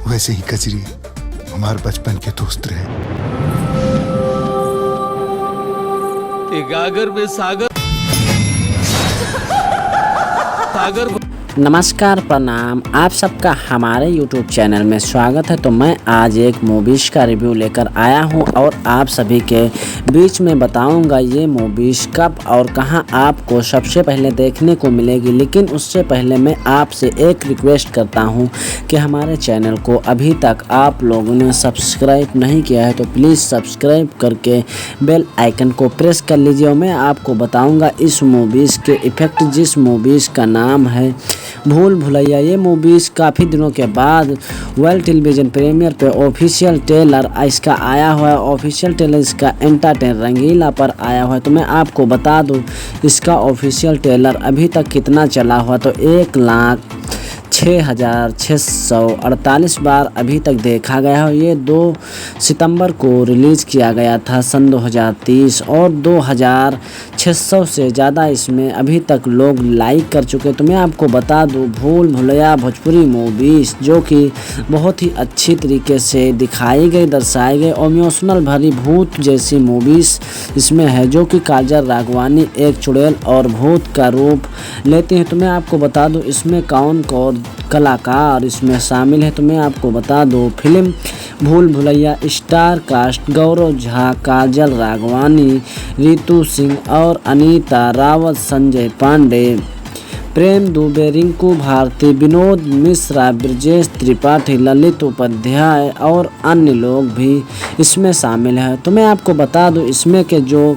वैसे ही कजरी हमारे बचपन के दोस्त रहे। गागर में सागर सागर। नमस्कार, प्रणाम। आप सबका हमारे YouTube चैनल में स्वागत है। तो मैं आज एक मूवीज़ का रिव्यू लेकर आया हूं और आप सभी के बीच में बताऊंगा ये मूवीज़ कब और कहां आपको सबसे पहले देखने को मिलेगी। लेकिन उससे पहले मैं आपसे एक रिक्वेस्ट करता हूं कि हमारे चैनल को अभी तक आप लोगों ने सब्सक्राइब नहीं किया है तो प्लीज़ सब्सक्राइब करके बेल आइकन को प्रेस कर लीजिए। और मैं आपको बताऊँगा इस मूवीज़ के इफ़ेक्ट, जिस मूवीज़ का नाम है भूल भुलैया। ये मूवीज़ काफ़ी दिनों के बाद वर्ल्ड टेलीविज़न प्रीमियर पे ऑफिशियल ट्रेलर इसका आया हुआ है। ऑफिशियल ट्रेलर इसका एंटरटेन रंगीला पर आया हुआ है। तो मैं आपको बता दूं इसका ऑफिशियल ट्रेलर अभी तक कितना चला हुआ, तो 1,06,648 बार अभी तक देखा गया है। ये 2 सितंबर को रिलीज़ किया गया था सन 2030 और 2,600 से ज़्यादा इसमें अभी तक लोग लाइक कर चुके। तो मैं आपको बता दूं भूल भुलैया भोजपुरी मूवीज़ जो कि बहुत ही अच्छी तरीके से दिखाई गई, दर्शाई गई और इमोशनल भरी भूत जैसी मूवीज़ इसमें है, जो कि काजल राघवानी एक चुड़ैल और भूत का रूप लेते हैं। तो मैं आपको बता दूं इसमें कौन कौन कलाकार इसमें शामिल है। तो मैं आपको बता दूं फिल्म भूल भुलैया स्टार कास्ट गौरव झा, काजल राघवानी, रितु सिंह और अनीता रावत, संजय पांडे, प्रेम दुबे, रिंकू भारती, विनोद मिश्रा, ब्रजेश त्रिपाठी, ललित उपाध्याय और अन्य लोग भी इसमें शामिल हैं। तो मैं आपको बता दूं इसमें के जो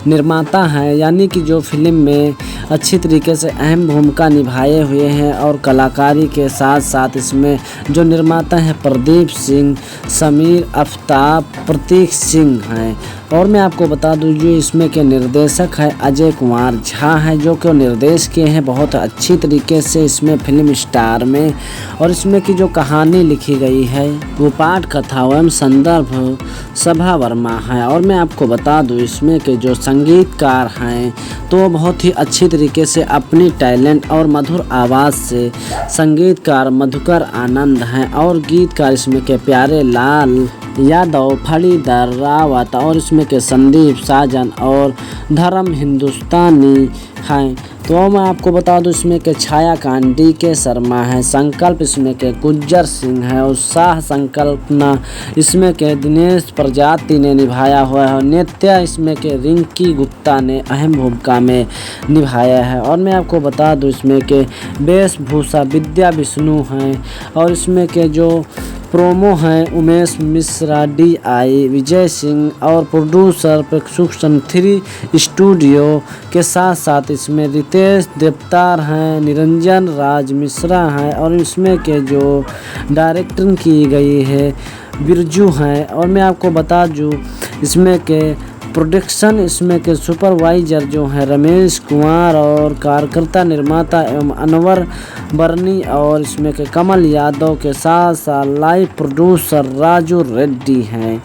निर्माता हैं, यानी कि जो फिल्म में अच्छी तरीके से अहम भूमिका निभाए हुए हैं और कलाकारी के साथ साथ इसमें जो निर्माता हैं प्रदीप सिंह, समीर आफ्ताब, प्रतीक सिंह हैं। और मैं आपको बता दूं जो इसमें के निर्देशक है अजय कुमार झा हैं, जो कि निर्देश किए हैं बहुत अच्छी तरीके से इसमें फिल्म स्टार में। और इसमें की जो कहानी लिखी गई है वो पाठ कथा एवं संदर्भ सभा वर्मा है। और मैं आपको बता दूं इसमें के जो संगीतकार हैं तो बहुत ही अच्छी तरीके से अपनी टैलेंट और मधुर आवाज़ से संगीतकार मधुकर आनंद हैं। और गीतकार इसमें के प्यारे लाल यादव, फणीधर रावत और इसमें के संदीप साजन और धर्म हिंदुस्तानी हैं। तो मैं आपको बता दूं इसमें के छायाकांत DK शर्मा है, संकल्प इसमें के गुज्जर सिंह है और शाह संकल्पना इसमें के दिनेश प्रजाति ने निभाया हुआ है। और नित्या इसमें के रिंकी गुप्ता ने अहम भूमिका में निभाया है। और मैं आपको बता दूं इसमें के वेशभूषा विद्या विष्णु हैं और इसमें के जो प्रोमो हैं उमेश मिश्रा, DI विजय सिंह और प्रोड्यूसर प्रक्षुक्षण 3 स्टूडियो के साथ साथ इसमें रितेश देवतार हैं, निरंजन राज मिश्रा हैं और इसमें के जो डायरेक्टर की गई है बिरजू हैं। और मैं आपको बता दूं इसमें के प्रोडक्शन इसमें के सुपरवाइजर जो हैं रमेश कुमार और कार्यकर्ता निर्माता एवं अनवर बर्नी और इसमें के कमल यादव के साथ साथ लाइव प्रोड्यूसर राजू रेड्डी हैं।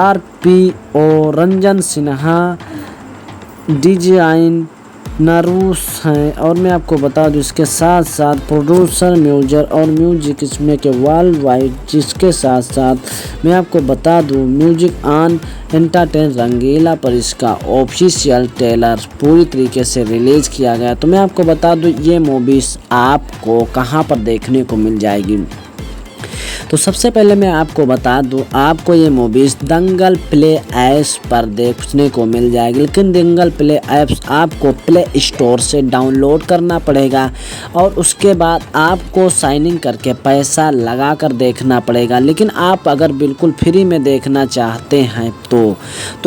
RPO रंजन सिन्हा, डिजाइन नरूस हैं। और मैं आपको बता दूं इसके साथ साथ प्रोड्यूसर म्यूजिक इसमें के वर्ल्ड वाइड, जिसके साथ साथ मैं आपको बता दूं म्यूजिक ऑन एंटरटेन रंगीला पर इसका ऑफिशियल ट्रेलर पूरी तरीके से रिलीज़ किया गया। तो मैं आपको बता दूं ये मूवीज़ आपको कहां पर देखने को मिल जाएगी। तो सबसे पहले मैं आपको बता दूं आपको ये मूवीज़ दंगल प्ले ऐप्स पर देखने को मिल जाएगी। लेकिन दंगल प्ले ऐप्स आपको प्ले स्टोर से डाउनलोड करना पड़ेगा और उसके बाद आपको साइन इन करके पैसा लगा कर देखना पड़ेगा। लेकिन आप अगर बिल्कुल फ्री में देखना चाहते हैं तो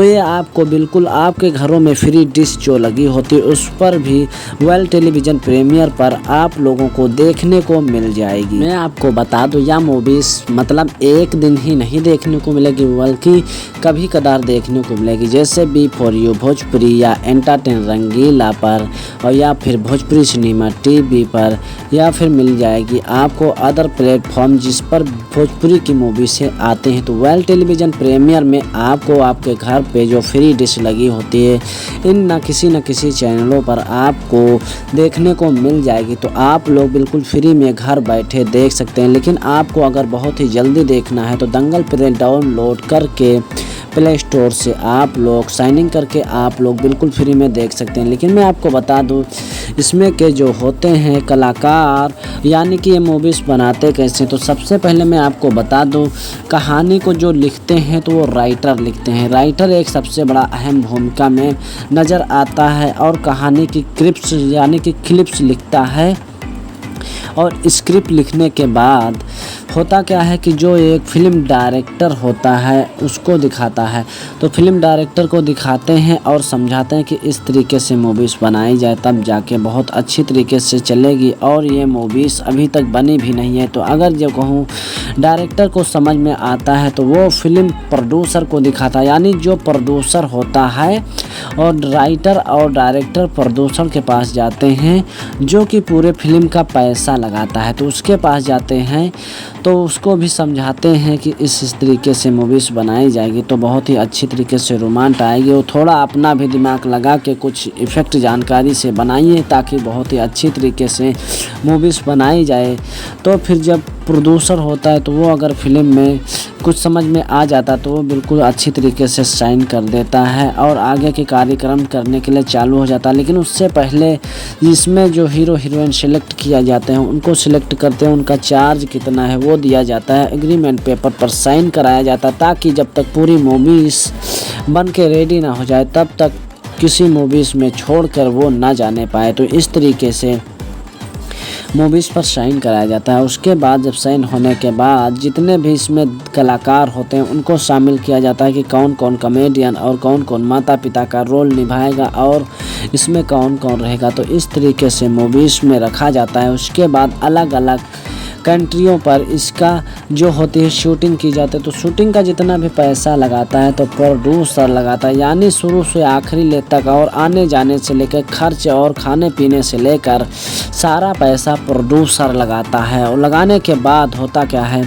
ये आपको बिल्कुल आपके घरों में फ्री डिश जो लगी होती है उस पर भी वर्ल्ड टेलीविज़न प्रीमियर पर आप लोगों को देखने को मिल जाएगी। मैं आपको बता दूं यह मूवीज़ मतलब एक दिन ही नहीं देखने को मिलेगी बल्कि कभी कदार देखने को मिलेगी, जैसे बी फॉर यू भोजपुरी या एंटरटेन रंगीला पर और या फिर भोजपुरी सिनेमा टीवी पर, या फिर मिल जाएगी आपको अदर प्लेटफॉर्म जिस पर भोजपुरी की मूवी से आते हैं। तो वेल टेलीविज़न प्रीमियर में आपको आपके घर पे जो फ्री डिश लगी होती है इन न किसी चैनलों पर आपको देखने को मिल जाएगी। तो आप लोग बिल्कुल फ्री में घर बैठे देख सकते हैं। लेकिन आपको अगर बहुत ही जल्दी देखना है तो दंगल प्ले डाउनलोड करके प्ले स्टोर से आप लोग साइन इन करके आप लोग बिल्कुल फ्री में देख सकते हैं। लेकिन मैं आपको बता दूं इसमें के जो होते हैं कलाकार, यानी कि ये मूवीज़ बनाते कैसे, तो सबसे पहले मैं आपको बता दूं कहानी को जो लिखते हैं तो वो राइटर लिखते हैं। राइटर एक सबसे बड़ा अहम भूमिका में नज़र आता है और कहानी की क्लिप्स यानी कि क्लिप्स लिखता है। और स्क्रिप्ट लिखने के बाद होता क्या है कि जो एक फ़िल्म डायरेक्टर होता है उसको दिखाता है, तो फिल्म डायरेक्टर को दिखाते हैं और समझाते हैं कि इस तरीके से मूवीज़ बनाई जाए तब जाके बहुत अच्छी तरीके से चलेगी। और ये मूवीज़ अभी तक बनी भी नहीं है। तो अगर जो कहूँ डायरेक्टर को समझ में आता है तो वो फिल्म प्रोड्यूसर को दिखाता है, यानी जो प्रोड्यूसर होता है और राइटर और डायरेक्टर प्रोड्यूसर के पास जाते हैं जो कि पूरे फिल्म का पैसा लगाता है। तो उसके पास जाते हैं तो उसको भी समझाते हैं कि इस तरीके से मूवीज़ बनाई जाएगी तो बहुत ही अच्छी तरीके से रोमांच आएगी। वो थोड़ा अपना भी दिमाग लगा के कुछ इफ़ेक्ट जानकारी से बनाइए ताकि बहुत ही अच्छी तरीके से मूवीज़ बनाई जाए। तो फिर जब प्रोड्यूसर होता है तो वो अगर फिल्म में कुछ समझ में आ जाता तो वो बिल्कुल अच्छी तरीके से साइन कर देता है और आगे के कार्यक्रम करने के लिए चालू हो जाता है। लेकिन उससे पहले इसमें जो हीरो हीरोइन सेलेक्ट किया जाते हैं उनको सिलेक्ट करते हैं, उनका चार्ज कितना है वो दिया जाता है, एग्रीमेंट पेपर पर साइन कराया जाता है ताकि जब तक पूरी मूवीज़ बन के रेडी ना हो जाए तब तक किसी मूवीज़ में छोड़कर वो ना जाने पाए। तो इस तरीके से मूवीज़ पर साइन कराया जाता है। उसके बाद जब साइन होने के बाद जितने भी इसमें कलाकार होते हैं उनको शामिल किया जाता है कि कौन कौन कॉमेडियन और कौन कौन माता पिता का रोल निभाएगा और इसमें कौन कौन रहेगा। तो इस तरीके से मूवीज़ में रखा जाता है। उसके बाद अलग अलग कंट्रियों पर इसका जो होती है शूटिंग की जाती है। तो शूटिंग का जितना भी पैसा लगाता है तो प्रोड्यूसर लगाता है, यानी शुरू से आखिरी ले तक और आने जाने से लेकर खर्च और खाने पीने से लेकर सारा पैसा प्रोड्यूसर लगाता है। और लगाने के बाद होता क्या है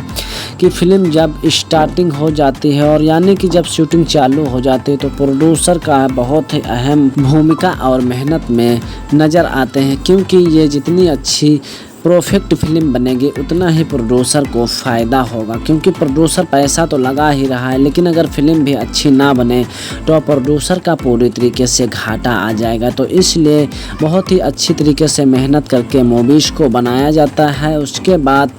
कि फ़िल्म जब स्टार्टिंग हो जाती है और यानी कि जब शूटिंग चालू हो जाती है तो प्रोड्यूसर का बहुत ही अहम भूमिका और मेहनत में नज़र आते हैं, क्योंकि ये जितनी अच्छी परफेक्ट फिल्म बनेगी उतना ही प्रोड्यूसर को फ़ायदा होगा, क्योंकि प्रोड्यूसर पैसा तो लगा ही रहा है लेकिन अगर फिल्म भी अच्छी ना बने तो प्रोड्यूसर का पूरी तरीके से घाटा आ जाएगा। तो इसलिए बहुत ही अच्छी तरीके से मेहनत करके मूवीज़ को बनाया जाता है। उसके बाद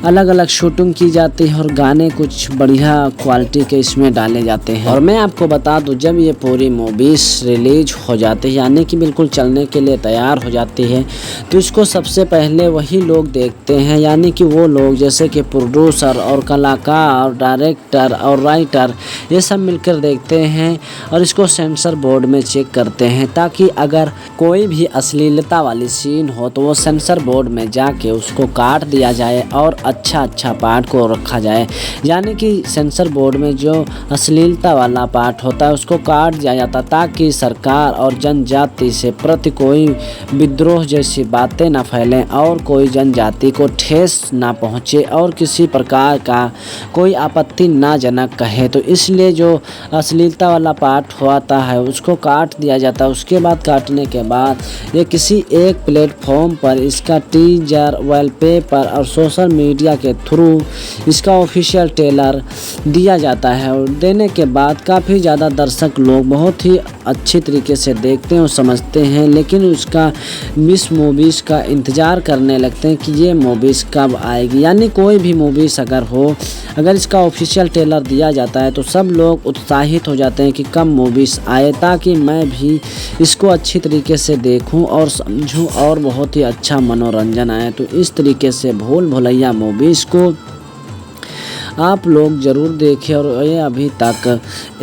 अलग अलग शूटिंग की जाती है और गाने कुछ बढ़िया क्वालिटी के इसमें डाले जाते हैं। और मैं आपको बता दूं जब ये पूरी मूवीज़ रिलीज हो जाती है यानी कि बिल्कुल चलने के लिए तैयार हो जाती है तो इसको सबसे पहले वही लोग देखते हैं, यानी कि वो लोग जैसे कि प्रोड्यूसर और कलाकार, डायरेक्टर और राइटर ये सब मिलकर देखते हैं और इसको सेंसर बोर्ड में चेक करते हैं ताकि अगर कोई भी अश्लीलता वाली सीन हो तो वो सेंसर बोर्ड में जाके उसको काट दिया जाए और अच्छा पार्ट को रखा जाए। यानी कि सेंसर बोर्ड में जो अश्लीलता वाला पार्ट होता है उसको काट दिया जाता ताकि सरकार और जनजाति से प्रति कोई विद्रोह जैसी बातें ना फैलें और कोई जनजाति को ठेस ना पहुँचे और किसी प्रकार का कोई आपत्ति ना जनक कहे। तो इसलिए जो अश्लीलता वाला पार्ट होता है उसको काट दिया जाता है। उसके बाद काटने के बाद ये किसी एक प्लेटफॉर्म पर इसका टीजर, वॉलपेपर और सोशल मीडिया के थ्रू इसका ऑफिशियल ट्रेलर दिया जाता है। और देने के बाद काफ़ी ज़्यादा दर्शक लोग बहुत ही अच्छी तरीके से देखते हैं और समझते हैं, लेकिन उसका मिस मूवीज़ का इंतज़ार करने लगते हैं कि ये मूवीज़ कब आएगी। यानी कोई भी मूवीज़ अगर हो, अगर इसका ऑफिशियल ट्रेलर दिया जाता है तो सब लोग उत्साहित हो जाते हैं कि कब मूवीज़ आए ताकि मैं भी इसको अच्छी तरीके से देखूं और समझूं और बहुत ही अच्छा मनोरंजन आए। तो इस तरीके से भूल भुलैया मूवीज़ को आप लोग ज़रूर देखें और ये अभी तक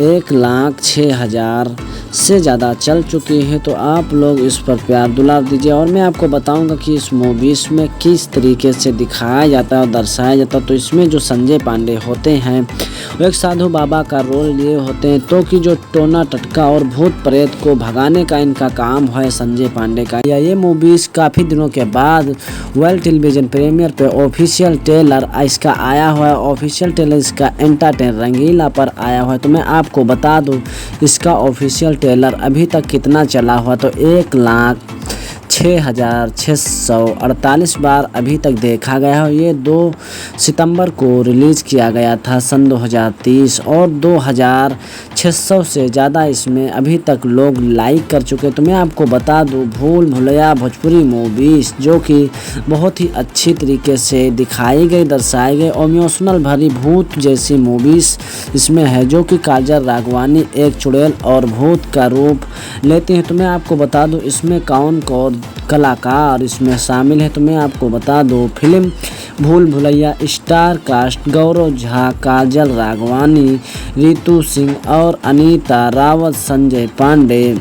1,06,000 से ज़्यादा चल चुकी है, तो आप लोग इस पर प्यार दुलार दीजिए। और मैं आपको बताऊंगा कि इस मूवीज़ में किस तरीके से दिखाया जाता है और दर्शाया जाता है। तो इसमें जो संजय पांडे होते हैं वो एक साधु बाबा का रोल लिए होते हैं, तो कि जो टोना टटका और भूत प्रेत को भगाने का इनका काम है संजय पांडे का। ये मूवीज़ काफ़ी दिनों के बाद वर्ल्ड टेलीविज़न प्रीमियर पे ऑफिशियल ट्रेलर इसका आया हुआ है। ऑफिशियल ट्रेलर इसका एंटरटेन रंगीला पर आया हुआ है। तो मैं आपको बता दूं इसका ऑफिशियल ट्रेलर अभी तक कितना चला हुआ, तो 1,06,648 बार अभी तक देखा गया है। ये 2 सितंबर को रिलीज़ किया गया था सन 2030 और 2,600 से ज़्यादा इसमें अभी तक लोग लाइक कर चुके। तो मैं आपको बता दूं भूल भुलैया भोजपुरी मूवीज़ जो कि बहुत ही अच्छी तरीके से दिखाई गई, दर्शाई गई और इमोशनल भरी भूत जैसी मूवीज़ इसमें है, जो कि काजल राघवानी एक चुड़ैल और भूत का रूप लेते हैं। तो मैं आपको बता दूं इसमें कौन कौन कलाकार इसमें शामिल है। तो मैं आपको बता दूं फिल्म भूल भुलैया स्टार कास्ट गौरव झा, काजल राघवानी, रितु सिंह और अनीता रावत, संजय पांडे,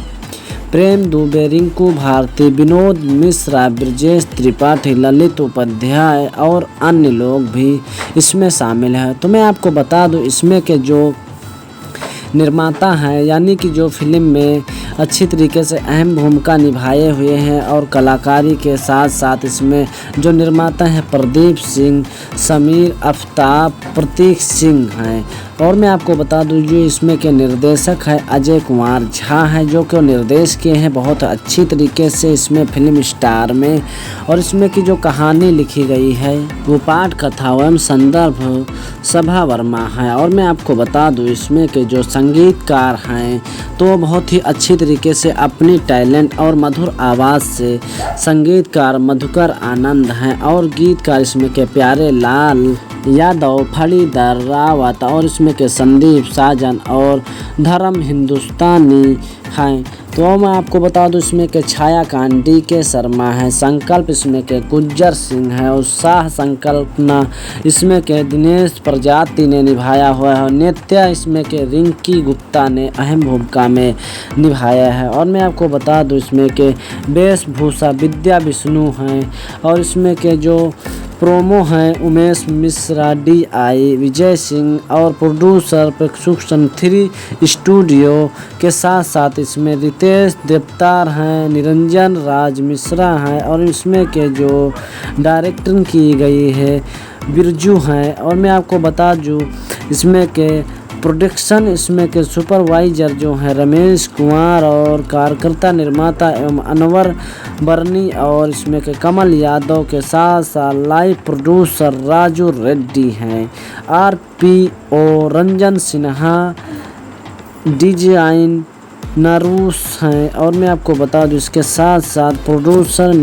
प्रेम दुबे, रिंकू भारती, विनोद मिश्रा, ब्रजेश त्रिपाठी, ललित उपाध्याय और अन्य लोग भी इसमें शामिल हैं। तो मैं आपको बता दूं इसमें के जो निर्माता हैं, यानी कि जो फिल्म में अच्छी तरीके से अहम भूमिका निभाए हुए हैं और कलाकारी के साथ साथ इसमें जो निर्माता हैं प्रदीप सिंह, समीर आफ्ताब, प्रतीक सिंह हैं। और मैं आपको बता दूं जो इसमें के निर्देशक है अजय कुमार झा हैं, जो कि निर्देश किए हैं बहुत अच्छी तरीके से इसमें फिल्म स्टार में। और इसमें की जो कहानी लिखी गई है वो पाठ कथा एवं संदर्भ सभा वर्मा है। और मैं आपको बता दूं इसमें के जो संगीतकार हैं तो बहुत ही अच्छी तरीके से अपनी टैलेंट और मधुर आवाज़ से संगीतकार मधुकर आनंद हैं। और गीतकार इसमें के प्यारे लाल यादव, फणीधर रावत और इसमें के संदीप साजन और धर्म हिंदुस्तानी हैं। तो मैं आपको बता दूं इसमें के छायाकांत DK शर्मा है, संकल्प इसमें के गुज्जर सिंह है, उत्साह संकल्पना इसमें के दिनेश प्रजाति ने निभाया हुआ है और नित्या इसमें के रिंकी गुप्ता ने अहम भूमिका में निभाया है। और मैं आपको बता दूं इसमें के वेशभूषा विद्या विष्णु हैं और इसमें के जो प्रोमो हैं उमेश मिश्रा, DI विजय सिंह और प्रोड्यूसर प्रेक्षुक्षण 3 स्टूडियो के साथ साथ इसमें रितेश देवतार हैं, निरंजन राज मिश्रा हैं और इसमें के जो डायरेक्टर की गई है बिरजू हैं। और मैं आपको बता दूं इसमें के प्रोडक्शन इसमें के सुपरवाइजर जो हैं रमेश कुमार और कार्यकर्ता निर्माता एवं अनवर बर्नी और इसमें के कमल यादव के साथ साथ लाइव प्रोड्यूसर राजू रेड्डी हैं। RPO रंजन सिन्हा, डिजाइन नरूस हैं। और मैं आपको बता दूं इसके साथ साथ प्रोड्यूसर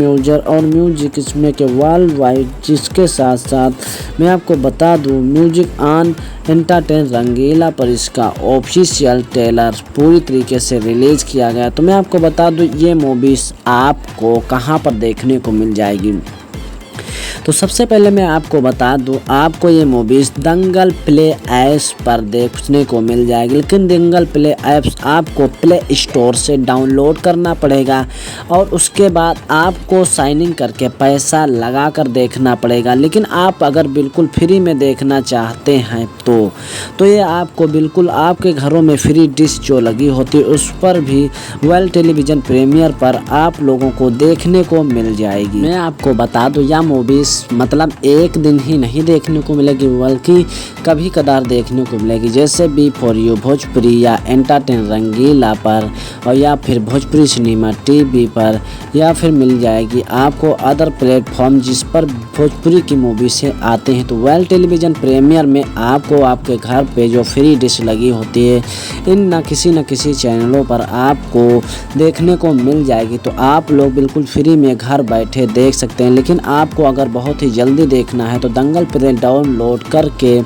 म्यूजिक इसमें के वर्ल्ड वाइड, जिसके साथ साथ मैं आपको बता दूं म्यूजिक ऑन एंटरटेन रंगीला पर इसका ऑफिशियल ट्रेलर पूरी तरीके से रिलीज़ किया गया। तो मैं आपको बता दूं ये मूवीज़ आपको कहां पर देखने को मिल जाएगी। तो सबसे पहले मैं आपको बता दूं आपको ये मूवीज़ दंगल प्ले ऐप्स पर देखने को मिल जाएगी, लेकिन दंगल प्ले ऐप्स आपको प्ले स्टोर से डाउनलोड करना पड़ेगा और उसके बाद आपको साइन इन करके पैसा लगा कर देखना पड़ेगा। लेकिन आप अगर बिल्कुल फ्री में देखना चाहते हैं तो ये आपको बिल्कुल आपके घरों में फ्री डिश जो लगी होती है उस पर भी वर्ल्ड टेलीविज़न प्रीमियर पर आप लोगों को देखने को मिल जाएगी। मैं आपको बता दूं यह मूवीज़ मतलब एक दिन ही नहीं देखने को मिलेगी, बल्कि कभी कदार देखने को मिलेगी, जैसे B4U भोजपुरी या एंटरटेन रंगीला पर और या फिर भोजपुरी सिनेमा TV पर, या फिर मिल जाएगी आपको अदर प्लेटफॉर्म जिस पर भोजपुरी की मूवी से आते हैं। तो वर्ल्ड टेलीविज़न प्रीमियर में आपको आपके घर पे जो फ्री डिश लगी होती है इन न किसी चैनलों पर आपको देखने को मिल जाएगी। तो आप लोग बिल्कुल फ्री में घर बैठे देख सकते हैं। लेकिन आपको अगर बहुत ही जल्दी देखना है तो दंगल प्ले डाउनलोड करके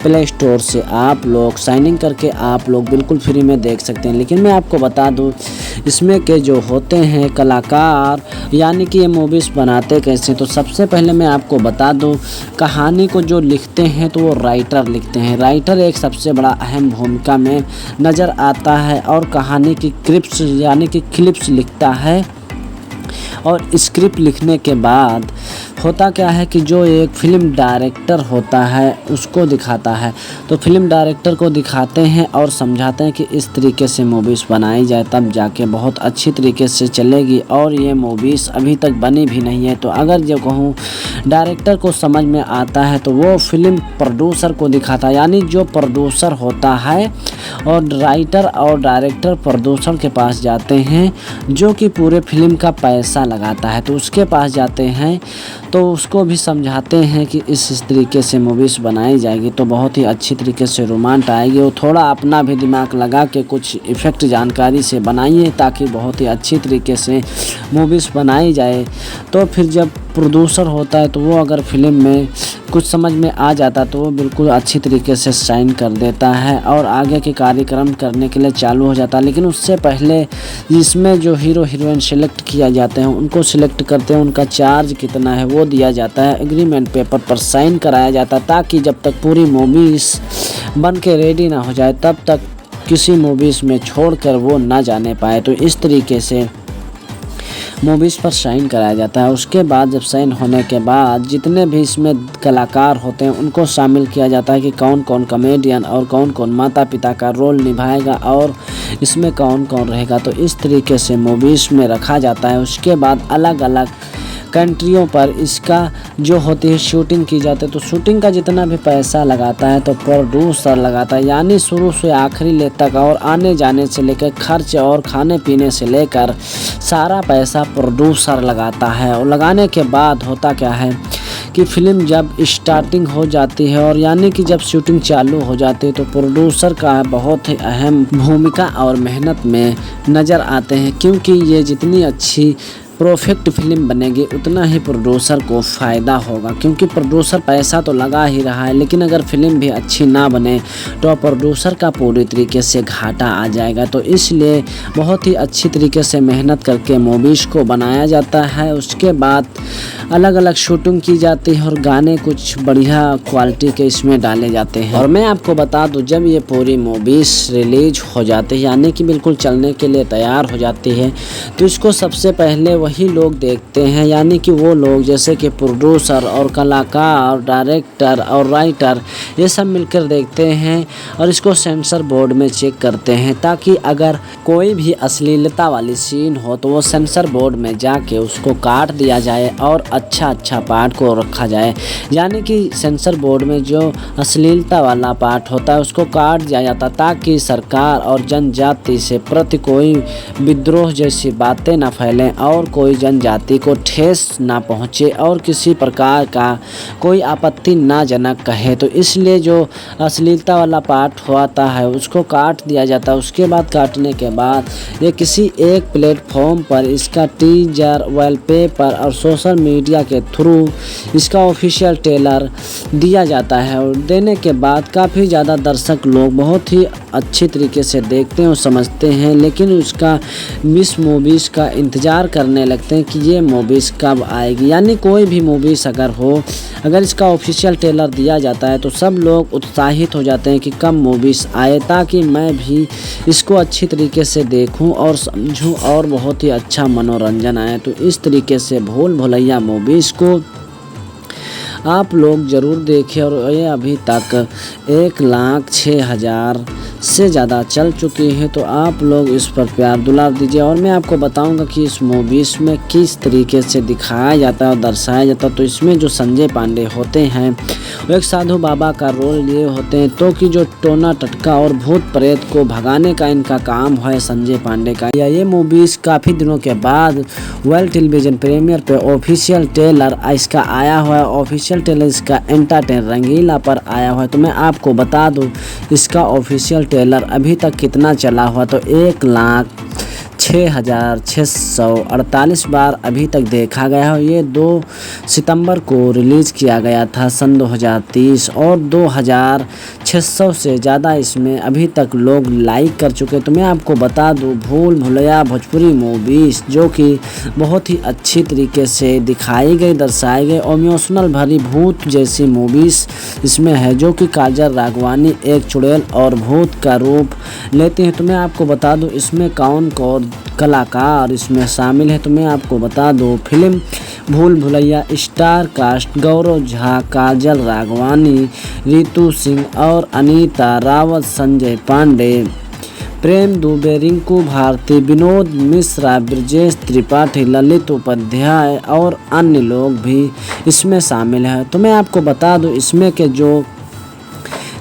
प्ले स्टोर से आप लोग साइन इन करके आप लोग बिल्कुल फ्री में देख सकते हैं। लेकिन मैं आपको बता दूं इसमें के जो होते हैं कलाकार, यानी कि ये मूवीज़ बनाते कैसे, तो सबसे पहले मैं आपको बता दूं कहानी को जो लिखते हैं तो वो राइटर लिखते हैं। राइटर एक सबसे बड़ा अहम भूमिका में नज़र आता है और कहानी की क्लिप्स यानी कि क्लिप्स लिखता है। और स्क्रिप्ट लिखने के बाद होता क्या है कि जो एक फ़िल्म डायरेक्टर होता है उसको दिखाता है, तो फिल्म डायरेक्टर को दिखाते हैं और समझाते हैं कि इस तरीके से मूवीज़ बनाई जाए, तब जाके बहुत अच्छी तरीके से चलेगी। और ये मूवीज़ अभी तक बनी भी नहीं है। तो अगर जो कहूँ डायरेक्टर को समझ में आता है तो वो फिल्म प्रोड्यूसर को दिखाता है, यानी जो प्रोड्यूसर होता है और राइटर और डायरेक्टर प्रोड्यूसर के पास जाते हैं जो कि पूरे फिल्म का पैसा लगाता है, तो उसके पास जाते हैं तो उसको भी समझाते हैं कि इस तरीके से मूवीज़ बनाई जाएगी तो बहुत ही अच्छी तरीके से रोमांच आएगी। और थोड़ा अपना भी दिमाग लगा के कुछ इफ़ेक्ट जानकारी से बनाइए ताकि बहुत ही अच्छी तरीके से मूवीज़ बनाई जाए। तो फिर जब प्रोड्यूसर होता है तो वो अगर फिल्म में कुछ समझ में आ जाता तो वो बिल्कुल अच्छी तरीके से साइन कर देता है और आगे के कार्यक्रम करने के लिए चालू हो जाता है। लेकिन उससे पहले इसमें जो हीरो हीरोइन सेलेक्ट किया जाते हैं उनको सिलेक्ट करते हैं, उनका चार्ज कितना है वो दिया जाता है, एग्रीमेंट पेपर पर साइन कराया जाता है ताकि जब तक पूरी मूवीज़ बन के रेडी ना हो जाए तब तक किसी मूवीज़ में छोड़कर वो ना जाने पाए। तो इस तरीके से मूवीज़ पर साइन कराया जाता है। उसके बाद जब साइन होने के बाद जितने भी इसमें कलाकार होते हैं उनको शामिल किया जाता है कि कौन कौन कॉमेडियन और कौन कौन माता पिता का रोल निभाएगा और इसमें कौन कौन रहेगा। तो इस तरीके से मूवीज़ में रखा जाता है। उसके बाद अलग अलग कंट्रियों पर इसका जो होती है शूटिंग की जाती है, तो शूटिंग का जितना भी पैसा लगाता है तो प्रोड्यूसर लगाता है, यानी शुरू से आखिरी ले तक और आने जाने से लेकर खर्च और खाने पीने से लेकर सारा पैसा प्रोड्यूसर लगाता है। और लगाने के बाद होता क्या है कि फ़िल्म जब स्टार्टिंग हो जाती है और यानी कि जब शूटिंग चालू हो जाती है तो प्रोड्यूसर का बहुत ही अहम भूमिका और मेहनत में नज़र आते हैं, क्योंकि ये जितनी अच्छी परफेक्ट फिल्म बनेगी उतना ही प्रोड्यूसर को फ़ायदा होगा, क्योंकि प्रोड्यूसर पैसा तो लगा ही रहा है लेकिन अगर फिल्म भी अच्छी ना बने तो प्रोड्यूसर का पूरी तरीके से घाटा आ जाएगा। तो इसलिए बहुत ही अच्छी तरीके से मेहनत करके मूवीज़ को बनाया जाता है। उसके बाद अलग अलग शूटिंग की जाती है और गाने कुछ बढ़िया क्वालिटी के इसमें डाले जाते हैं। और मैं आपको बता दूं जब ये पूरी मूवीज़ रिलीज हो जाती है यानी कि बिल्कुल चलने के लिए तैयार हो जाती है तो इसको सबसे पहले वही लोग देखते हैं, यानी कि वो लोग जैसे कि प्रोड्यूसर और कलाकार, डायरेक्टर और राइटर ये सब मिलकर देखते हैं और इसको सेंसर बोर्ड में चेक करते हैं ताकि अगर कोई भी अश्लीलता वाली सीन हो तो वो सेंसर बोर्ड में जाके उसको काट दिया जाए और अच्छा पार्ट को रखा जाए। यानी कि सेंसर बोर्ड में जो अश्लीलता वाला पार्ट होता है उसको काट दिया जाता ताकि सरकार और जनजाति से प्रति कोई विद्रोह जैसी बातें ना फैलें और कोई जनजाति को ठेस ना पहुँचे और किसी प्रकार का कोई आपत्ति ना जनक कहे। तो इसलिए जो अश्लीलता वाला पार्ट होता है उसको काट दिया जाता है। उसके बाद काटने के बाद ये किसी एक प्लेटफॉर्म पर इसका टीजर, वॉलपेपर और सोशल मीडिया के थ्रू इसका ऑफिशियल ट्रेलर दिया जाता है। और देने के बाद काफ़ी ज़्यादा दर्शक लोग बहुत ही अच्छी तरीके से देखते हैं और समझते हैं, लेकिन उसका मिस मूवीज़ का इंतज़ार करने लगते हैं कि ये मूवीज़ कब आएगी। यानी कोई भी मूवीज़ अगर हो, अगर इसका ऑफिशियल ट्रेलर दिया जाता है तो सब लोग उत्साहित हो जाते हैं कि कब मूवीज़ आए ताकि मैं भी इसको अच्छी तरीके से देखूं और समझूं और बहुत ही अच्छा मनोरंजन आए। तो इस तरीके से भूल भुलैया मूवीज़ को आप लोग ज़रूर देखें और ये अभी तक 1,06,000 से ज़्यादा चल चुकी है। तो आप लोग इस पर प्यार दुलार दीजिए। और मैं आपको बताऊंगा कि इस मूवीज़ में किस तरीके से दिखाया जाता है और दर्शाया जाता है। तो इसमें जो संजय पांडे होते हैं वो एक साधु बाबा का रोल लिए होते हैं, तो कि जो टोना टटका और भूत प्रेत को भगाने का इनका काम है संजय पांडे का। ये मूवीज़ काफ़ी दिनों के बाद वर्ल्ड टेलीविज़न प्रीमियर पे ऑफिशियल ट्रेलर इसका आया हुआ है। ऑफिशियल ट्रेलर इसका एंटरटेन रंगीला पर आया हुआ है। तो मैं आपको बता दूं इसका ऑफिशियल ट्रेलर अभी तक कितना चला हुआ, तो 1,06,000 6,648 बार अभी तक देखा गया है। ये 2 सितंबर को रिलीज़ किया गया था सन 2030 और 2,600 से ज़्यादा इसमें अभी तक लोग लाइक कर चुके। तो मैं आपको बता दूं, भूल भुलैया भोजपुरी मूवीज़ जो कि बहुत ही अच्छी तरीके से दिखाई गई, दर्शाई गई और इमोशनल भरी भूत जैसी मूवीज़ इसमें है, जो कि काजल राघवानी एक चुड़ैल और भूत का रूप लेते हैं। तो मैं आपको बता दूं इसमें कौन कौन कलाकार इसमें शामिल है। तो मैं आपको बता दूं फिल्म भूल भुलैया स्टार कास्ट गौरव झा, काजल राघवानी, रितु सिंह और अनीता रावत, संजय पांडे, प्रेम दुबे, रिंकू भारती, विनोद मिश्रा, ब्रजेश त्रिपाठी, ललित उपाध्याय और अन्य लोग भी इसमें शामिल हैं। तो मैं आपको बता दूं इसमें के जो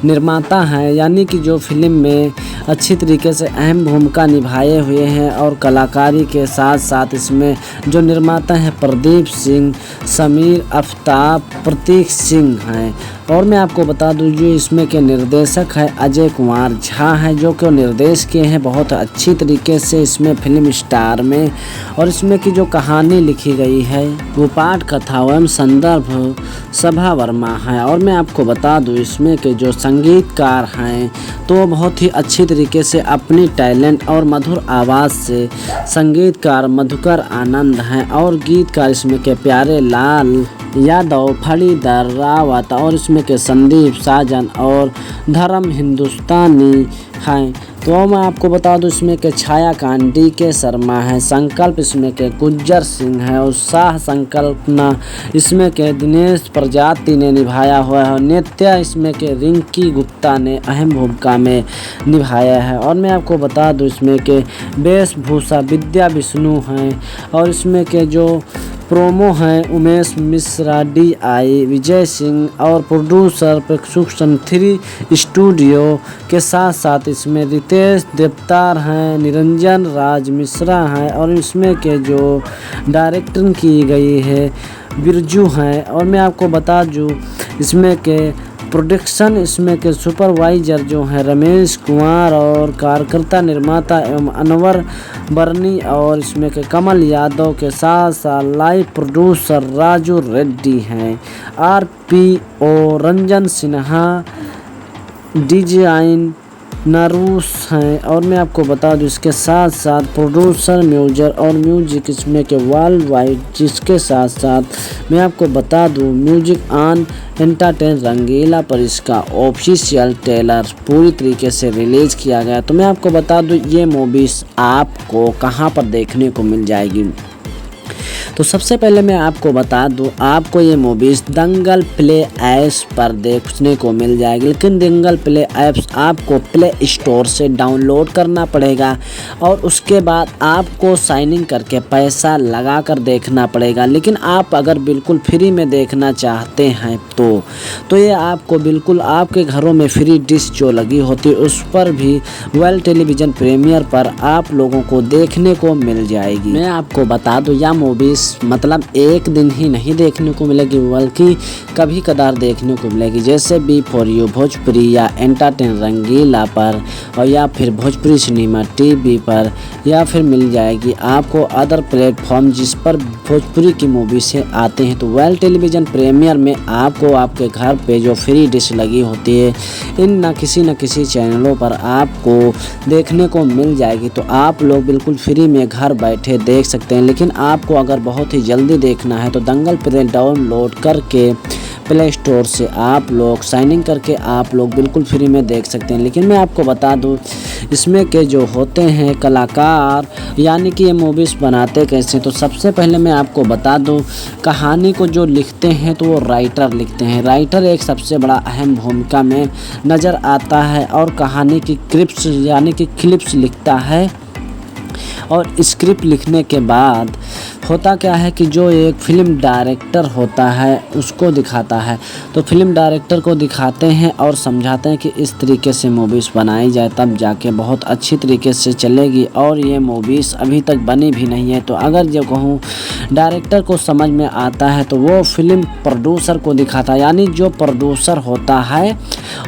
निर्माता हैं, यानी कि जो फिल्म में अच्छी तरीके से अहम भूमिका निभाए हुए हैं और कलाकारी के साथ साथ इसमें जो निर्माता हैं प्रदीप सिंह, समीर आफ्ताब, प्रतीक सिंह हैं। और मैं आपको बता दूं जो इसमें के निर्देशक है अजय कुमार झा हैं, जो कि निर्देश किए हैं बहुत अच्छी तरीके से इसमें फिल्म स्टार में। और इसमें की जो कहानी लिखी गई है वो पाठ कथा एवं संदर्भ सभा वर्मा है। और मैं आपको बता दूं इसमें के जो संगीतकार हैं तो बहुत ही अच्छी तरीके से अपनी टैलेंट और मधुर आवाज़ से संगीतकार मधुकर आनंद हैं। और गीतकार इसमें के प्यारे लाल यादव, फणीधर रावत और इसमें के संदीप साजन और धर्म हिंदुस्तानी हैं। तो मैं आपको बता दूं इसमें के छायाकांत DK शर्मा है, संकल्प इसमें के गुज्जर सिंह है, उत्साह संकल्पना इसमें के दिनेश प्रजाति ने निभाया हुआ है। नृत्य इसमें के रिंकी गुप्ता ने अहम भूमिका में निभाया है। और मैं आपको बता दूं इसमें के वेशभूषा विद्या विष्णु हैं। और इसमें के जो प्रोमो हैं उमेश मिश्रा, DI विजय सिंह और प्रोड्यूसर प्रक्षुक्षण 3 स्टूडियो के साथ साथ इसमें रितेश देवतार हैं, निरंजन राज मिश्रा हैं और इसमें के जो डायरेक्टिंग की गई है बिरजू हैं। और मैं आपको बता दूं इसमें के प्रोडक्शन इसमें के सुपरवाइजर जो हैं रमेश कुमार और कार्यकर्ता निर्माता एवं अनवर बर्नी और इसमें के कमल यादव के साथ साथ लाइव प्रोड्यूसर राजू रेड्डी हैं। RPO रंजन सिन्हा, डिजाइन नरूस हैं। और मैं आपको बता दूं इसके साथ साथ प्रोड्यूसर म्यूजिक इसमें के वर्ल्ड वाइड, जिसके साथ साथ मैं आपको बता दूं म्यूजिक ऑन एंटरटेन रंगीला पर इसका ऑफिशियल ट्रेलर पूरी तरीके से रिलीज़ किया गया। तो मैं आपको बता दूं ये मूवीज़ आपको कहां पर देखने को मिल जाएगी। तो सबसे पहले मैं आपको बता दूं आपको ये मूवीज़ दंगल प्ले ऐप्स पर देखने को मिल जाएगी। लेकिन दंगल प्ले ऐप्स आपको प्ले स्टोर से डाउनलोड करना पड़ेगा और उसके बाद आपको साइन इन करके पैसा लगा कर देखना पड़ेगा। लेकिन आप अगर बिल्कुल फ्री में देखना चाहते हैं तो ये आपको बिल्कुल आपके घरों में फ्री डिश जो लगी होती है उस पर भी वर्ल्ड टेलीविज़न प्रीमियर पर आप लोगों को देखने को मिल जाएगी। मैं आपको बता दूं यह मूवीज़ मतलब एक दिन ही नहीं देखने को मिलेगी बल्कि कभी कदार देखने को मिलेगी, जैसे B4U भोजपुरी या एंटरटेन रंगीला पर और या फिर भोजपुरी सिनेमा TV पर, या फिर मिल जाएगी आपको अदर प्लेटफॉर्म जिस पर भोजपुरी की मूवी से आते हैं। तो वर्ल्ड टेलीविज़न प्रीमियर में आपको आपके घर पे जो फ्री डिश लगी होती है इन न किसी चैनलों पर आपको देखने को मिल जाएगी। तो आप लोग बिल्कुल फ्री में घर बैठे देख सकते हैं। लेकिन आपको अगर बहुत ही जल्दी देखना है तो दंगल प्ले डाउनलोड करके प्ले स्टोर से आप लोग साइन इन करके आप लोग बिल्कुल फ्री में देख सकते हैं। लेकिन मैं आपको बता दूं इसमें के जो होते हैं कलाकार, यानी कि ये मूवीज़ बनाते कैसे, तो सबसे पहले मैं आपको बता दूं कहानी को जो लिखते हैं तो वो राइटर लिखते हैं। राइटर एक सबसे बड़ा अहम भूमिका में नज़र आता है और कहानी की क्लिप्स यानी कि क्लिप्स लिखता है और स्क्रिप्ट लिखने के बाद होता क्या है कि जो एक फिल्म डायरेक्टर होता है उसको दिखाता है, तो फिल्म डायरेक्टर को दिखाते हैं और समझाते हैं कि इस तरीके से मूवीज़ बनाई जाए, तब जाके बहुत अच्छी तरीके से चलेगी। और ये मूवीज़ अभी तक बनी भी नहीं है। तो अगर जो कहूँ डायरेक्टर को समझ में आता है तो वो फिल्म प्रोड्यूसर को दिखाता है, यानी जो प्रोड्यूसर होता है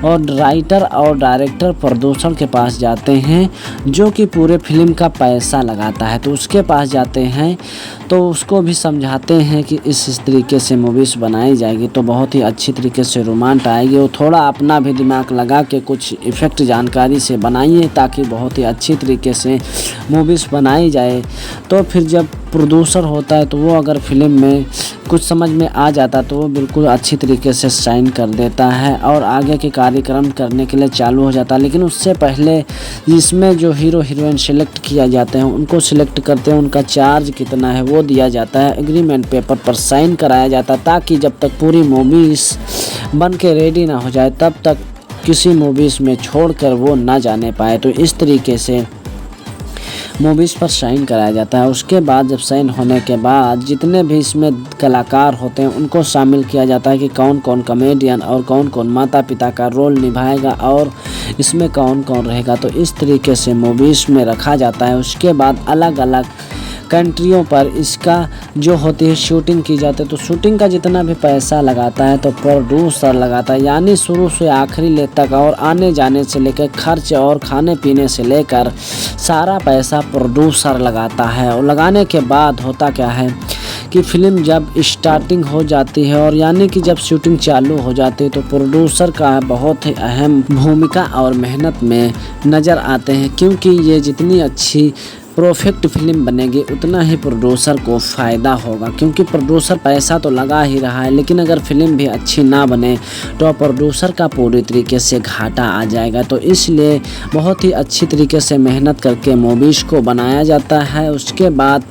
और राइटर और डायरेक्टर प्रोड्यूसर के पास जाते हैं जो कि पूरे फिल्म का पैसा लगाता है, तो उसके पास जाते हैं तो उसको भी समझाते हैं कि इस तरीके से मूवीज़ बनाई जाएगी तो बहुत ही अच्छी तरीके से रोमांच आएगी। वो थोड़ा अपना भी दिमाग लगा के कुछ इफ़ेक्ट जानकारी से बनाइए ताकि बहुत ही अच्छी तरीके से मूवीज़ बनाई जाए। तो फिर जब प्रोड्यूसर होता है तो वो अगर फिल्म में कुछ समझ में आ जाता तो वो बिल्कुल अच्छी तरीके से साइन कर देता है और आगे के कार्यक्रम करने के लिए चालू हो जाता है। लेकिन उससे पहले इसमें जो हीरो हीरोइन सेलेक्ट किया जाते हैं उनको सिलेक्ट करते हैं, उनका चार्ज कितना है वो दिया जाता है, एग्रीमेंट पेपर पर साइन कराया जाता है ताकि जब तक पूरी मूवीज़ बन के रेडी ना हो जाए तब तक किसी मूवीज़ में छोड़कर वो ना जाने पाए। तो इस तरीके से मूवीज़ पर साइन कराया जाता है। उसके बाद जब साइन होने के बाद जितने भी इसमें कलाकार होते हैं उनको शामिल किया जाता है कि कौन कौन कॉमेडियन और कौन कौन माता पिता का रोल निभाएगा और इसमें कौन कौन रहेगा। तो इस तरीके से मूवीज़ में रखा जाता है। उसके बाद अलग अलग कंट्रियों पर इसका जो होती है शूटिंग की जाती है, तो शूटिंग का जितना भी पैसा लगाता है तो प्रोड्यूसर लगाता है, यानी शुरू से आखिरी ले तक और आने जाने से लेकर खर्च और खाने पीने से लेकर सारा पैसा प्रोड्यूसर लगाता है। और लगाने के बाद होता क्या है कि फ़िल्म जब स्टार्टिंग हो जाती है और यानी कि जब शूटिंग चालू हो जाती है तो प्रोड्यूसर का बहुत ही अहम भूमिका और मेहनत में नज़र आते हैं, क्योंकि ये जितनी अच्छी परफेक्ट फिल्म बनेगी उतना ही प्रोड्यूसर को फ़ायदा होगा, क्योंकि प्रोड्यूसर पैसा तो लगा ही रहा है लेकिन अगर फिल्म भी अच्छी ना बने तो प्रोड्यूसर का पूरी तरीके से घाटा आ जाएगा। तो इसलिए बहुत ही अच्छी तरीके से मेहनत करके मूवीज़ को बनाया जाता है। उसके बाद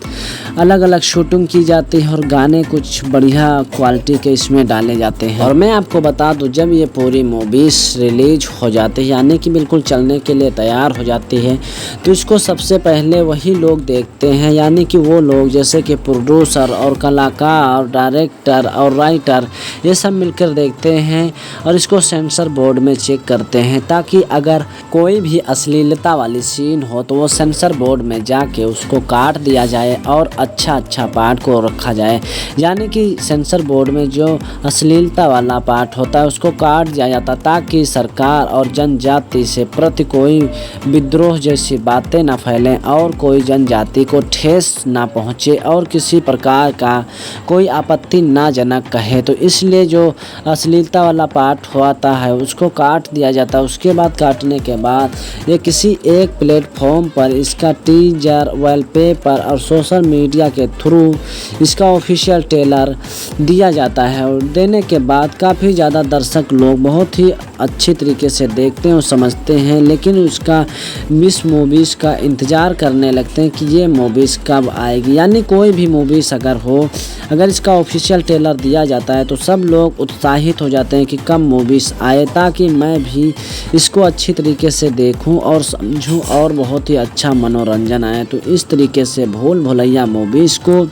अलग अलग शूटिंग की जाती है और गाने कुछ बढ़िया क्वालिटी के इसमें डाले जाते हैं। और मैं आपको बता दूं जब ये पूरी मूवीज़ रिलीज हो जाती है यानी कि बिल्कुल चलने के लिए तैयार हो जाती है तो इसको सबसे पहले वही लोग देखते हैं, यानी कि वो लोग जैसे कि प्रोड्यूसर और कलाकार, डायरेक्टर और राइटर ये सब मिलकर देखते हैं और इसको सेंसर बोर्ड में चेक करते हैं ताकि अगर कोई भी अश्लीलता वाली सीन हो तो वो सेंसर बोर्ड में जाके उसको काट दिया जाए और अच्छा पार्ट को रखा जाए। यानी कि सेंसर बोर्ड में जो अश्लीलता वाला पार्ट होता है उसको काट दिया जाता ताकि सरकार और जनजाति से प्रति कोई विद्रोह जैसी बातें ना फैलें और कोई जनजाति को ठेस ना पहुँचे और किसी प्रकार का कोई आपत्ति ना जनक कहे। तो इसलिए जो अश्लीलता वाला पार्ट होता है उसको काट दिया जाता है। उसके बाद काटने के बाद ये किसी एक प्लेटफॉर्म पर इसका टीजर, वॉलपेपर और सोशल मीडिया के थ्रू इसका ऑफिशियल ट्रेलर दिया जाता है। और देने के बाद काफ़ी ज़्यादा दर्शक लोग बहुत ही अच्छी तरीके से देखते हैं और समझते हैं, लेकिन उसका मिस मूवीज़ का इंतज़ार करने लगते हैं कि ये मूवीज़ कब आएगी। यानी कोई भी मूवीज़ अगर हो, अगर इसका ऑफिशियल ट्रेलर दिया जाता है तो सब लोग उत्साहित हो जाते हैं कि कब मूवीज़ आए ताकि मैं भी इसको अच्छी तरीके से देखूं और समझूं और बहुत ही अच्छा मनोरंजन आए। तो इस तरीके से भूल भुलैया मूवीज़ को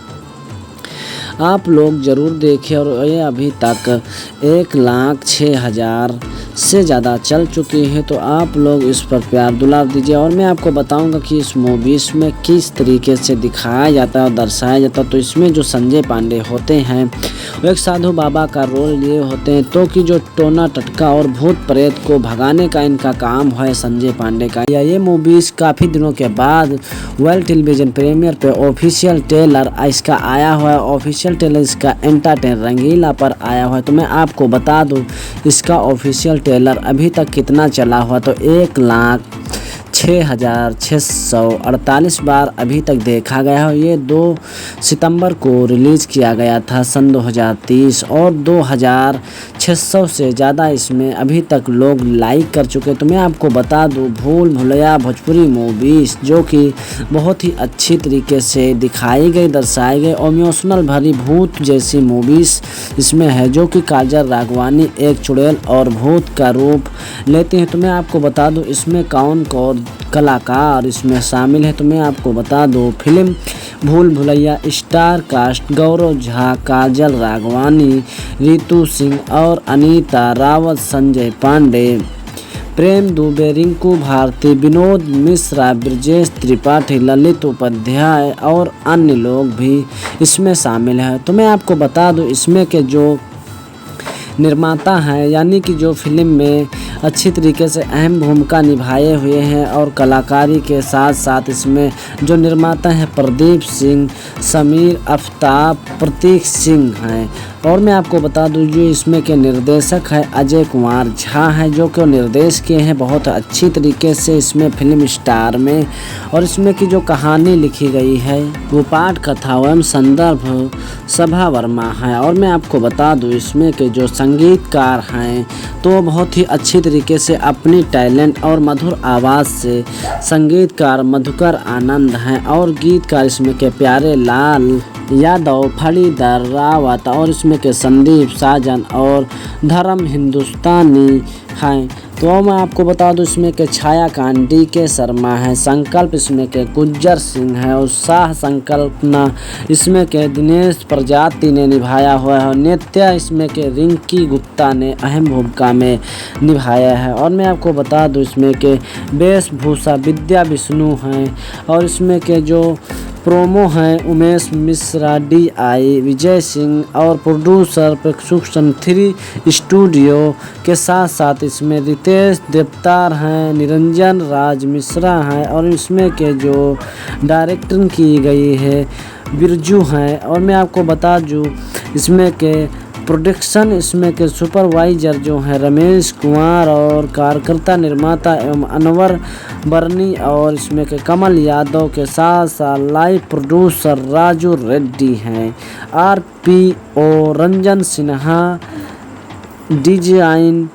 आप लोग ज़रूर देखें और ये अभी तक 1,06,000 से ज़्यादा चल चुकी है। तो आप लोग इस पर प्यार दुलार दीजिए। और मैं आपको बताऊंगा कि इस मूवीज़ में किस तरीके से दिखाया जाता है और दर्शाया जाता है। तो इसमें जो संजय पांडे होते हैं वो एक साधु बाबा का रोल लिए होते हैं, तो कि जो टोना टटका और भूत प्रेत को भगाने का इनका काम है संजय पांडे का। ये मूवीज़ काफ़ी दिनों के बाद वर्ल्ड टेलीविज़न प्रीमियर पे ऑफिशियल ट्रेलर इसका आया हुआ है। ऑफिशियल ट्रेलर इसका एंटरटेन रंगीला पर आया हुआ है। तो मैं आपको बता दूं इसका ऑफिशियल ट्रेलर अभी तक कितना चला हुआ, तो 1,06,648 बार अभी तक देखा गया है। ये 2 सितंबर को रिलीज़ किया गया था सन 2030 और 2,600 से ज़्यादा इसमें अभी तक लोग लाइक कर चुके। तो मैं आपको बता दूं भूल भुलैया भोजपुरी मूवीज़ जो कि बहुत ही अच्छी तरीके से दिखाई गई, दर्शाई गई और इमोशनल भरी भूत जैसी मूवीज़ इसमें है, जो कि काजल राघवानी एक चुड़ैल और भूत का रूप लेते हैं। तो मैं आपको बता दूं इसमें कौन कौन कलाकार इसमें शामिल है। तो मैं आपको बता दूं फिल्म भूल भुलैया स्टार कास्ट गौरव झा, काजल राघवानी, रितु सिंह और अनीता रावत, संजय पांडे, प्रेम दुबे, रिंकू भारती, विनोद मिश्रा, ब्रजेश त्रिपाठी, ललित उपाध्याय और अन्य लोग भी इसमें शामिल हैं। तो मैं आपको बता दूं इसमें के जो निर्माता हैं यानी कि जो फिल्म में अच्छी तरीके से अहम भूमिका निभाए हुए हैं और कलाकारी के साथ साथ इसमें जो निर्माता हैं प्रदीप सिंह, समीर आफ्ताब, प्रतीक सिंह हैं। और मैं आपको बता दूं जो इसमें के निर्देशक है अजय कुमार झा हैं, जो कि निर्देश किए हैं बहुत अच्छी तरीके से इसमें फिल्म स्टार में। और इसमें की जो कहानी लिखी गई है वो पाठ कथा एवं संदर्भ सभा वर्मा है। और मैं आपको बता दूं इसमें के जो संगीतकार हैं तो बहुत ही अच्छी तरीके से अपनी टैलेंट और मधुर आवाज़ से संगीतकार मधुकर आनंद हैं। और गीतकार इसमें के प्यारे लाल यादव, फणीधर रावत और इसमें के संदीप साजन और धर्म हिंदुस्तानी हैं। तो मैं आपको बता दूं इसमें के छायाकांत DK शर्मा है, संकल्प इसमें के गुज्जर सिंह है और शाह संकल्पना इसमें के दिनेश प्रजाति ने निभाया हुआ है और नित्या इसमें के रिंकी गुप्ता ने अहम भूमिका में निभाया है। और मैं आपको बता दूं इसमें के वेशभूषा विद्या विष्णु हैं और इसमें के जो प्रोमो हैं उमेश मिश्रा, DI विजय सिंह और प्रोड्यूसर प्रक्षुक्षण 3 स्टूडियो के साथ साथ इसमें रितेश देवतार हैं, निरंजन राज मिश्रा हैं और इसमें के जो डायरेक्टर की गई है बिरजू हैं। और मैं आपको बता दूं इसमें के प्रोडक्शन इसमें के सुपरवाइजर जो हैं रमेश कुमार और कार्यकर्ता निर्माता एवं अनवर बर्नी और इसमें के कमल यादव के साथ साथ लाइव प्रोड्यूसर राजू रेड्डी हैं। RPO रंजन सिन्हा, डिजाइन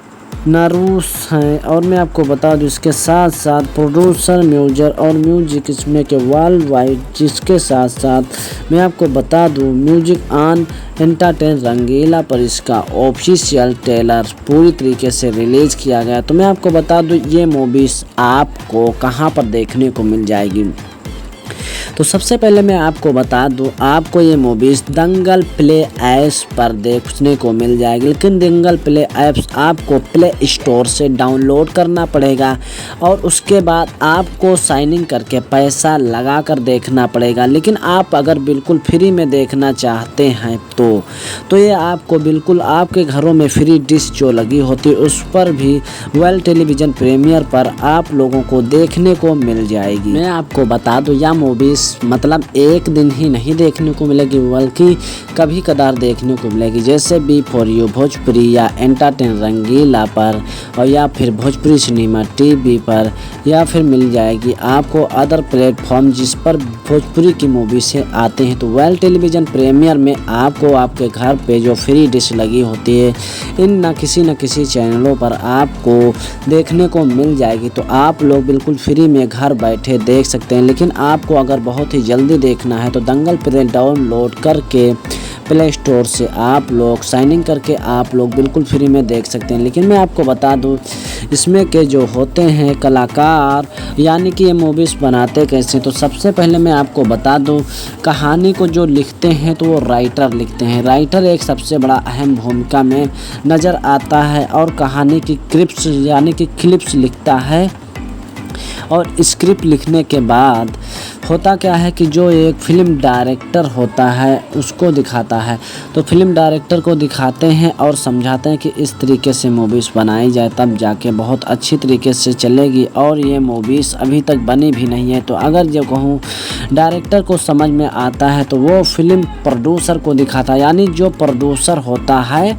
नरूस हैं। और मैं आपको बता दूं इसके साथ साथ प्रोड्यूसर म्यूजिक इसमें के वर्ल्ड वाइड, जिसके साथ साथ मैं आपको बता दूं म्यूजिक ऑन एंटरटेन रंगीला पर इसका ऑफिशियल ट्रेलर पूरी तरीके से रिलीज किया गया। तो मैं आपको बता दूं ये मूवीज आपको कहां पर देखने को मिल जाएगी। तो सबसे पहले मैं आपको बता दूं आपको ये मूवीज़ दंगल प्ले ऐप्स पर देखने को मिल जाएगी, लेकिन दंगल प्ले ऐप्स आपको प्ले स्टोर से डाउनलोड करना पड़ेगा और उसके बाद आपको साइन इन करके पैसा लगा कर देखना पड़ेगा। लेकिन आप अगर बिल्कुल फ्री में देखना चाहते हैं तो ये आपको बिल्कुल आपके घरों में फ्री डिश जो लगी होती है उस पर भी वर्ल्ड टेलीविज़न प्रीमियर पर आप लोगों को देखने को मिल जाएगी। मैं आपको बता दूं यह मूवीज़ मतलब एक दिन ही नहीं देखने को मिलेगी बल्कि कभी कदार देखने को मिलेगी, जैसे B4U भोजपुरी या एंटरटेन रंगीला पर और या फिर भोजपुरी सिनेमा TV पर या फिर मिल जाएगी आपको अदर प्लेटफॉर्म जिस पर भोजपुरी की मूवी से आते हैं। तो वर्ल्ड टेलीविज़न प्रीमियर में आपको आपके घर पे जो फ्री डिश लगी होती है इन न किसी चैनलों पर आपको देखने को मिल जाएगी। तो आप लोग बिल्कुल फ्री में घर बैठे देख सकते हैं। लेकिन आपको अगर बहुत ही जल्दी देखना है तो दंगल प्ले डाउनलोड करके प्ले स्टोर से आप लोग साइन इन करके आप लोग बिल्कुल फ्री में देख सकते हैं। लेकिन मैं आपको बता दूं इसमें के जो होते हैं कलाकार यानी कि ये मूवीज़ बनाते कैसे, तो सबसे पहले मैं आपको बता दूं कहानी को जो लिखते हैं तो वो राइटर लिखते हैं। राइटर एक सबसे बड़ा अहम भूमिका में नज़र आता है और कहानी की क्लिप्स यानी कि क्लिप्स लिखता है। और स्क्रिप्ट लिखने के बाद होता क्या है कि जो एक फिल्म डायरेक्टर होता है उसको दिखाता है, तो फिल्म डायरेक्टर को दिखाते हैं और समझाते हैं कि इस तरीके से मूवीज़ बनाई जाए तब जाके बहुत अच्छी तरीके से चलेगी। और ये मूवीज़ अभी तक बनी भी नहीं है। तो अगर जो कहूँ डायरेक्टर को समझ में आता है तो वो फिल्म प्रोड्यूसर को दिखाता है, यानी जो प्रोड्यूसर होता है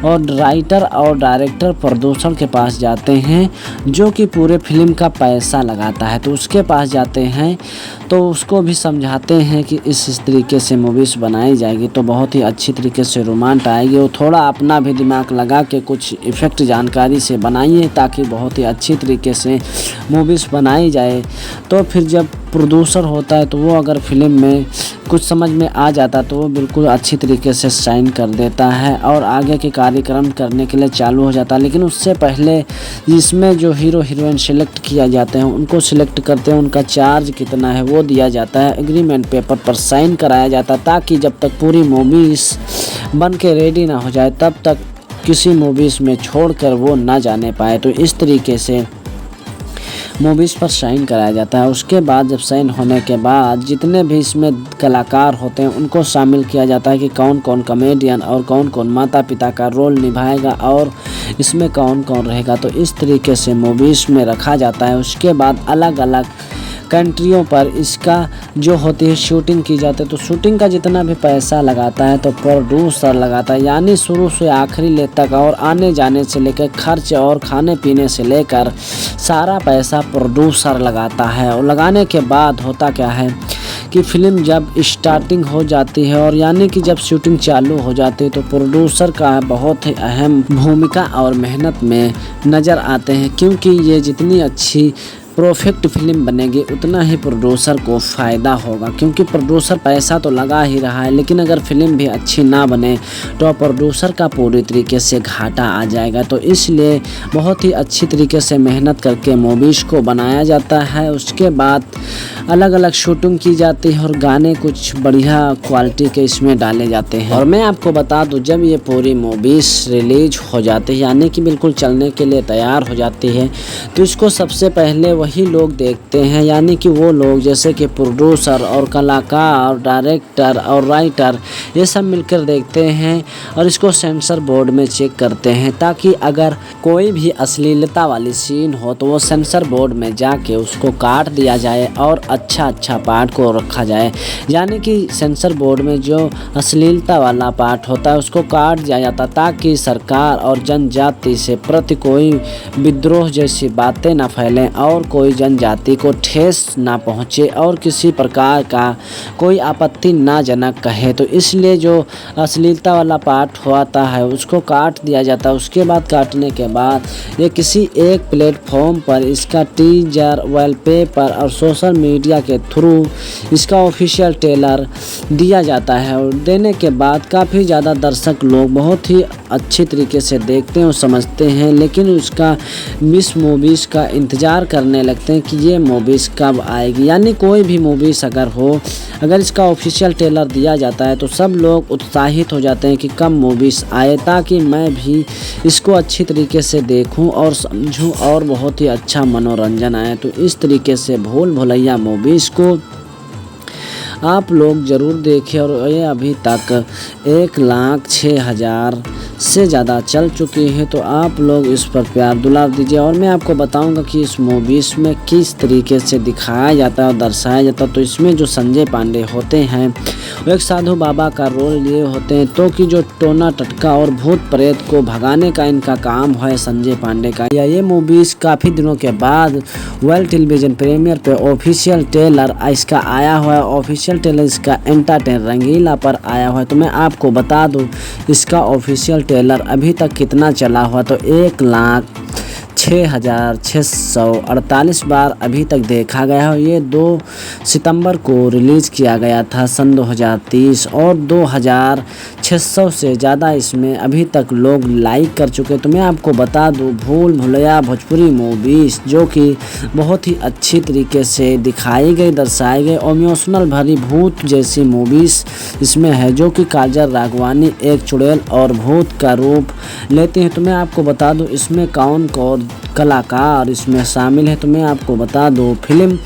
और राइटर और डायरेक्टर प्रोड्यूसर के पास जाते हैं जो कि पूरे फिल्म का पैसा लगाता है, तो उसके पास जाते हैं तो उसको भी समझाते हैं कि इस तरीके से मूवीज़ बनाई जाएगी तो बहुत ही अच्छी तरीके से रोमांच आएगी। वो थोड़ा अपना भी दिमाग लगा के कुछ इफ़ेक्ट जानकारी से बनाइए ताकि बहुत ही अच्छी तरीके से मूवीज़ बनाई जाए। तो फिर जब प्रोड्यूसर होता है तो वो अगर फिल्म में कुछ समझ में आ जाता तो वो बिल्कुल अच्छी तरीके से साइन कर देता है और आगे के कार्यक्रम करने के लिए चालू हो जाता है। लेकिन उससे पहले इसमें जो हीरो हीरोइन सिलेक्ट किया जाते हैं उनको सिलेक्ट करते हैं, उनका चार्ज कितना है वो दिया जाता है, एग्रीमेंट पेपर पर साइन कराया जाता है, ताकि जब तक पूरी मूवीज़ बन के रेडी ना हो जाए तब तक किसी मूवीज़ में छोड़कर वो ना जाने पाए। तो इस तरीके से मूवीज़ पर साइन कराया जाता है। उसके बाद जब साइन होने के बाद जितने भी इसमें कलाकार होते हैं उनको शामिल किया जाता है कि कौन कौन कॉमेडियन और कौन कौन माता पिता का रोल निभाएगा और इसमें कौन कौन रहेगा। तो इस तरीके से मूवीज़ में रखा जाता है। उसके बाद अलग अलग कंट्रियों पर इसका जो होती है शूटिंग की जाती है। तो शूटिंग का जितना भी पैसा लगाता है तो प्रोड्यूसर लगाता है, यानी शुरू से आखिरी ले तक और आने जाने से लेकर खर्च और खाने पीने से लेकर सारा पैसा प्रोड्यूसर लगाता है। और लगाने के बाद होता क्या है कि फ़िल्म जब स्टार्टिंग हो जाती है और यानी कि जब शूटिंग चालू हो जाती है तो प्रोड्यूसर का बहुत ही अहम भूमिका और मेहनत में नज़र आते हैं, क्योंकि ये जितनी अच्छी परफेक्ट फिल्म बनेगी उतना ही प्रोड्यूसर को फ़ायदा होगा, क्योंकि प्रोड्यूसर पैसा तो लगा ही रहा है लेकिन अगर फिल्म भी अच्छी ना बने तो प्रोड्यूसर का पूरी तरीके से घाटा आ जाएगा। तो इसलिए बहुत ही अच्छी तरीके से मेहनत करके मूवीज़ को बनाया जाता है। उसके बाद अलग अलग शूटिंग की जाती है और गाने कुछ बढ़िया क्वालिटी के इसमें डाले जाते हैं। और मैं आपको बता दूं, जब ये पूरी मूवीज़ रिलीज हो जाती है यानी कि बिल्कुल चलने के लिए तैयार हो जाती है तो इसको सबसे पहले वही लोग देखते हैं, यानी कि वो लोग जैसे कि प्रोड्यूसर और कलाकार, डायरेक्टर और राइटर, ये सब मिलकर देखते हैं और इसको सेंसर बोर्ड में चेक करते हैं, ताकि अगर कोई भी अश्लीलता वाली सीन हो तो वो सेंसर बोर्ड में जाके उसको काट दिया जाए और अच्छा पार्ट को रखा जाए। यानी कि सेंसर बोर्ड में जो अश्लीलता वाला पार्ट होता है उसको काट दिया जाता, ताकि सरकार और जनजाति से प्रति कोई विद्रोह जैसी बातें ना फैलें और कोई जनजाति को ठेस ना पहुँचे और किसी प्रकार का कोई आपत्ति ना जनक कहे। तो इसलिए जो अश्लीलता वाला पार्ट होता है उसको काट दिया जाता है। उसके बाद काटने के बाद ये किसी एक प्लेटफॉर्म पर इसका टीजर, वॉलपेपर और सोशल मीडिया के थ्रू इसका ऑफिशियल ट्रेलर दिया जाता है। और देने के बाद काफ़ी ज़्यादा दर्शक लोग बहुत ही अच्छी तरीके से देखते हैं और समझते हैं, लेकिन उसका मिस मूवीज़ का इंतज़ार करने लगते हैं कि ये मूवीज़ कब आएगी। यानी कोई भी मूवीज़ अगर इसका ऑफिशियल ट्रेलर दिया जाता है तो सब लोग उत्साहित हो जाते हैं कि कब मूवीज़ आए, ताकि मैं भी इसको अच्छी तरीके से देखूं और समझूं और बहुत ही अच्छा मनोरंजन आए। तो इस तरीके से भूल भुलैया मूवीज़ को आप लोग ज़रूर देखें और ये अभी तक 1,06,000 से ज़्यादा चल चुकी है। तो आप लोग इस पर प्यार दुलार दीजिए। और मैं आपको बताऊंगा कि इस मूवीज़ में किस तरीके से दिखाया जाता है और दर्शाया जाता है। तो इसमें जो संजय पांडे होते हैं वो एक साधु बाबा का रोल लिए होते हैं, तो कि जो टोना टटका और भूत प्रेत को भगाने का इनका काम है संजय पांडे का। ये मूवीज़ काफ़ी दिनों के बाद वर्ल्ड टेलीविज़न प्रीमियर पे ऑफिशियल ट्रेलर इसका आया हुआ है। ऑफिशियल ट्रेलर इसका एंटरटेन रंगीला पर आया हुआ है। तो मैं आपको बता दूं इसका ऑफिशियल ट्रेलर अभी तक कितना चला हुआ, तो 1,06,648 बार अभी तक देखा गया है। ये 2 सितंबर को रिलीज़ किया गया था सन 2030 और 2,600 से ज़्यादा इसमें अभी तक लोग लाइक कर चुके। तो मैं आपको बता दूं भूल भुलैया भोजपुरी मूवीज़ जो कि बहुत ही अच्छी तरीके से दिखाई गई, दर्शाई गई और इमोशनल भरी भूत जैसी मूवीज़ इसमें है, जो कि काजल राघवानी एक चुड़ैल और भूत का रूप लेते हैं। तो मैं आपको बता दूं इसमें कौन कौन कलाकार इसमें शामिल है। तो मैं आपको बता दूं फिल्म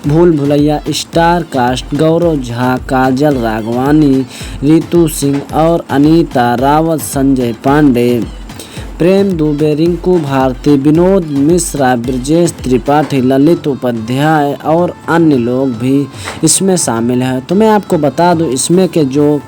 भूल भुलैया स्टार कास्ट गौरव झा, काजल राघवानी, रितु सिंह और अनीता रावत, संजय पांडे, प्रेम दुबे, रिंकू भारती, विनोद मिश्रा, ब्रजेश त्रिपाठी, ललित उपाध्याय और अन्य लोग भी इसमें शामिल हैं। तो मैं आपको बता दूं इसमें के जो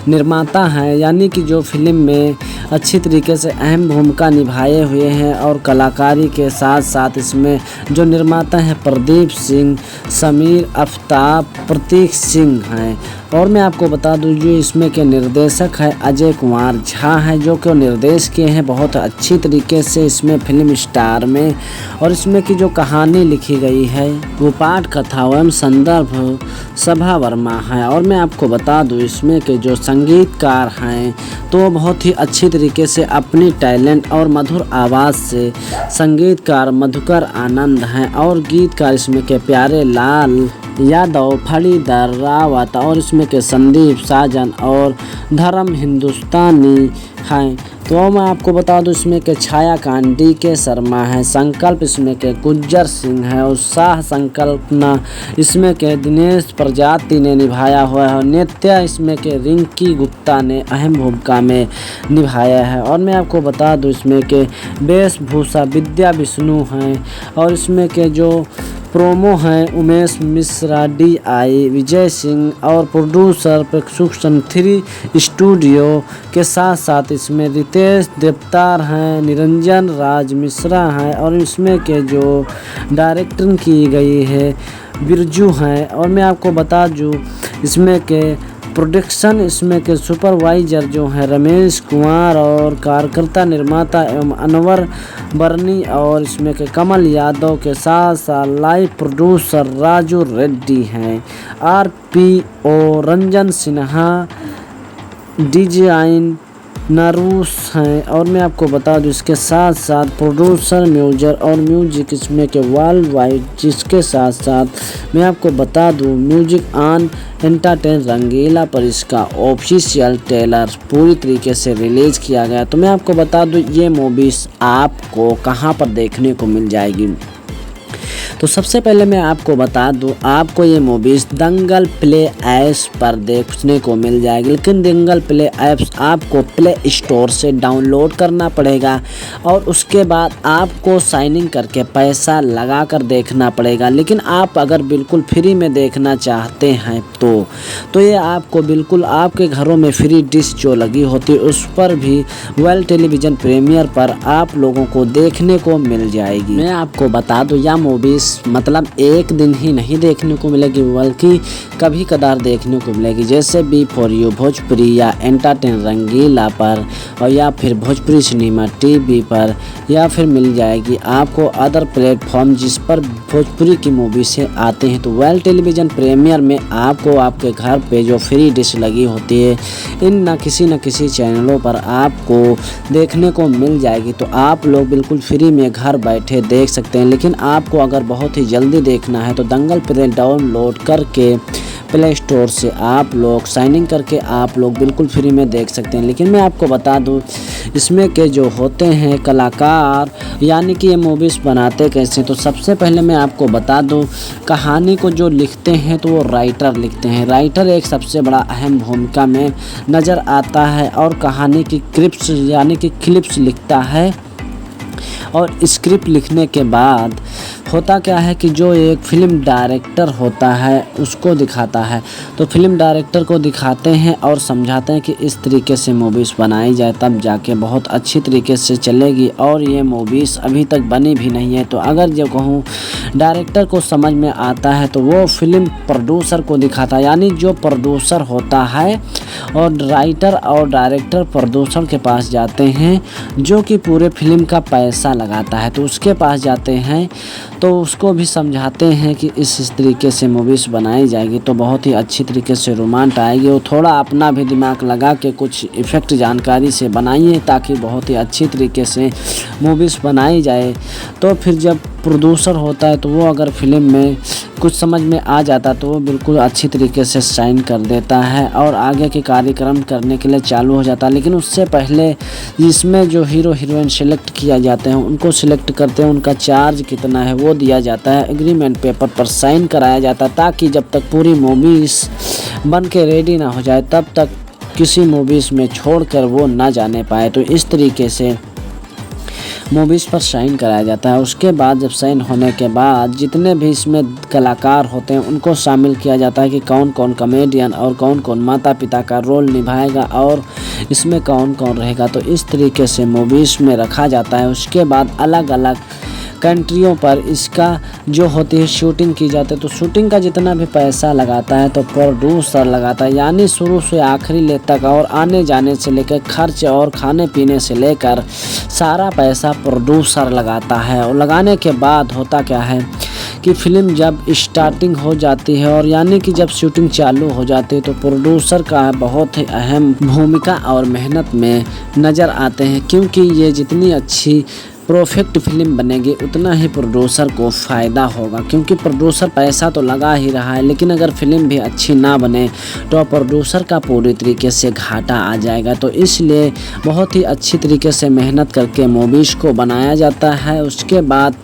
निर्माता हैं, यानी कि जो फिल्म में अच्छी तरीके से अहम भूमिका निभाए हुए हैं। और कलाकारी के साथ साथ इसमें जो निर्माता हैं प्रदीप सिंह, समीर आफ्ताब, प्रतीक सिंह हैं। और मैं आपको बता दूं जो इसमें के निर्देशक है अजय कुमार झा हैं, जो कि निर्देश किए हैं बहुत अच्छी तरीके से इसमें फिल्म स्टार में। और इसमें की जो कहानी लिखी गई है वो पाठ कथा एवं संदर्भ सभा वर्मा है। और मैं आपको बता दूं इसमें के जो संगीतकार हैं तो बहुत ही अच्छी तरीके से अपनी टैलेंट और मधुर आवाज़ से संगीतकार मधुकर आनंद हैं। और गीतकार इसमें के प्यारे लाल यादव, फणीधर रावत और इसमें के संदीप साजन और धर्म हिंदुस्तानी हैं। तो मैं आपको बता दूं इसमें के छायाकांत DK शर्मा है, संकल्प इसमें के गुज्जर सिंह है और शाह संकल्पना इसमें के दिनेश प्रजाति ने निभाया हुआ है। और नृत्य इसमें के रिंकी गुप्ता ने अहम भूमिका में निभाया है। और मैं आपको बता दूं इसमें के वेशभूषा विद्या विष्णु हैं। और इसमें के जो प्रोमो हैं उमेश मिश्रा, DI विजय सिंह और प्रोड्यूसर प्रेक्षुक्षण 3 स्टूडियो के साथ साथ इसमें रितेश देवतार हैं, निरंजन राज मिश्रा हैं। और इसमें के जो डायरेक्टर की गई है बिरजू हैं। और मैं आपको बता दूं इसमें के प्रोडक्शन इसमें के सुपरवाइजर जो हैं रमेश कुमार और कार्यकर्ता निर्माता एवं अनवर बर्नी और इसमें के कमल यादव के साथ साथ लाइव प्रोड्यूसर राजू रेड्डी हैं। RPO रंजन सिन्हा, डिजाइन नरूस हैं। और मैं आपको बता दूं इसके साथ साथ प्रोड्यूसर म्यूजिक इसमें के वर्ल्ड वाइड, जिसके साथ साथ मैं आपको बता दूं म्यूजिक ऑन एंटरटेन रंगीला पर इसका ऑफिशियल ट्रेलर पूरी तरीके से रिलीज़ किया गया। तो मैं आपको बता दूं ये मूवीज़ आपको कहां पर देखने को मिल जाएगी। तो सबसे पहले मैं आपको बता दूं आपको ये मूवीज़ दंगल प्ले ऐप्स पर देखने को मिल जाएगी। लेकिन दंगल प्ले ऐप्स आपको प्ले स्टोर से डाउनलोड करना पड़ेगा और उसके बाद आपको साइन इन करके पैसा लगा कर देखना पड़ेगा। लेकिन आप अगर बिल्कुल फ्री में देखना चाहते हैं तो ये आपको बिल्कुल आपके घरों में फ्री डिश जो लगी होती है उस पर भी वर्ल्ड टेलीविज़न प्रीमियर पर आप लोगों को देखने को मिल जाएगी। मैं आपको बता दूं यह मूवीज़ मतलब एक दिन ही नहीं देखने को मिलेगी बल्कि कभी कदार देखने को मिलेगी, जैसे B4U भोजपुरी या एंटरटेन रंगीला पर और या फिर भोजपुरी सिनेमा TV पर या फिर मिल जाएगी आपको अदर प्लेटफॉर्म जिस पर भोजपुरी की मूवी से आते हैं। तो वर्ल्ड टेलीविज़न प्रीमियर में आपको आपके घर पे जो फ्री डिश लगी होती है इन न किसी चैनलों पर आपको देखने को मिल जाएगी। तो आप लोग बिल्कुल फ्री में घर बैठे देख सकते हैं। लेकिन आपको अगर बहुत ही जल्दी देखना है तो दंगल प्ले डाउनलोड करके प्ले स्टोर से आप लोग साइन इन करके आप लोग बिल्कुल फ्री में देख सकते हैं। लेकिन मैं आपको बता दूं इसमें के जो होते हैं कलाकार यानी कि ये मूवीज़ बनाते कैसे, तो सबसे पहले मैं आपको बता दूं कहानी को जो लिखते हैं तो वो राइटर लिखते हैं। राइटर एक सबसे बड़ा अहम भूमिका में नज़र आता है और कहानी की क्लिप्स यानी कि क्लिप्स लिखता है। और स्क्रिप्ट लिखने के बाद होता क्या है कि जो एक फ़िल्म डायरेक्टर होता है उसको दिखाता है। तो फिल्म डायरेक्टर को दिखाते हैं और समझाते हैं कि इस तरीके से मूवीज़ बनाई जाए तब जाके बहुत अच्छी तरीके से चलेगी। और ये मूवीज़ अभी तक बनी भी नहीं है। तो अगर जो कहूँ डायरेक्टर को समझ में आता है तो वो फिल्म प्रोड्यूसर को दिखाता है, यानी जो प्रोड्यूसर होता है और राइटर और डायरेक्टर प्रोड्यूसर के पास जाते हैं जो कि पूरे फिल्म का पैसा लगाता है। तो उसके पास जाते हैं तो उसको भी समझाते हैं कि इस तरीके से मूवीज़ बनाई जाएगी तो बहुत ही अच्छी तरीके से रोमांच आएगी। और थोड़ा अपना भी दिमाग लगा के कुछ इफ़ेक्ट जानकारी से बनाइए ताकि बहुत ही अच्छी तरीके से मूवीज़ बनाई जाए। तो फिर जब प्रोड्यूसर होता है तो वो अगर फिल्म में कुछ समझ में आ जाता तो वो बिल्कुल अच्छी तरीके से साइन कर देता है और आगे के कार्यक्रम करने के लिए चालू हो जाता है। लेकिन उससे पहले इसमें जो हीरो हीरोइन सेलेक्ट किया जाते हैं उनको सिलेक्ट करते हैं, उनका चार्ज कितना है वो दिया जाता है, एग्रीमेंट पेपर पर साइन कराया जाता है ताकि जब तक पूरी मूवीज़ बन के रेडी ना हो जाए तब तक किसी मूवीज़ में छोड़कर वो ना जाने पाए। तो इस तरीके से मूवीज़ पर साइन कराया जाता है। उसके बाद जब साइन होने के बाद जितने भी इसमें कलाकार होते हैं उनको शामिल किया जाता है कि कौन कौन कॉमेडियन और कौन कौन माता पिता का रोल निभाएगा और इसमें कौन कौन रहेगा। तो इस तरीके से मूवीज़ में रखा जाता है। उसके बाद अलग अलग कंट्रियों पर इसका जो होती है शूटिंग की जाती है। तो शूटिंग का जितना भी पैसा लगाता है तो प्रोड्यूसर लगाता है, यानी शुरू से आखिरी ले तक और आने जाने से लेकर खर्च और खाने पीने से लेकर सारा पैसा प्रोड्यूसर लगाता है। और लगाने के बाद होता क्या है कि फ़िल्म जब स्टार्टिंग हो जाती है और यानी कि जब शूटिंग चालू हो जाती है तो प्रोड्यूसर का बहुत ही अहम भूमिका और मेहनत में नज़र आते हैं, क्योंकि ये जितनी अच्छी परफेक्ट फिल्म बनेगी उतना ही प्रोड्यूसर को फ़ायदा होगा, क्योंकि प्रोड्यूसर पैसा तो लगा ही रहा है लेकिन अगर फिल्म भी अच्छी ना बने तो प्रोड्यूसर का पूरी तरीके से घाटा आ जाएगा। तो इसलिए बहुत ही अच्छी तरीके से मेहनत करके मूवीज़ को बनाया जाता है। उसके बाद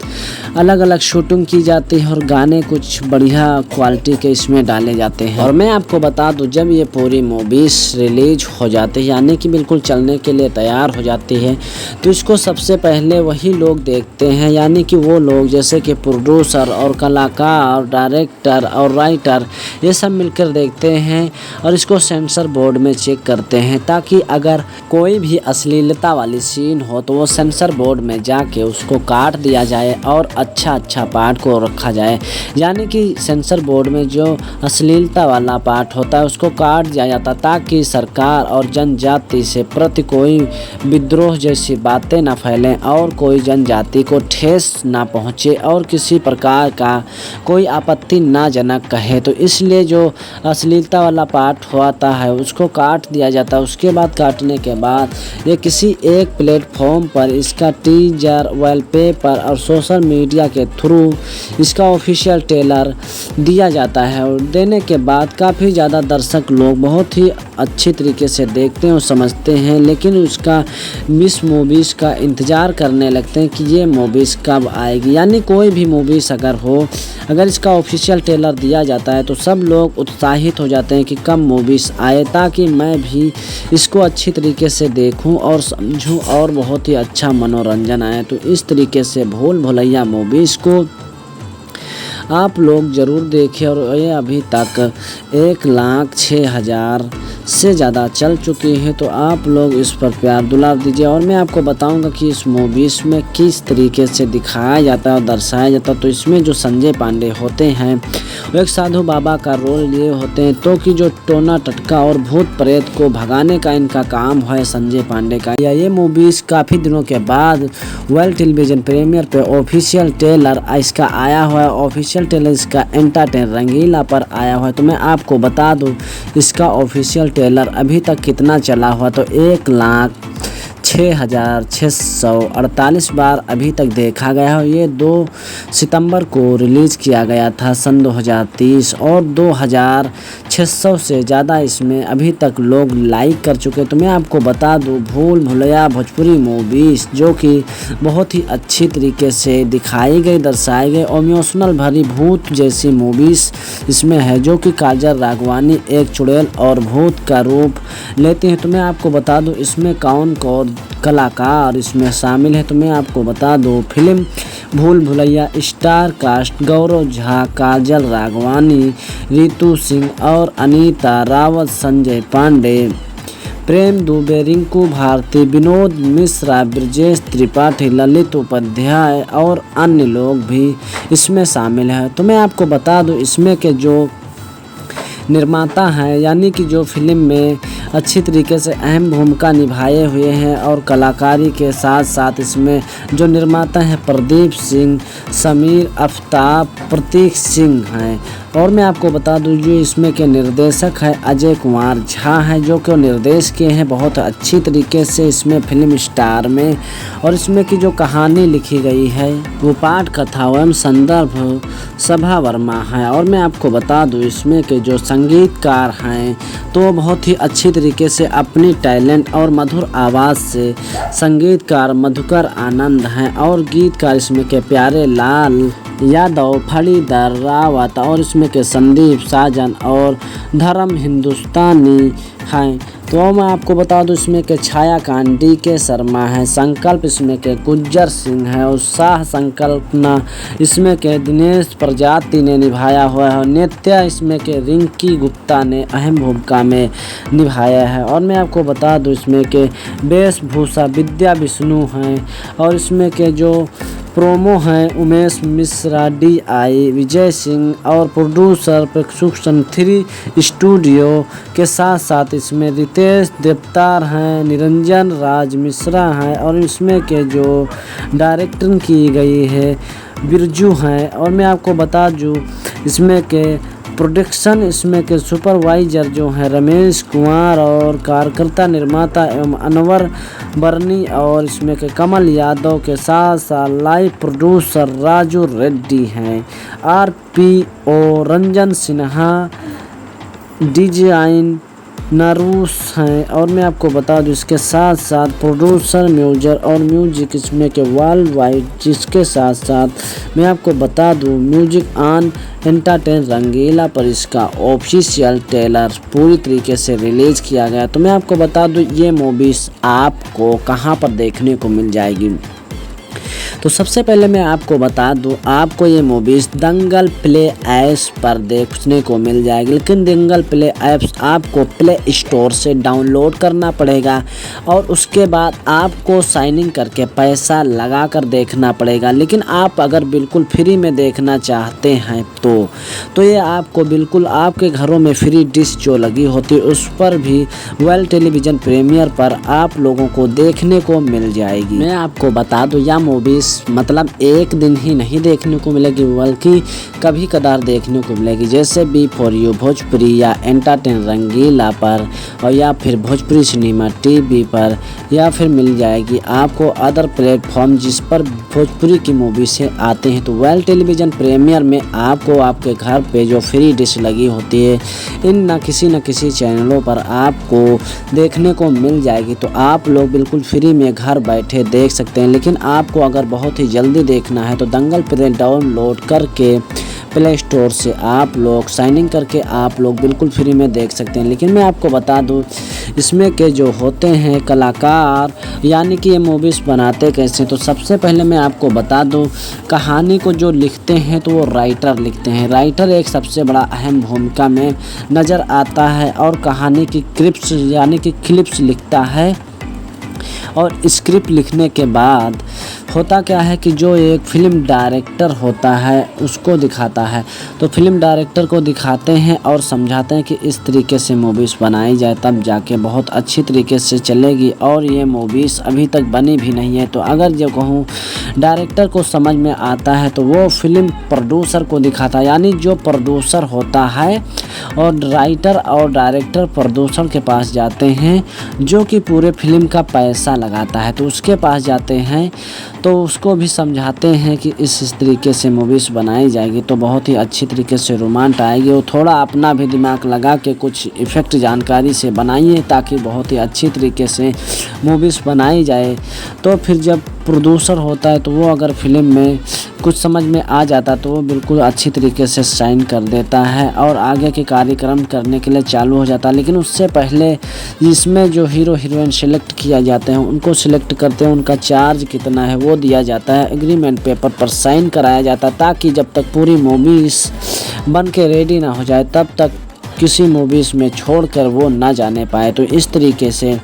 अलग अलग शूटिंग की जाती है और गाने कुछ बढ़िया क्वालिटी के इसमें डाले जाते हैं। और मैं आपको बता दूं, जब ये पूरी मूवीज़ रिलीज हो जाती है यानी कि बिल्कुल चलने के लिए तैयार हो जाती है तो इसको सबसे पहले वही लोग देखते हैं, यानी कि वो लोग जैसे कि प्रोड्यूसर और कलाकार, डायरेक्टर और राइटर, ये सब मिलकर देखते हैं और इसको सेंसर बोर्ड में चेक करते हैं, ताकि अगर कोई भी अश्लीलता वाली सीन हो तो वो सेंसर बोर्ड में जाके उसको काट दिया जाए और अच्छा पार्ट को रखा जाए। यानी कि सेंसर बोर्ड में जो अश्लीलता वाला पार्ट होता है उसको काट दिया जाता, ताकि सरकार और जनजाति से प्रति कोई विद्रोह जैसी बातें ना फैलें और कोई जनजाति को ठेस ना पहुँचे और किसी प्रकार का कोई आपत्ति ना जनक कहे। तो इसलिए जो अश्लीलता वाला पार्ट होता है उसको काट दिया जाता है। उसके बाद काटने के बाद ये किसी एक प्लेटफॉर्म पर इसका टीजर, वॉलपेपर और सोशल मीडिया के थ्रू इसका ऑफिशियल ट्रेलर दिया जाता है। और देने के बाद काफ़ी ज़्यादा दर्शक लोग बहुत ही अच्छी तरीके से देखते हैं और समझते हैं, लेकिन उसका मिस मूवीज़ का इंतज़ार करने लगते हैं कि ये मूवीज़ कब आएगी। यानी कोई भी मूवीज़ अगर हो, अगर इसका ऑफिशियल ट्रेलर दिया जाता है तो सब लोग उत्साहित हो जाते हैं कि कब मूवीज़ आए, ताकि मैं भी इसको अच्छी तरीके से देखूं और समझूं और बहुत ही अच्छा मनोरंजन आए। तो इस तरीके से भूल भुलैया मूवीज़ को आप लोग ज़रूर देखें और ये अभी तक 1,06,000 से ज़्यादा चल चुकी है। तो आप लोग इस पर प्यार दुलार दीजिए। और मैं आपको बताऊंगा कि इस मूवीज़ में किस तरीके से दिखाया जाता है और दर्शाया जाता है। तो इसमें जो संजय पांडे होते हैं वो एक साधु बाबा का रोल लिए होते हैं, तो कि जो टोना टटका और भूत प्रेत को भगाने का इनका काम है संजय पांडे का। या ये मूवीज़ काफ़ी दिनों के बाद वर्ल्ड टेलीविज़न प्रीमियर पे ऑफिशियल ट्रेलर इसका आया हुआ है। ऑफिशियल ट्रेलर इसका एंटरटेन रंगीला पर आया हुआ है। तो मैं आपको बता दूं इसका ऑफिशियल ट्रेलर अभी तक कितना चला हुआ, तो 1,06,648 बार अभी तक देखा गया है। ये 2 सितंबर को रिलीज़ किया गया था सन 2030 और 2,600 से ज़्यादा इसमें अभी तक लोग लाइक कर चुके। तो मैं आपको बता दूं भूल भुलैया भोजपुरी मूवीज़ जो कि बहुत ही अच्छी तरीके से दिखाई गई, दर्शाई गई और इमोशनल भरी भूत जैसी मूवीज़ इसमें है, जो कि काजल राघवानी एक चुड़ैल और भूत का रूप लेते हैं। तो मैं आपको बता दूं इसमें कौन कौन कलाकार इसमें शामिल है। तो मैं आपको बता दूं फिल्म भूल भुलैया स्टार कास्ट गौरव झा, काजल राघवानी, रितु सिंह और अनीता रावत, संजय पांडे, प्रेम दुबे, रिंकू भारती, विनोद मिश्रा, ब्रजेश त्रिपाठी, ललित उपाध्याय और अन्य लोग भी इसमें शामिल हैं। तो मैं आपको बता दूं इसमें के जो निर्माता हैं, यानी कि जो फिल्म में अच्छी तरीके से अहम भूमिका निभाए हुए हैं और कलाकारी के साथ साथ इसमें जो निर्माता हैं प्रदीप सिंह, समीर आफ्ताब, प्रतीक सिंह हैं। और मैं आपको बता दूं जो इसमें के निर्देशक है अजय कुमार झा हैं, जो कि निर्देश किए हैं बहुत अच्छी तरीके से इसमें फिल्म स्टार में। और इसमें की जो कहानी लिखी गई है वो पाठ कथा एवं संदर्भ सभा वर्मा है। और मैं आपको बता दूं इसमें के जो संगीतकार हैं तो बहुत ही अच्छी तरीके से अपनी टैलेंट और मधुर आवाज़ से संगीतकार मधुकर आनंद हैं और गीतकार इसमें के प्यारे लाल यादव, फणीधर रावत और इसमें के संदीप साजन और धर्म हिंदुस्तानी हैं। तो मैं आपको बता दूं इसमें के छायाकांत DK शर्मा है, संकल्प इसमें के गुज्जर सिंह है, उत्साह संकल्पना इसमें के दिनेश प्रजाति ने निभाया हुआ है, नृत्य इसमें के रिंकी गुप्ता ने अहम भूमिका में निभाया है। और मैं आपको बता दूं इसमें के वेशभूषा विद्या विष्णु हैं और इसमें के जो प्रोमो हैं उमेश मिश्रा DI विजय सिंह और प्रोड्यूसर प्रक्षुषण 3 स्टूडियो के साथ साथ इसमें रितेश देवतार हैं, निरंजन राज मिश्रा हैं और इसमें के जो डायरेक्टिंग की गई है बिरजू हैं। और मैं आपको बता दूं इसमें के प्रोडक्शन इसमें के सुपरवाइजर जो हैं रमेश कुमार और कार्यकर्ता निर्माता एवं अनवर बर्नी और इसमें के कमल यादव के साथ साथ लाइव प्रोड्यूसर राजू रेड्डी हैं, RPO रंजन सिन्हा, डिजाइन नरूस हैं। और मैं आपको बता दूं इसके साथ साथ प्रोड्यूसर म्यूजिक इसमें के वर्ल्ड वाइड, जिसके साथ साथ मैं आपको बता दूं म्यूजिक ऑन एंटरटेन रंगीला पर इसका ऑफिशियल ट्रेलर पूरी तरीके से रिलीज़ किया गया। तो मैं आपको बता दूं ये मूवीज़ आपको कहां पर देखने को मिल जाएगी। तो सबसे पहले मैं आपको बता दूं आपको ये मूवीज़ दंगल प्ले ऐप्स पर देखने को मिल जाएगी, लेकिन दंगल प्ले ऐप्स आपको प्ले स्टोर से डाउनलोड करना पड़ेगा और उसके बाद आपको साइन इन करके पैसा लगा कर देखना पड़ेगा। लेकिन आप अगर बिल्कुल फ्री में देखना चाहते हैं तो ये आपको बिल्कुल आपके घरों में फ्री डिश जो लगी होती है उस पर भी वर्ल्ड टेलीविज़न प्रीमियर पर आप लोगों को देखने को मिल जाएगी। मैं आपको बता दूं यह मूवीज़ मतलब एक दिन ही नहीं देखने को मिलेगी बल्कि कभी कदार देखने को मिलेगी, जैसे B4U भोजपुरी या एंटरटेन रंगीला पर और या फिर भोजपुरी सिनेमा TV पर या फिर मिल जाएगी आपको अदर प्लेटफॉर्म जिस पर भोजपुरी की मूवी से आते हैं। तो वर्ल्ड टेलीविज़न प्रीमियर में आपको आपके घर पे जो फ्री डिश लगी होती है इन न किसी चैनलों पर आपको देखने को मिल जाएगी। तो आप लोग बिल्कुल फ्री में घर बैठे देख सकते हैं। लेकिन आपको अगर बहुत ही जल्दी देखना है तो दंगल प्ले डाउनलोड करके प्ले स्टोर से आप लोग साइन इन करके आप लोग बिल्कुल फ्री में देख सकते हैं। लेकिन मैं आपको बता दूं इसमें के जो होते हैं कलाकार यानी कि ये मूवीज़ बनाते कैसे, तो सबसे पहले मैं आपको बता दूं कहानी को जो लिखते हैं तो वो राइटर लिखते हैं। राइटर एक सबसे बड़ा अहम भूमिका में नज़र आता है और कहानी की क्लिप्स यानी कि क्लिप्स लिखता है और स्क्रिप्ट लिखने के बाद होता क्या है कि जो एक फिल्म डायरेक्टर होता है उसको दिखाता है। तो फिल्म डायरेक्टर को दिखाते हैं और समझाते हैं कि इस तरीके से मूवीज़ बनाई जाए तब जाके बहुत अच्छी तरीके से चलेगी। और ये मूवीज़ अभी तक बनी भी नहीं है। तो अगर जो कहूँ डायरेक्टर को समझ में आता है तो वो फिल्म प्रोड्यूसर को दिखाता है, यानी जो प्रोड्यूसर होता है और राइटर और डायरेक्टर प्रोड्यूसर के पास जाते हैं जो कि पूरे फिल्म का पैसा लगाता है। तो उसके पास जाते हैं तो उसको भी समझाते हैं कि इस तरीके से मूवीज़ बनाई जाएगी तो बहुत ही अच्छी तरीके से रोमांच आएगी। वो थोड़ा अपना भी दिमाग लगा के कुछ इफ़ेक्ट जानकारी से बनाइए ताकि बहुत ही अच्छी तरीके से मूवीज़ बनाई जाए। तो फिर जब प्रोड्यूसर होता है तो वो अगर फिल्म में कुछ समझ में आ जाता तो वो बिल्कुल अच्छी तरीके से साइन कर देता है और आगे के कार्यक्रम करने के लिए चालू हो जाता है। लेकिन उससे पहले इसमें जो हीरो हीरोइन सेलेक्ट किया जाते हैं उनको सिलेक्ट करते हैं, उनका चार्ज कितना है वो दिया जाता है, एग्रीमेंट पेपर पर साइन कराया जाता है ताकि जब तक पूरी मूवीज़ बन के रेडी ना हो जाए तब तक किसी मूवीज़ में छोड़कर वो ना जाने पाए। तो इस तरीके से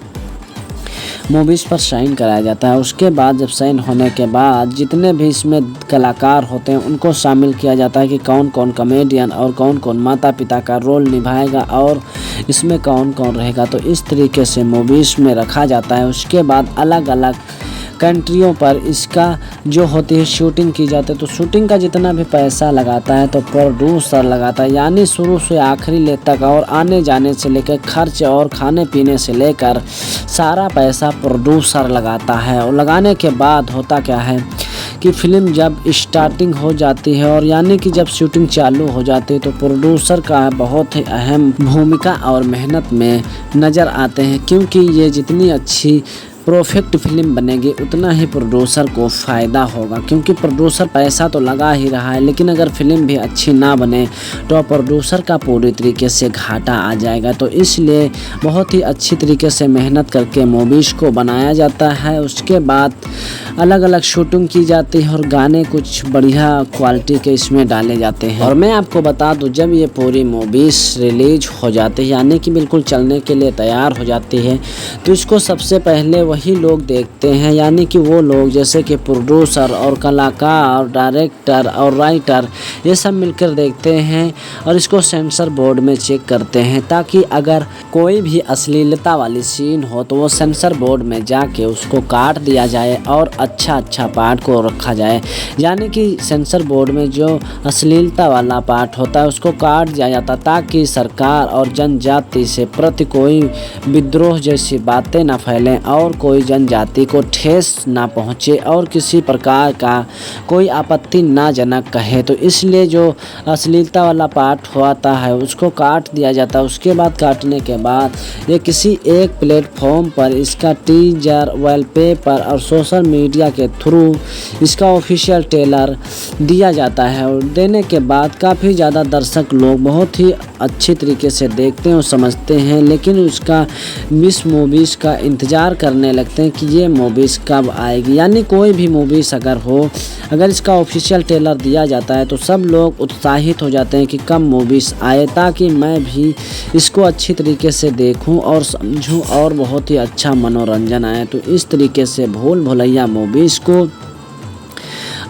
मूवीज़ पर साइन कराया जाता है। उसके बाद जब साइन होने के बाद जितने भी इसमें कलाकार होते हैं उनको शामिल किया जाता है कि कौन कौन कॉमेडियन और कौन कौन माता पिता का रोल निभाएगा और इसमें कौन कौन रहेगा। तो इस तरीके से मूवीज़ में रखा जाता है। उसके बाद अलग अलग कंट्रियों पर इसका जो होती है शूटिंग की जाती है। तो शूटिंग का जितना भी पैसा लगाता है तो प्रोड्यूसर लगाता है, यानी शुरू से आखिरी ले तक और आने जाने से लेकर खर्च और खाने पीने से लेकर सारा पैसा प्रोड्यूसर लगाता है। और लगाने के बाद होता क्या है कि फ़िल्म जब स्टार्टिंग हो जाती है और यानी कि जब शूटिंग चालू हो जाती है तो प्रोड्यूसर का बहुत ही अहम भूमिका और मेहनत में नज़र आते हैं, क्योंकि ये जितनी अच्छी परफेक्ट फिल्म बनेगी उतना ही प्रोड्यूसर को फ़ायदा होगा, क्योंकि प्रोड्यूसर पैसा तो लगा ही रहा है, लेकिन अगर फिल्म भी अच्छी ना बने तो प्रोड्यूसर का पूरी तरीके से घाटा आ जाएगा। तो इसलिए बहुत ही अच्छी तरीके से मेहनत करके मूवीज़ को बनाया जाता है, उसके बाद अलग अलग शूटिंग की जाती है और गाने कुछ बढ़िया क्वालिटी के इसमें डाले जाते हैं। और मैं आपको बता दूं, जब ये पूरी मूवीज़ रिलीज हो जाती है यानी कि बिल्कुल चलने के लिए तैयार हो जाती है, तो इसको सबसे पहले वही लोग देखते हैं, यानी कि वो लोग जैसे कि प्रोड्यूसर और कलाकार और डायरेक्टर और राइटर, ये सब मिलकर देखते हैं और इसको सेंसर बोर्ड में चेक करते हैं, ताकि अगर कोई भी अश्लीलता वाली सीन हो तो वो सेंसर बोर्ड में जाके उसको काट दिया जाए और अच्छा पार्ट को रखा जाए। यानी कि सेंसर बोर्ड में जो अश्लीलता वाला पार्ट होता है उसको काट दिया जाता, ताकि सरकार और जनजाति से प्रति कोई विद्रोह जैसी बातें ना फैलें और कोई जनजाति को ठेस ना पहुँचे और किसी प्रकार का कोई आपत्ति ना जनक कहे। तो इसलिए जो अश्लीलता वाला पार्ट होता है उसको काट दिया जाता है। उसके बाद काटने के बाद ये किसी एक प्लेटफॉर्म पर इसका टीजर, वॉलपेपर और सोशल मीडिया के थ्रू इसका ऑफिशियल ट्रेलर दिया जाता है। और देने के बाद काफ़ी ज़्यादा दर्शक लोग बहुत ही अच्छी तरीके से देखते हैं और समझते हैं, लेकिन उसका मिस मूवीज़ का इंतज़ार करने लगते हैं कि ये मूवीज़ कब आएगी। यानी कोई भी मूवीज़ अगर हो, अगर इसका ऑफिशियल ट्रेलर दिया जाता है तो सब लोग उत्साहित हो जाते हैं कि कब मूवीज़ आए, ताकि मैं भी इसको अच्छी तरीके से देखूं और समझूं और बहुत ही अच्छा मनोरंजन आए। तो इस तरीके से भूल भुलैया मूवीज़ को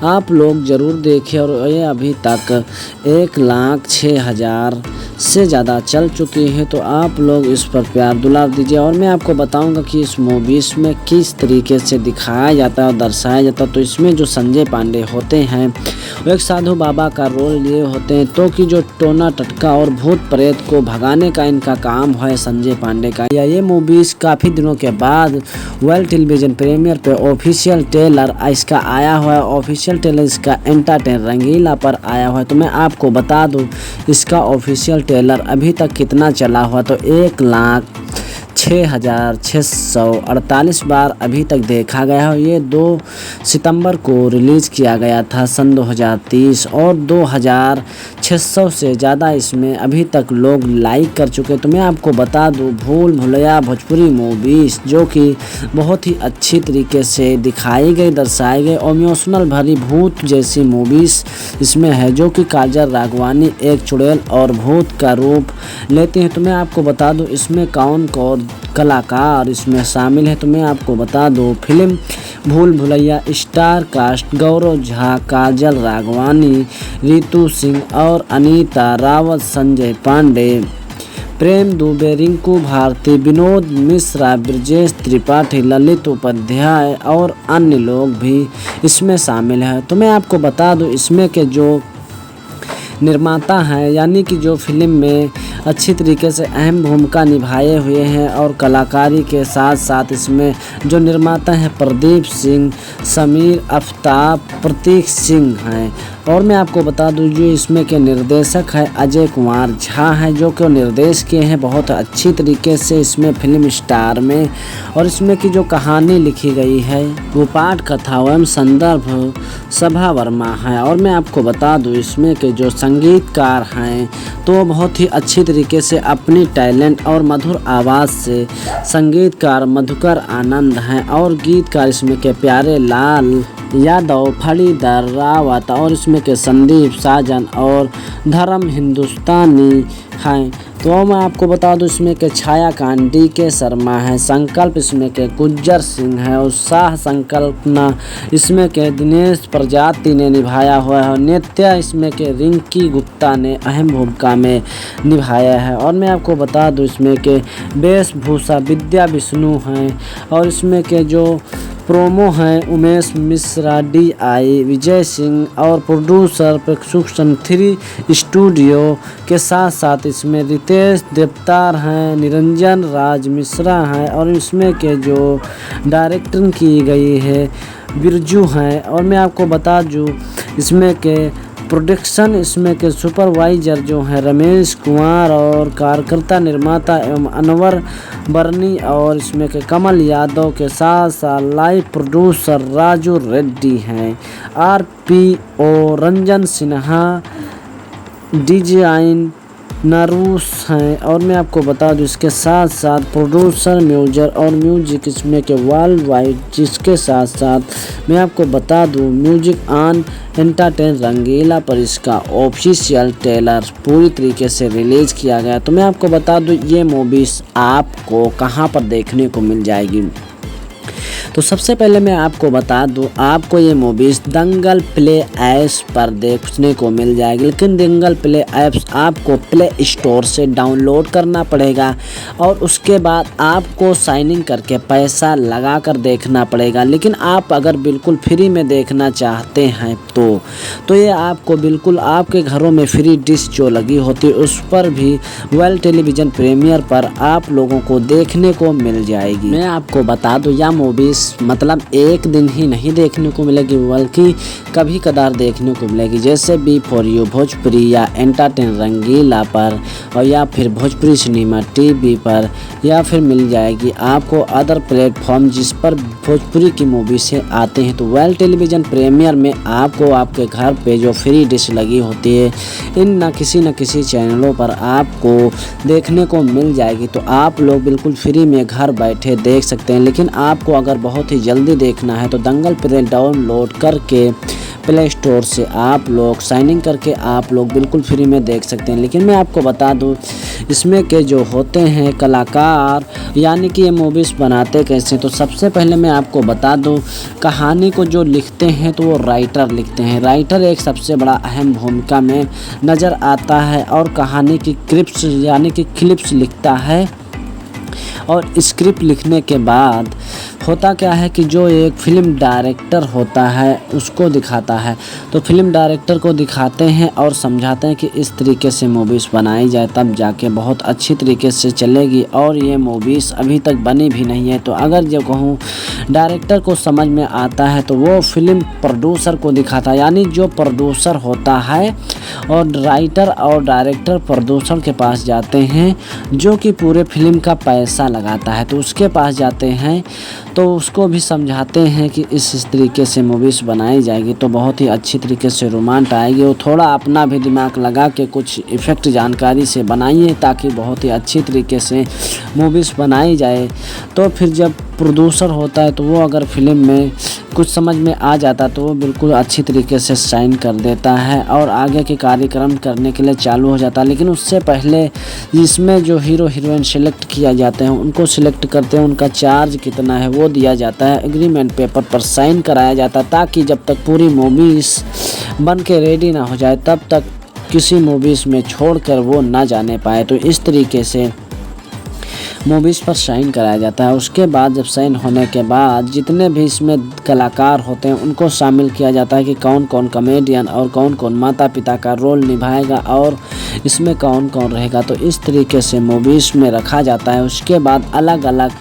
आप लोग ज़रूर देखें और ये अभी तक 1,06,000 से ज़्यादा चल चुकी है। तो आप लोग इस पर प्यार दुलार दीजिए। और मैं आपको बताऊंगा कि इस मूवीज़ में किस तरीके से दिखाया जाता है और दर्शाया जाता है। तो इसमें जो संजय पांडे होते हैं वो एक साधु बाबा का रोल लिए होते हैं, तो कि जो टोना टटका और भूत प्रेत को भगाने का इनका काम है संजय पांडे का। ये मूवीज़ काफ़ी दिनों के बाद वर्ल्ड टेलीविज़न प्रीमियर पे ऑफिशियल ट्रेलर इसका आया हुआ है। ऑफिशियल ट्रेलर इसका एंटरटेन रंगीला पर आया हुआ है। तो मैं आपको बता दूं इसका ऑफिशियल ट्रेलर अभी तक कितना चला हुआ, तो 1,06,648 बार अभी तक देखा गया है। ये 2 सितंबर को रिलीज़ किया गया था सन 2030 और 2,600 से ज़्यादा इसमें अभी तक लोग लाइक कर चुके। तो मैं आपको बता दूं, भूल भुलैया भोजपुरी मूवीज़ जो कि बहुत ही अच्छी तरीके से दिखाई गई, दर्शाई गई और इमोशनल भरी भूत जैसी मूवीज़ इसमें है, जो कि काजल राघवानी एक चुड़ैल और भूत का रूप लेते हैं। तो मैं आपको बता दूं इसमें कौन कौन कलाकार इसमें शामिल है। तो मैं आपको बता दूं फिल्म भूल भुलैया स्टार कास्ट गौरव झा, काजल राघवानी, रितु सिंह और अनीता रावत, संजय पांडे, प्रेम दुबे, रिंकू भारती, विनोद मिश्रा, ब्रजेश त्रिपाठी, ललित उपाध्याय और अन्य लोग भी इसमें शामिल हैं। तो मैं आपको बता दूं इसमें के जो निर्माता हैं, यानी कि जो फिल्म में अच्छी तरीके से अहम भूमिका निभाए हुए हैं और कलाकारी के साथ साथ इसमें जो निर्माता हैं प्रदीप सिंह, समीर आफ्ताब, प्रतीक सिंह हैं। और मैं आपको बता दूं जो इसमें के निर्देशक है अजय कुमार झा हैं, जो कि निर्देश किए हैं बहुत अच्छी तरीके से इसमें फिल्म स्टार में। और इसमें की जो कहानी लिखी गई है वो पाठ कथा एवं संदर्भ सभा वर्मा है। और मैं आपको बता दूं इसमें के जो संगीतकार हैं तो बहुत ही अच्छी तरीके से अपनी टैलेंट और मधुर आवाज़ से संगीतकार मधुकर आनंद हैं। और गीतकार इसमें के प्यारे लाल यादव, फणीधर रावत और इसमें के संदीप साजन और धर्म हिंदुस्तानी हैं। तो मैं आपको बता दूं इसमें के छायाकांत DK शर्मा है, संकल्प इसमें के गुज्जर सिंह है, उत्साह संकल्पना इसमें के दिनेश प्रजाति ने निभाया हुआ है और नृत्य इसमें के रिंकी गुप्ता ने अहम भूमिका में निभाया है। और मैं आपको बता दूं इसमें के वेशभूषा विद्या विष्णु हैं और इसमें के जो प्रोमो हैं उमेश मिश्रा, DI विजय सिंह और प्रोड्यूसर प्रक्षुषण 3 स्टूडियो के साथ साथ इसमें रितेश देवतार हैं, निरंजन राज मिश्रा हैं और इसमें के जो डायरेक्टर की गई है बिरजू हैं। और मैं आपको बता दूं इसमें के प्रोडक्शन इसमें के सुपरवाइजर जो हैं रमेश कुमार और कार्यकर्ता निर्माता एवं अनवर बर्नी और इसमें के कमल यादव के साथ साथ लाइव प्रोड्यूसर राजू रेड्डी हैं। RPO रंजन सिन्हा, डिजाइन नरूस हैं। और मैं आपको बता दूं इसके साथ साथ प्रोड्यूसर म्यूजिक इसमें के वर्ल्ड वाइड, जिसके साथ साथ मैं आपको बता दूं म्यूजिक ऑन एंटरटेन रंगीला पर इसका ऑफिशियल ट्रेलर पूरी तरीके से रिलीज किया गया। तो मैं आपको बता दूं ये मूवीज आपको कहां पर देखने को मिल जाएगी। तो सबसे पहले मैं आपको बता दूं आपको ये मूवीज़ दंगल प्ले ऐप्स पर देखने को मिल जाएगी, लेकिन दंगल प्ले ऐप्स आपको प्ले स्टोर से डाउनलोड करना पड़ेगा और उसके बाद आपको साइन इन करके पैसा लगा कर देखना पड़ेगा। लेकिन आप अगर बिल्कुल फ्री में देखना चाहते हैं तो ये आपको बिल्कुल आपके घरों में फ्री डिश जो लगी होती है उस पर भी वर्ल्ड टेलीविज़न प्रीमियर पर आप लोगों को देखने को मिल जाएगी। मैं आपको बता दूं यह मूवीज़ मतलब एक दिन ही नहीं देखने को मिलेगी, बल्कि कभी कदार देखने को मिलेगी, जैसे B4U भोजपुरी या एंटरटेन रंगीला पर और या फिर भोजपुरी सिनेमा TV पर, या फिर मिल जाएगी आपको अदर प्लेटफॉर्म जिस पर भोजपुरी की मूवी से आते हैं। तो वर्ल्ड टेलीविज़न प्रीमियर में आपको आपके घर पे जो फ्री डिश लगी होती है इन न किसी चैनलों पर आपको देखने को मिल जाएगी। तो आप लोग बिल्कुल फ्री में घर बैठे देख सकते हैं। लेकिन आपको अगर बहुत ही जल्दी देखना है तो दंगल प्ले डाउनलोड करके प्ले स्टोर से आप लोग साइन इन करके आप लोग बिल्कुल फ्री में देख सकते हैं। लेकिन मैं आपको बता दूं इसमें के जो होते हैं कलाकार, यानी कि ये मूवीज़ बनाते कैसे, तो सबसे पहले मैं आपको बता दूं कहानी को जो लिखते हैं तो वो राइटर लिखते हैं। राइटर एक सबसे बड़ा अहम भूमिका में नज़र आता है और कहानी की क्लिप्स यानी कि क्लिप्स लिखता है। और स्क्रिप्ट लिखने के बाद होता क्या है कि जो एक फिल्म डायरेक्टर होता है उसको दिखाता है, तो फिल्म डायरेक्टर को दिखाते हैं और समझाते हैं कि इस तरीके से मूवीज़ बनाई जाए, तब जाके बहुत अच्छी तरीके से चलेगी। और ये मूवीज़ अभी तक बनी भी नहीं है। तो अगर जो कहूँ डायरेक्टर को समझ में आता है तो वो फिल्म प्रोड्यूसर को दिखाता है, यानी जो प्रोड्यूसर होता है और राइटर और डायरेक्टर प्रोड्यूसर के पास जाते हैं जो कि पूरे फिल्म का पैसा लगाता है। तो उसके पास जाते हैं तो उसको भी समझाते हैं कि इस तरीके से मूवीज़ बनाई जाएगी तो बहुत ही अच्छी तरीके से रोमांच आएगी। और थोड़ा अपना भी दिमाग लगा के कुछ इफ़ेक्ट जानकारी से बनाइए ताकि बहुत ही अच्छी तरीके से मूवीज़ बनाई जाए। तो फिर जब प्रोड्यूसर होता है तो वो अगर फिल्म में कुछ समझ में आ जाता तो वो बिल्कुल अच्छी तरीके से साइन कर देता है और आगे के कार्यक्रम करने के लिए चालू हो जाता है। लेकिन उससे पहले इसमें जो हीरो हीरोइन सेलेक्ट किया जाते हैं उनको सिलेक्ट करते हैं, उनका चार्ज कितना है वो दिया जाता है, एग्रीमेंट पेपर पर साइन कराया जाता है, ताकि जब तक पूरी मूवीज़ बन के रेडी ना हो जाए तब तक किसी मूवीज़ में छोड़कर वो ना जाने पाए। तो इस तरीके से मूवीज़ पर साइन कराया जाता है। उसके बाद जब साइन होने के बाद जितने भी इसमें कलाकार होते हैं उनको शामिल किया जाता है कि कौन कौन कॉमेडियन और कौन कौन माता पिता का रोल निभाएगा और इसमें कौन कौन रहेगा। तो इस तरीके से मूवीज़ में रखा जाता है। उसके बाद अलग अलग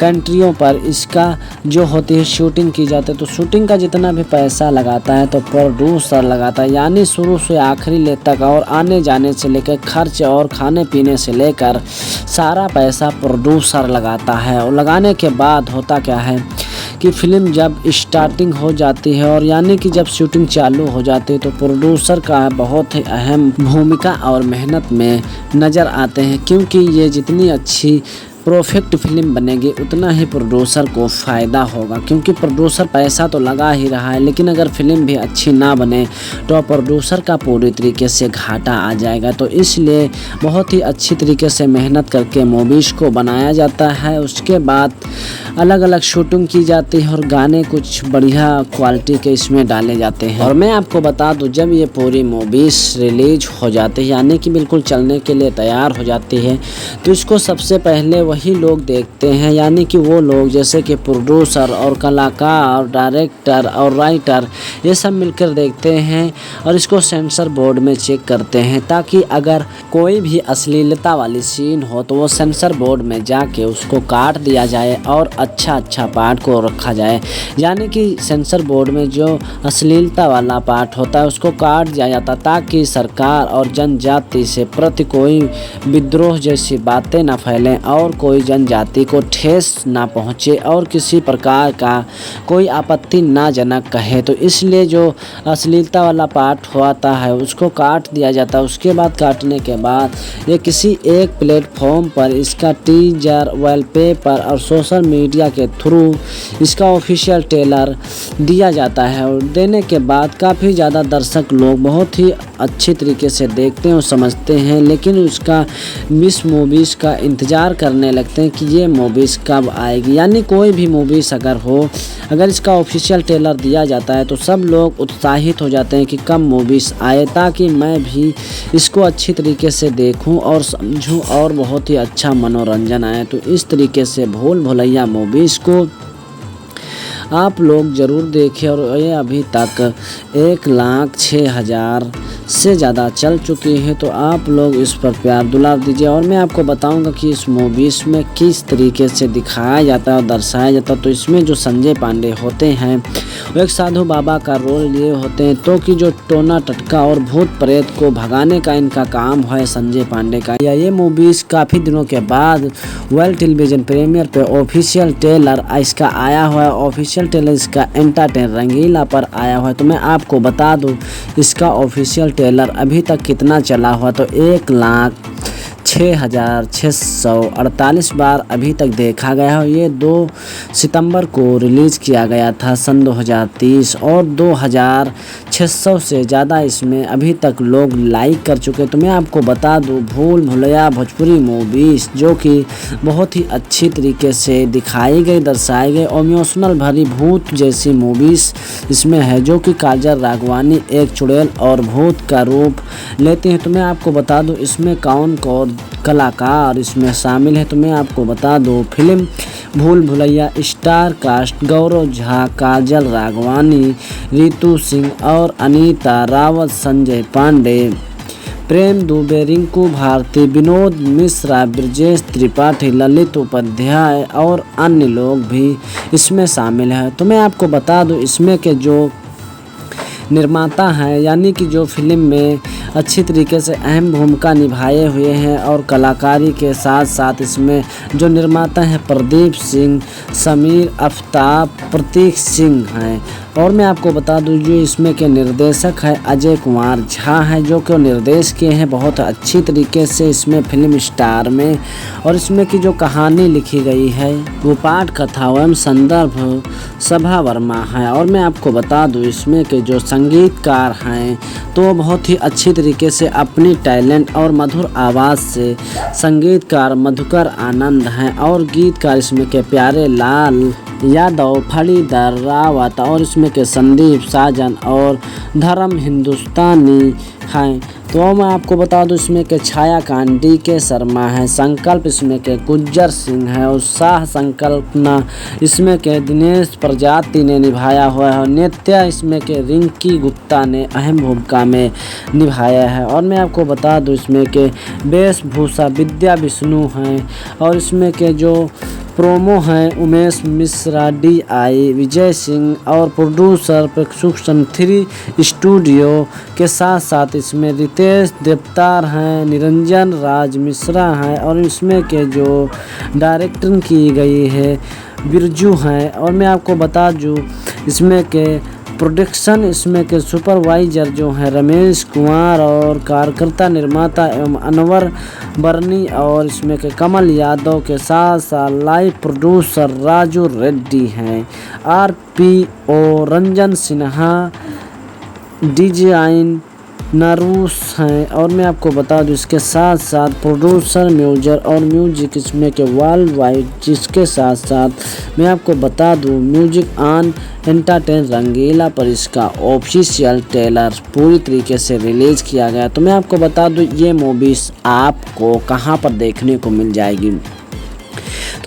कंट्रियों पर इसका जो होती है शूटिंग की जाती है। तो शूटिंग का जितना भी पैसा लगाता है तो प्रोड्यूसर लगाता है, यानी शुरू से आखिरी ले तक और आने जाने से लेकर खर्च और खाने पीने से लेकर सारा पैसा प्रोड्यूसर लगाता है। और लगाने के बाद होता क्या है कि फ़िल्म जब स्टार्टिंग हो जाती है और यानी कि जब शूटिंग चालू हो जाती है तो प्रोड्यूसर का बहुत ही अहम भूमिका और मेहनत में नज़र आते हैं, क्योंकि ये जितनी अच्छी परफेक्ट फिल्म बनेगी उतना ही प्रोड्यूसर को फ़ायदा होगा, क्योंकि प्रोड्यूसर पैसा तो लगा ही रहा है लेकिन अगर फिल्म भी अच्छी ना बने तो प्रोड्यूसर का पूरी तरीके से घाटा आ जाएगा। तो इसलिए बहुत ही अच्छी तरीके से मेहनत करके मूवीज़ को बनाया जाता है। उसके बाद अलग अलग शूटिंग की जाती है और गाने कुछ बढ़िया क्वालिटी के इसमें डाले जाते हैं। और मैं आपको बता दूं जब ये पूरी मूवीज़ रिलीज हो जाती है यानी कि बिल्कुल चलने के लिए तैयार हो जाती है तो इसको सबसे पहले वही लोग देखते हैं, यानी कि वो लोग जैसे कि प्रोड्यूसर और कलाकार, डायरेक्टर और राइटर, ये सब मिलकर देखते हैं और इसको सेंसर बोर्ड में चेक करते हैं, ताकि अगर कोई भी अश्लीलता वाली सीन हो तो वो सेंसर बोर्ड में जाके उसको काट दिया जाए और अच्छा पार्ट को रखा जाए। यानी कि सेंसर बोर्ड में जो अश्लीलता वाला पार्ट होता है उसको काट दिया जाता, ताकि सरकार और जनजाति से प्रति कोई विद्रोह जैसी बातें ना फैलें और कोई जनजाति को ठेस ना पहुँचे और किसी प्रकार का कोई आपत्ति ना जनक कहे। तो इसलिए जो अश्लीलता वाला पार्ट होता है उसको काट दिया जाता है। उसके बाद काटने के बाद ये किसी एक प्लेटफॉर्म पर इसका टीजर, वॉलपेपर और सोशल मीडिया के थ्रू इसका ऑफिशियल ट्रेलर दिया जाता है। और देने के बाद काफ़ी ज़्यादा दर्शक लोग बहुत ही अच्छी तरीके से देखते हैं और समझते हैं, लेकिन उसका मिस मूवीज़ का इंतज़ार करने लगते हैं कि ये मूवीज़ कब आएगी। यानी कोई भी मूवीज़ अगर इसका ऑफिशियल ट्रेलर दिया जाता है तो सब लोग उत्साहित हो जाते हैं कि कब मूवीज़ आए, ताकि मैं भी इसको अच्छी तरीके से देखूं और समझूं और बहुत ही अच्छा मनोरंजन आए। तो इस तरीके से भूल भुलैया मूवीज़ को आप लोग ज़रूर देखें और ये अभी तक 1,06,000 से ज़्यादा चल चुकी है। तो आप लोग इस पर प्यार दुलार दीजिए। और मैं आपको बताऊंगा कि इस मूवीज़ में किस तरीके से दिखाया जाता है और दर्शाया जाता है। तो इसमें जो संजय पांडे होते हैं वो एक साधु बाबा का रोल लिए होते हैं, तो कि जो टोना टटका और भूत प्रेत को भगाने का इनका काम है संजय पांडे का। ये मूवीज़ काफ़ी दिनों के बाद वर्ल्ड टेलीविज़न प्रीमियर पे ऑफिशियल ट्रेलर इसका आया हुआ है। ऑफिशियल ट्रेलर इसका एंटरटेन रंगीला पर आया हुआ है। तो मैं आपको बता दूं इसका ऑफिशियल ट्रेलर अभी तक कितना चला हुआ, तो 1,06,648 बार अभी तक देखा गया है। ये 2 सितंबर को रिलीज़ किया गया था सन 2030 और 2,600 से ज़्यादा इसमें अभी तक लोग लाइक कर चुके। तो मैं आपको बता दूं भूल भुलैया भोजपुरी मूवीज़ जो कि बहुत ही अच्छी तरीके से दिखाई गई, दर्शाई गई और इमोशनल भरी भूत जैसी मूवीज़ इसमें है, जो कि काजल राघवानी एक चुड़ैल और भूत का रूप लेते हैं। तो मैं आपको बता दूं इसमें कौन कौन कलाकार इसमें शामिल है। तो मैं आपको बता दूं फिल्म भूल भुलैया स्टार कास्ट गौरव झा, काजल राघवानी, रितु सिंह और अनीता रावत, संजय पांडे, प्रेम दुबे, रिंकू भारती, विनोद मिश्रा, ब्रजेश त्रिपाठी, ललित उपाध्याय और अन्य लोग भी इसमें शामिल हैं। तो मैं आपको बता दूं इसमें के जो निर्माता हैं, यानी कि जो फिल्म में अच्छी तरीके से अहम भूमिका निभाए हुए हैं और कलाकारी के साथ साथ इसमें जो निर्माता हैं प्रदीप सिंह, समीर आफ्ताब, प्रतीक सिंह हैं। और मैं आपको बता दूं जो इसमें के निर्देशक है अजय कुमार झा हैं, जो कि निर्देश किए हैं बहुत अच्छी तरीके से इसमें फिल्म स्टार में। और इसमें की जो कहानी लिखी गई है वो पाठ कथा एवं संदर्भ सभा वर्मा है। और मैं आपको बता दूं इसमें के जो संगीतकार हैं तो बहुत ही अच्छी तरीके से अपनी टैलेंट और मधुर आवाज़ से संगीतकार मधुकर आनंद हैं और गीतकार इसमें के प्यारे लाल यादव, फणीधर रावत और इसमें के संदीप साजन और धर्म हिंदुस्तानी हैं। तो मैं आपको बता दूं इसमें के छायाकांत DK शर्मा है, संकल्प इसमें के गुज्जर सिंह है और शाह संकल्पना इसमें के दिनेश प्रजाति ने निभाया हुआ है और नित्या इसमें के रिंकी गुप्ता ने अहम भूमिका में निभाया है। और मैं आपको बता दूं इसमें के वेशभूषा विद्या विष्णु हैं और इसमें के जो प्रोमो हैं उमेश मिश्रा, DI विजय सिंह और प्रोड्यूसर प्रक्षुषण 3 स्टूडियो के साथ साथ इसमें रितेश देवतार हैं, निरंजन राज मिश्रा हैं और इसमें के जो डायरेक्टर की गई है बिरजू हैं। और मैं आपको बता दूं इसमें के प्रोडक्शन इसमें के सुपरवाइजर जो हैं रमेश कुमार और कार्यकर्ता निर्माता एवं अनवर बर्नी और इसमें के कमल यादव के साथ साथ लाइव प्रोड्यूसर राजू रेड्डी हैं, RPO रंजन सिन्हा, डिजाइन नरूस हैं। और मैं आपको बता दूं इसके साथ साथ प्रोड्यूसर म्यूजिक इसमें के वर्ल्ड वाइड, जिसके साथ साथ मैं आपको बता दूं म्यूजिक ऑन एंटरटेन रंगीला पर इसका ऑफिशियल ट्रेलर पूरी तरीके से रिलीज़ किया गया। तो मैं आपको बता दूं ये मूवीज़ आपको कहां पर देखने को मिल जाएगी।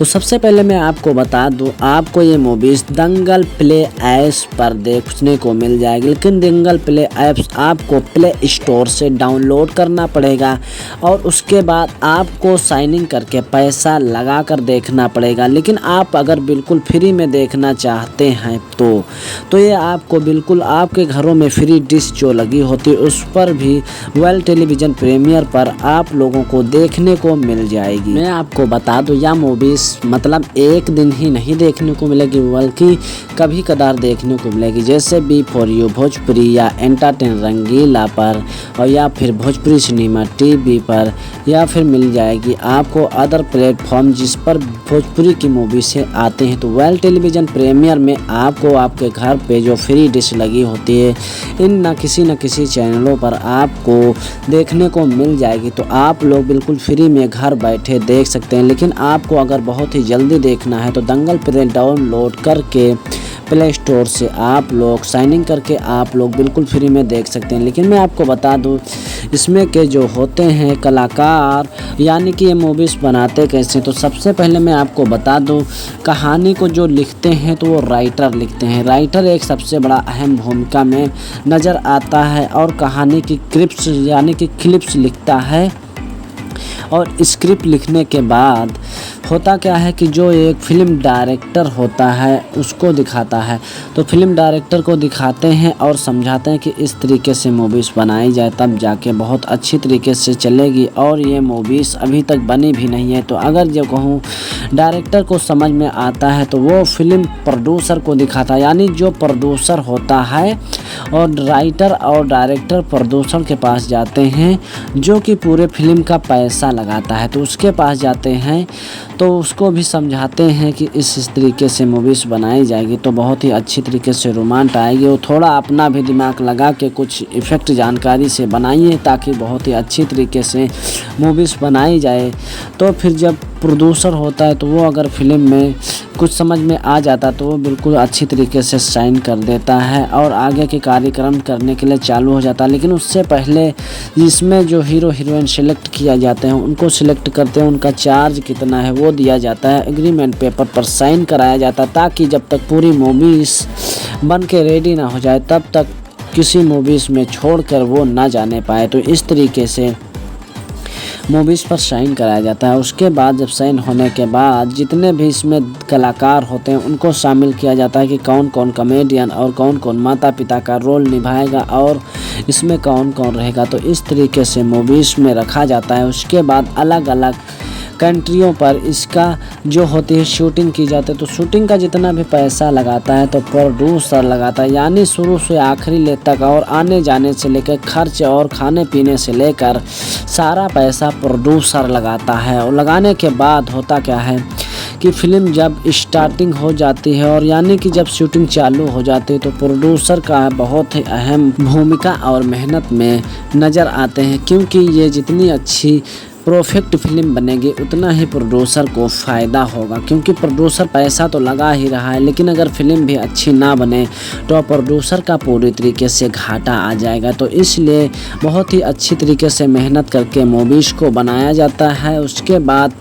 तो सबसे पहले मैं आपको बता दूं, आपको ये मूवीज़ दंगल प्ले ऐप्स पर देखने को मिल जाएगी, लेकिन दंगल प्ले ऐप्स आपको प्ले स्टोर से डाउनलोड करना पड़ेगा और उसके बाद आपको साइन इन करके पैसा लगा कर देखना पड़ेगा। लेकिन आप अगर बिल्कुल फ्री में देखना चाहते हैं तो ये आपको बिल्कुल आपके घरों में फ्री डिश जो लगी होती है उस पर भी वर्ल्ड टेलीविज़न प्रीमियर पर आप लोगों को देखने को मिल जाएगी। मैं आपको बता दूं, यह मूवीज़ मतलब एक दिन ही नहीं देखने को मिलेगी, बल्कि कभी कदार देखने को मिलेगी, जैसे बी फॉर यू भोजपुरी या एंटरटेन रंगीला पर, और या फिर भोजपुरी सिनेमा टीवी पर, या फिर मिल जाएगी आपको अदर प्लेटफॉर्म जिस पर भोजपुरी की मूवी से आते हैं। तो वर्ल्ड टेलीविज़न प्रीमियर में आपको आपके घर पे जो फ्री डिश लगी होती है इन न किसी चैनलों पर आपको देखने को मिल जाएगी। तो आप लोग बिल्कुल फ्री में घर बैठे देख सकते हैं। लेकिन आपको अगर बहुत ही जल्दी देखना है तो दंगल प्ले डाउनलोड करके प्ले स्टोर से आप लोग साइन इन करके आप लोग बिल्कुल फ्री में देख सकते हैं। लेकिन मैं आपको बता दूं, इसमें के जो होते हैं कलाकार, यानी कि ये मूवीज़ बनाते कैसे, तो सबसे पहले मैं आपको बता दूं, कहानी को जो लिखते हैं तो वो राइटर लिखते हैं। राइटर एक सबसे बड़ा अहम भूमिका में नज़र आता है और कहानी की क्लिप्स यानी कि क्लिप्स लिखता है। और स्क्रिप्ट लिखने के बाद होता क्या है कि जो एक फ़िल्म डायरेक्टर होता है उसको दिखाता है, तो फिल्म डायरेक्टर को दिखाते हैं और समझाते हैं कि इस तरीके से मूवीज़ बनाई जाए, तब जाके बहुत अच्छी तरीके से चलेगी। और ये मूवीज़ अभी तक बनी भी नहीं है। तो अगर जो कहूँ डायरेक्टर को समझ में आता है तो वो फिल्म प्रोड्यूसर को दिखाता है, यानी जो प्रोड्यूसर होता है, और राइटर और डायरेक्टर प्रोड्यूसर के पास जाते हैं जो कि पूरे फिल्म का पैसा लगाता है, तो उसके पास जाते हैं तो उसको भी समझाते हैं कि इस तरीके से मूवीज़ बनाई जाएगी तो बहुत ही अच्छी तरीके से रोमांच आएगी। वो थोड़ा अपना भी दिमाग लगा के कुछ इफ़ेक्ट जानकारी से बनाइए ताकि बहुत ही अच्छी तरीके से मूवीज़ बनाई जाए। तो फिर जब प्रोड्यूसर होता है तो वो अगर फिल्म में कुछ समझ में आ जाता तो वो बिल्कुल अच्छी तरीके से साइन कर देता है और आगे के कार्यक्रम करने के लिए चालू हो जाता है। लेकिन उससे पहले इसमें जो हीरो हीरोइन सेलेक्ट किया जाते हैं उनको सिलेक्ट करते हैं, उनका चार्ज कितना है वो दिया जाता है, एग्रीमेंट पेपर पर साइन कराया जाता है, ताकि जब तक पूरी मूवीज़ बन के रेडी ना हो जाए तब तक किसी मूवीज़ में छोड़कर वो ना जाने पाए। तो इस तरीके से मूवीज़ पर साइन कराया जाता है। उसके बाद जब साइन होने के बाद जितने भी इसमें कलाकार होते हैं उनको शामिल किया जाता है कि कौन कौन कॉमेडियन और कौन कौन माता पिता का रोल निभाएगा और इसमें कौन कौन रहेगा। तो इस तरीके से मूवीज़ में रखा जाता है। उसके बाद अलग अलग कंट्रियों पर इसका जो होती है शूटिंग की जाती है। तो शूटिंग का जितना भी पैसा लगाता है तो प्रोड्यूसर लगाता है, यानी शुरू से आखिरी ले तक, और आने जाने से लेकर खर्च और खाने पीने से लेकर सारा पैसा प्रोड्यूसर लगाता है। और लगाने के बाद होता क्या है कि फ़िल्म जब स्टार्टिंग हो जाती है और यानी कि जब शूटिंग चालू हो जाती है तो प्रोड्यूसर का बहुत ही अहम भूमिका और मेहनत में नज़र आते हैं, क्योंकि ये जितनी अच्छी परफेक्ट फिल्म बनेगी उतना ही प्रोड्यूसर को फ़ायदा होगा, क्योंकि प्रोड्यूसर पैसा तो लगा ही रहा है, लेकिन अगर फिल्म भी अच्छी ना बने तो प्रोड्यूसर का पूरी तरीके से घाटा आ जाएगा। तो इसलिए बहुत ही अच्छी तरीके से मेहनत करके मूवीज़ को बनाया जाता है। उसके बाद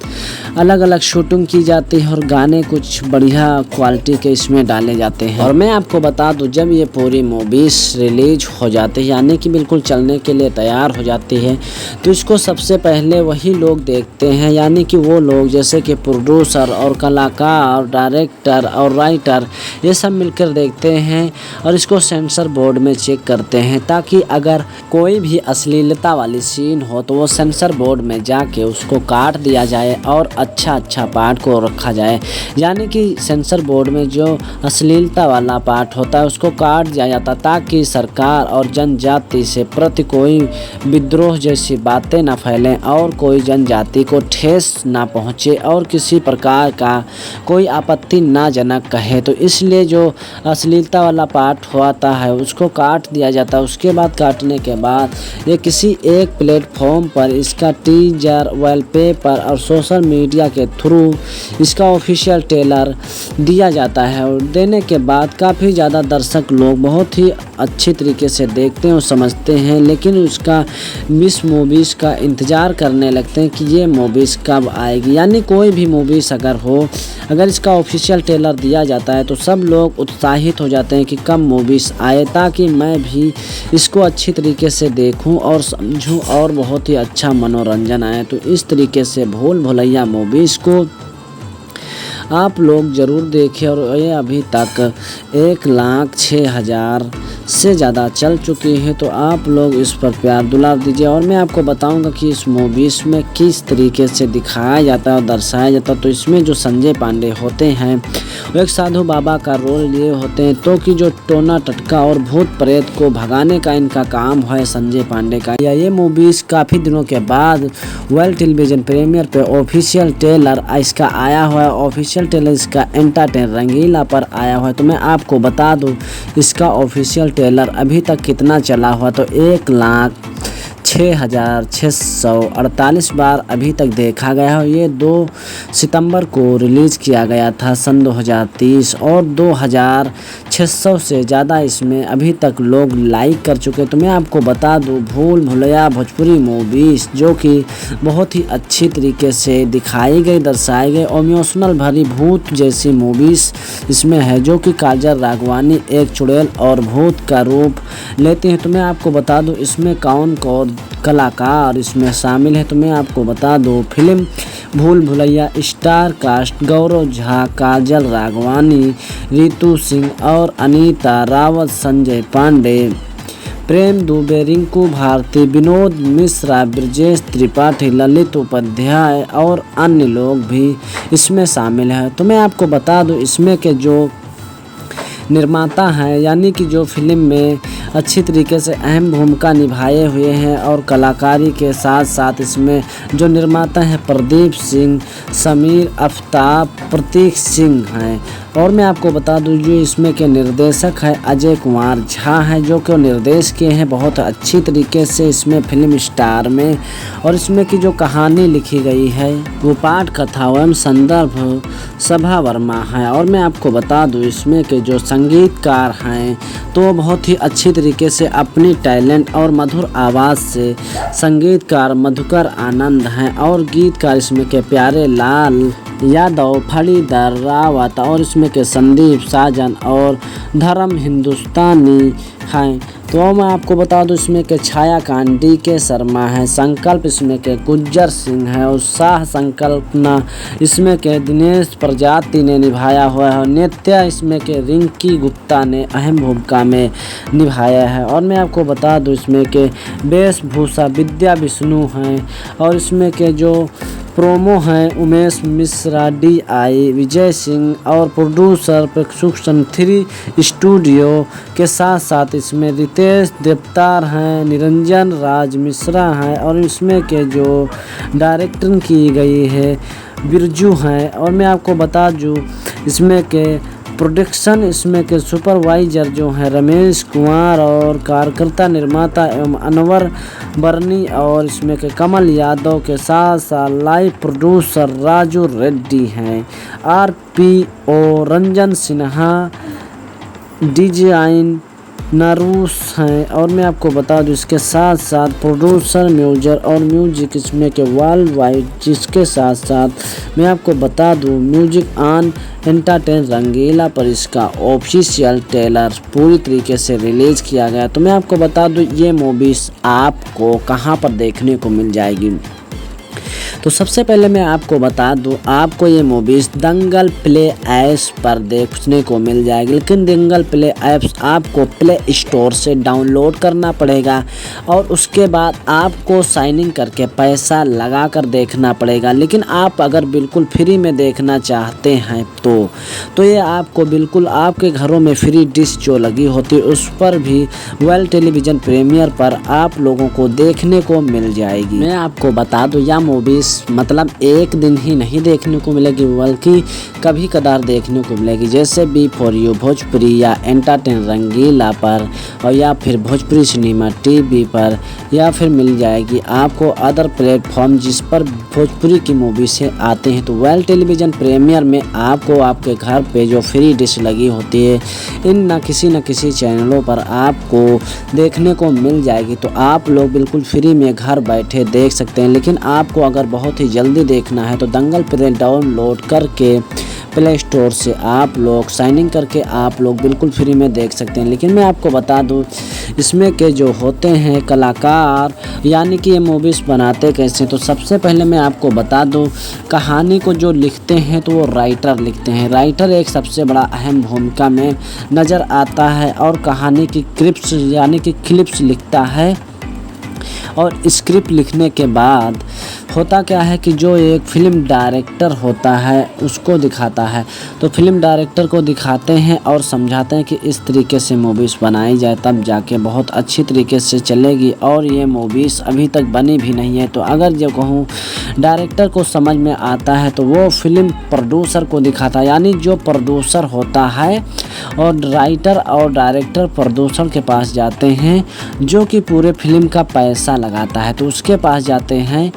अलग अलग शूटिंग की जाती है और गाने कुछ बढ़िया क्वालिटी के इसमें डाले जाते हैं। और मैं आपको बता दूं, जब ये पूरी मूवीज़ रिलीज हो जाती है यानी कि बिल्कुल चलने के लिए तैयार हो जाती है तो इसको सबसे पहले वही लोग देखते हैं, यानी कि वो लोग जैसे कि प्रोड्यूसर और कलाकार, डायरेक्टर और राइटर, ये सब मिलकर देखते हैं और इसको सेंसर बोर्ड में चेक करते हैं, ताकि अगर कोई भी अश्लीलता वाली सीन हो तो वो सेंसर बोर्ड में जाके उसको काट दिया जाए और अच्छा पार्ट को रखा जाए। यानी कि सेंसर बोर्ड में जो अश्लीलता वाला पार्ट होता है उसको काट दिया जाता, ताकि सरकार और जनजाति से प्रति कोई विद्रोह जैसी बातें ना फैलें और कोई जनजाति को ठेस ना पहुँचे और किसी प्रकार का कोई आपत्ति ना जनक कहे। तो इसलिए जो अश्लीलता वाला पार्ट होता है उसको काट दिया जाता है। उसके बाद काटने के बाद ये किसी एक प्लेटफॉर्म पर इसका टीजर, वॉलपेपर और सोशल मीडिया के थ्रू इसका ऑफिशियल ट्रेलर दिया जाता है। और देने के बाद काफ़ी ज़्यादा दर्शक लोग बहुत ही अच्छी तरीके से देखते हैं और समझते हैं, लेकिन उसका मिस मूवीज़ का इंतज़ार करने लगते हैं कि ये मूवीज़ कब आएगी। यानी कोई भी मूवीज़ अगर हो, अगर इसका ऑफिशियल ट्रेलर दिया जाता है तो सब लोग उत्साहित हो जाते हैं कि कब मूवीज़ आए, ताकि मैं भी इसको अच्छी तरीके से देखूं और समझूं और बहुत ही अच्छा मनोरंजन आए। तो इस तरीके से भूल भुलैया मूवीज़ को आप लोग ज़रूर देखें और ये अभी तक 1,06,000 से ज़्यादा चल चुकी है। तो आप लोग इस पर प्यार दुलार दीजिए। और मैं आपको बताऊंगा कि इस मूवीज़ में किस तरीके से दिखाया जाता है और दर्शाया जाता है। तो इसमें जो संजय पांडे होते हैं वो एक साधु बाबा का रोल लिए होते हैं, तो कि जो टोना टटका और भूत प्रेत को भगाने का इनका काम है संजय पांडे का। ये मूवीज़ काफ़ी दिनों के बाद वर्ल्ड टेलीविज़न प्रीमियर पे ऑफिशियल ट्रेलर इसका आया हुआ है। ऑफिशियल ट्रेलर इसका एंटरटेन रंगीला पर आया हुआ है। तो मैं आपको बता दूं इसका ऑफिशियल ट्रेलर अभी तक कितना चला हुआ, तो 1,06,648 बार अभी तक देखा गया है। ये 2 सितंबर को रिलीज़ किया गया था सन 2030 और 2,600 से ज़्यादा इसमें अभी तक लोग लाइक कर चुके। तो मैं आपको बता दूं भूल भुलैया भोजपुरी मूवीज़ जो कि बहुत ही अच्छी तरीके से दिखाई गई, दर्शाई गई और इमोशनल भरी भूत जैसी मूवीज़ इसमें है, जो कि काजल राघवानी एक चुड़ैल और भूत का रूप लेते हैं। तो मैं आपको बता दूं इसमें कौन कौन कलाकार इसमें शामिल है। तो मैं आपको बता दूं फिल्म भूल भुलैया स्टार कास्ट गौरव झा, काजल राघवानी, रितु सिंह और अनीता रावत, संजय पांडे, प्रेम दुबे, रिंकू भारती, विनोद मिश्रा, ब्रजेश त्रिपाठी, ललित उपाध्याय और अन्य लोग भी इसमें शामिल हैं। तो मैं आपको बता दूं इसमें के जो निर्माता हैं, यानी कि जो फिल्म में अच्छी तरीके से अहम भूमिका निभाए हुए हैं और कलाकारी के साथ साथ इसमें जो निर्माता हैं प्रदीप सिंह, समीर आफ्ताब, प्रतीक सिंह हैं। और मैं आपको बता दूं जो इसमें के निर्देशक है अजय कुमार झा हैं, जो कि निर्देश किए हैं बहुत अच्छी तरीके से इसमें फिल्म स्टार में। और इसमें की जो कहानी लिखी गई है वो पाठ कथा एवं संदर्भ सभा वर्मा है। और मैं आपको बता दूं इसमें के जो संगीतकार हैं तो बहुत ही अच्छी तरीके से अपनी टैलेंट और मधुर आवाज़ से संगीतकार मधुकर आनंद हैं। और गीतकार इसमें के प्यारे लाल यादव, फणीधर रावत और इसमें के संदीप साजन और धर्म हिंदुस्तानी हैं। तो मैं आपको बता दूं इसमें के छायाकांत DK शर्मा है, संकल्प इसमें के गुज्जर सिंह है और शाह संकल्पना इसमें के दिनेश प्रजाति ने निभाया हुआ है और नित्या इसमें के रिंकी गुप्ता ने अहम भूमिका में निभाया है। और मैं आपको बता दूं इसमें के वेशभूषा विद्या विष्णु हैं और इसमें के जो प्रोमो हैं उमेश मिश्रा, DI विजय सिंह और प्रोड्यूसर प्रेक्षुक्षण 3 स्टूडियो के साथ साथ इसमें रितेश देवतार हैं, निरंजन राज मिश्रा हैं और इसमें के जो डायरेक्टर की गई है बिरजू हैं। और मैं आपको बता दूं इसमें के प्रोडक्शन इसमें के सुपरवाइजर जो हैं रमेश कुमार और कार्यकर्ता निर्माता एवं अनवर बर्नी और इसमें के कमल यादव के साथ साथ लाइव प्रोड्यूसर राजू रेड्डी हैं। RPO रंजन सिन्हा, डिजाइन नरूस हैं। और मैं आपको बता दूं इसके साथ साथ प्रोड्यूसर म्यूजिक इसमें के वर्ल्ड वाइड, जिसके साथ साथ मैं आपको बता दूं म्यूजिक ऑन एंटरटेन रंगीला पर इसका ऑफिशियल ट्रेलर पूरी तरीके से रिलीज़ किया गया। तो मैं आपको बता दूं ये मूवीज़ आपको कहां पर देखने को मिल जाएगी। तो सबसे पहले मैं आपको बता दूं आपको ये मूवीज़ दंगल प्ले ऐप्स पर देखने को मिल जाएगी। लेकिन दंगल प्ले ऐप्स आपको प्ले स्टोर से डाउनलोड करना पड़ेगा और उसके बाद आपको साइन इन करके पैसा लगा कर देखना पड़ेगा। लेकिन आप अगर बिल्कुल फ्री में देखना चाहते हैं तो ये आपको बिल्कुल आपके घरों में फ्री डिश जो लगी होती है उस पर भी वर्ल्ड टेलीविज़न प्रीमियर पर आप लोगों को देखने को मिल जाएगी। मैं आपको बता दूं यह मूवीज़ मतलब एक दिन ही नहीं देखने को मिलेगी, बल्कि कभी कदार देखने को मिलेगी, जैसे बी फॉर यू भोजपुरी या एंटरटेन रंगीला पर, और या फिर भोजपुरी सिनेमा टीवी पर, या फिर मिल जाएगी आपको अदर प्लेटफॉर्म जिस पर भोजपुरी की मूवी से आते हैं। तो वर्ल्ड टेलीविज़न प्रीमियर में आपको आपके घर पे जो फ्री डिश लगी होती है इन न किसी चैनलों पर आपको देखने को मिल जाएगी। तो आप लोग बिल्कुल फ्री में घर बैठे देख सकते हैं। लेकिन आपको अगर बहुत ही जल्दी देखना है तो दंगल प्ले डाउनलोड करके प्ले स्टोर से आप लोग साइन इन करके आप लोग बिल्कुल फ्री में देख सकते हैं। लेकिन मैं आपको बता दूं इसमें के जो होते हैं कलाकार, यानी कि ये मूवीज़ बनाते कैसे, तो सबसे पहले मैं आपको बता दूं कहानी को जो लिखते हैं तो वो राइटर लिखते हैं। राइटर एक सबसे बड़ा अहम भूमिका में नज़र आता है और कहानी की क्लिप्स यानी कि क्लिप्स लिखता है। और स्क्रिप्ट लिखने के बाद होता क्या है कि जो एक फ़िल्म डायरेक्टर होता है उसको दिखाता है। तो फिल्म डायरेक्टर को दिखाते हैं और समझाते हैं कि इस तरीके से मूवीज़ बनाई जाए, तब जाके बहुत अच्छी तरीके से चलेगी। और ये मूवीज़ अभी तक बनी भी नहीं है। तो अगर जो कहूँ डायरेक्टर को समझ में आता है तो वो फिल्म प्रोड्यूसर को दिखाता है, यानी जो प्रोड्यूसर होता है। और राइटर और डायरेक्टर प्रोड्यूसर के पास जाते हैं जो कि पूरे फिल्म का पैसा लगाता है, तो उसके पास जाते हैं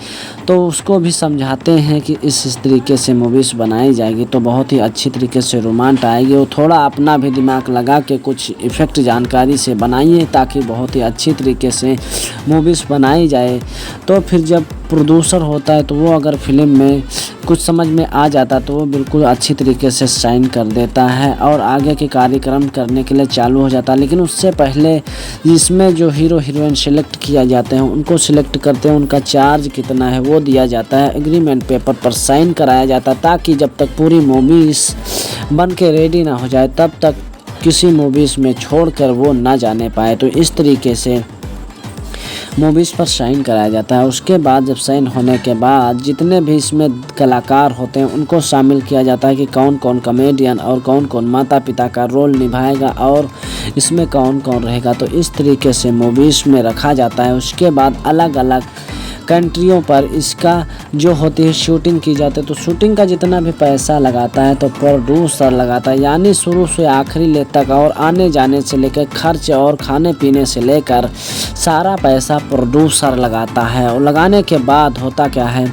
तो उसको भी समझाते हैं कि इस तरीके से मूवीज़ बनाई जाएगी तो बहुत ही अच्छी तरीके से रोमांच आएगी। वो थोड़ा अपना भी दिमाग लगा के कुछ इफ़ेक्ट जानकारी से बनाइए ताकि बहुत ही अच्छी तरीके से मूवीज़ बनाई जाए। तो फिर जब प्रोड्यूसर होता है तो वो अगर फिल्म में कुछ समझ में आ जाता तो वो बिल्कुल अच्छी तरीके से साइन कर देता है और आगे के कार्यक्रम करने के लिए चालू हो जाता है। लेकिन उससे पहले इसमें जो हीरो हीरोइन सेलेक्ट किया जाते हैं उनको सिलेक्ट करते हैं, उनका चार्ज कितना है वो दिया जाता है, एग्रीमेंट पेपर पर साइन कराया जाता है ताकि जब तक पूरी मूवीज़ बन के रेडी ना हो जाए तब तक किसी मूवीज़ में छोड़कर वो ना जाने पाए। तो इस तरीके से मूवीज़ पर साइन कराया जाता है। उसके बाद जब साइन होने के बाद जितने भी इसमें कलाकार होते हैं उनको शामिल किया जाता है कि कौन कौन कॉमेडियन और कौन कौन माता पिता का रोल निभाएगा और इसमें कौन कौन रहेगा। तो इस तरीके से मूवीज़ में रखा जाता है। उसके बाद अलग अलग कंट्रियों पर इसका जो होती है शूटिंग की जाती है। तो शूटिंग का जितना भी पैसा लगाता है तो प्रोड्यूसर लगाता है, यानी शुरू से आखिरी ले तक और आने जाने से लेकर खर्च और खाने पीने से लेकर सारा पैसा प्रोड्यूसर लगाता है। और लगाने के बाद होता क्या है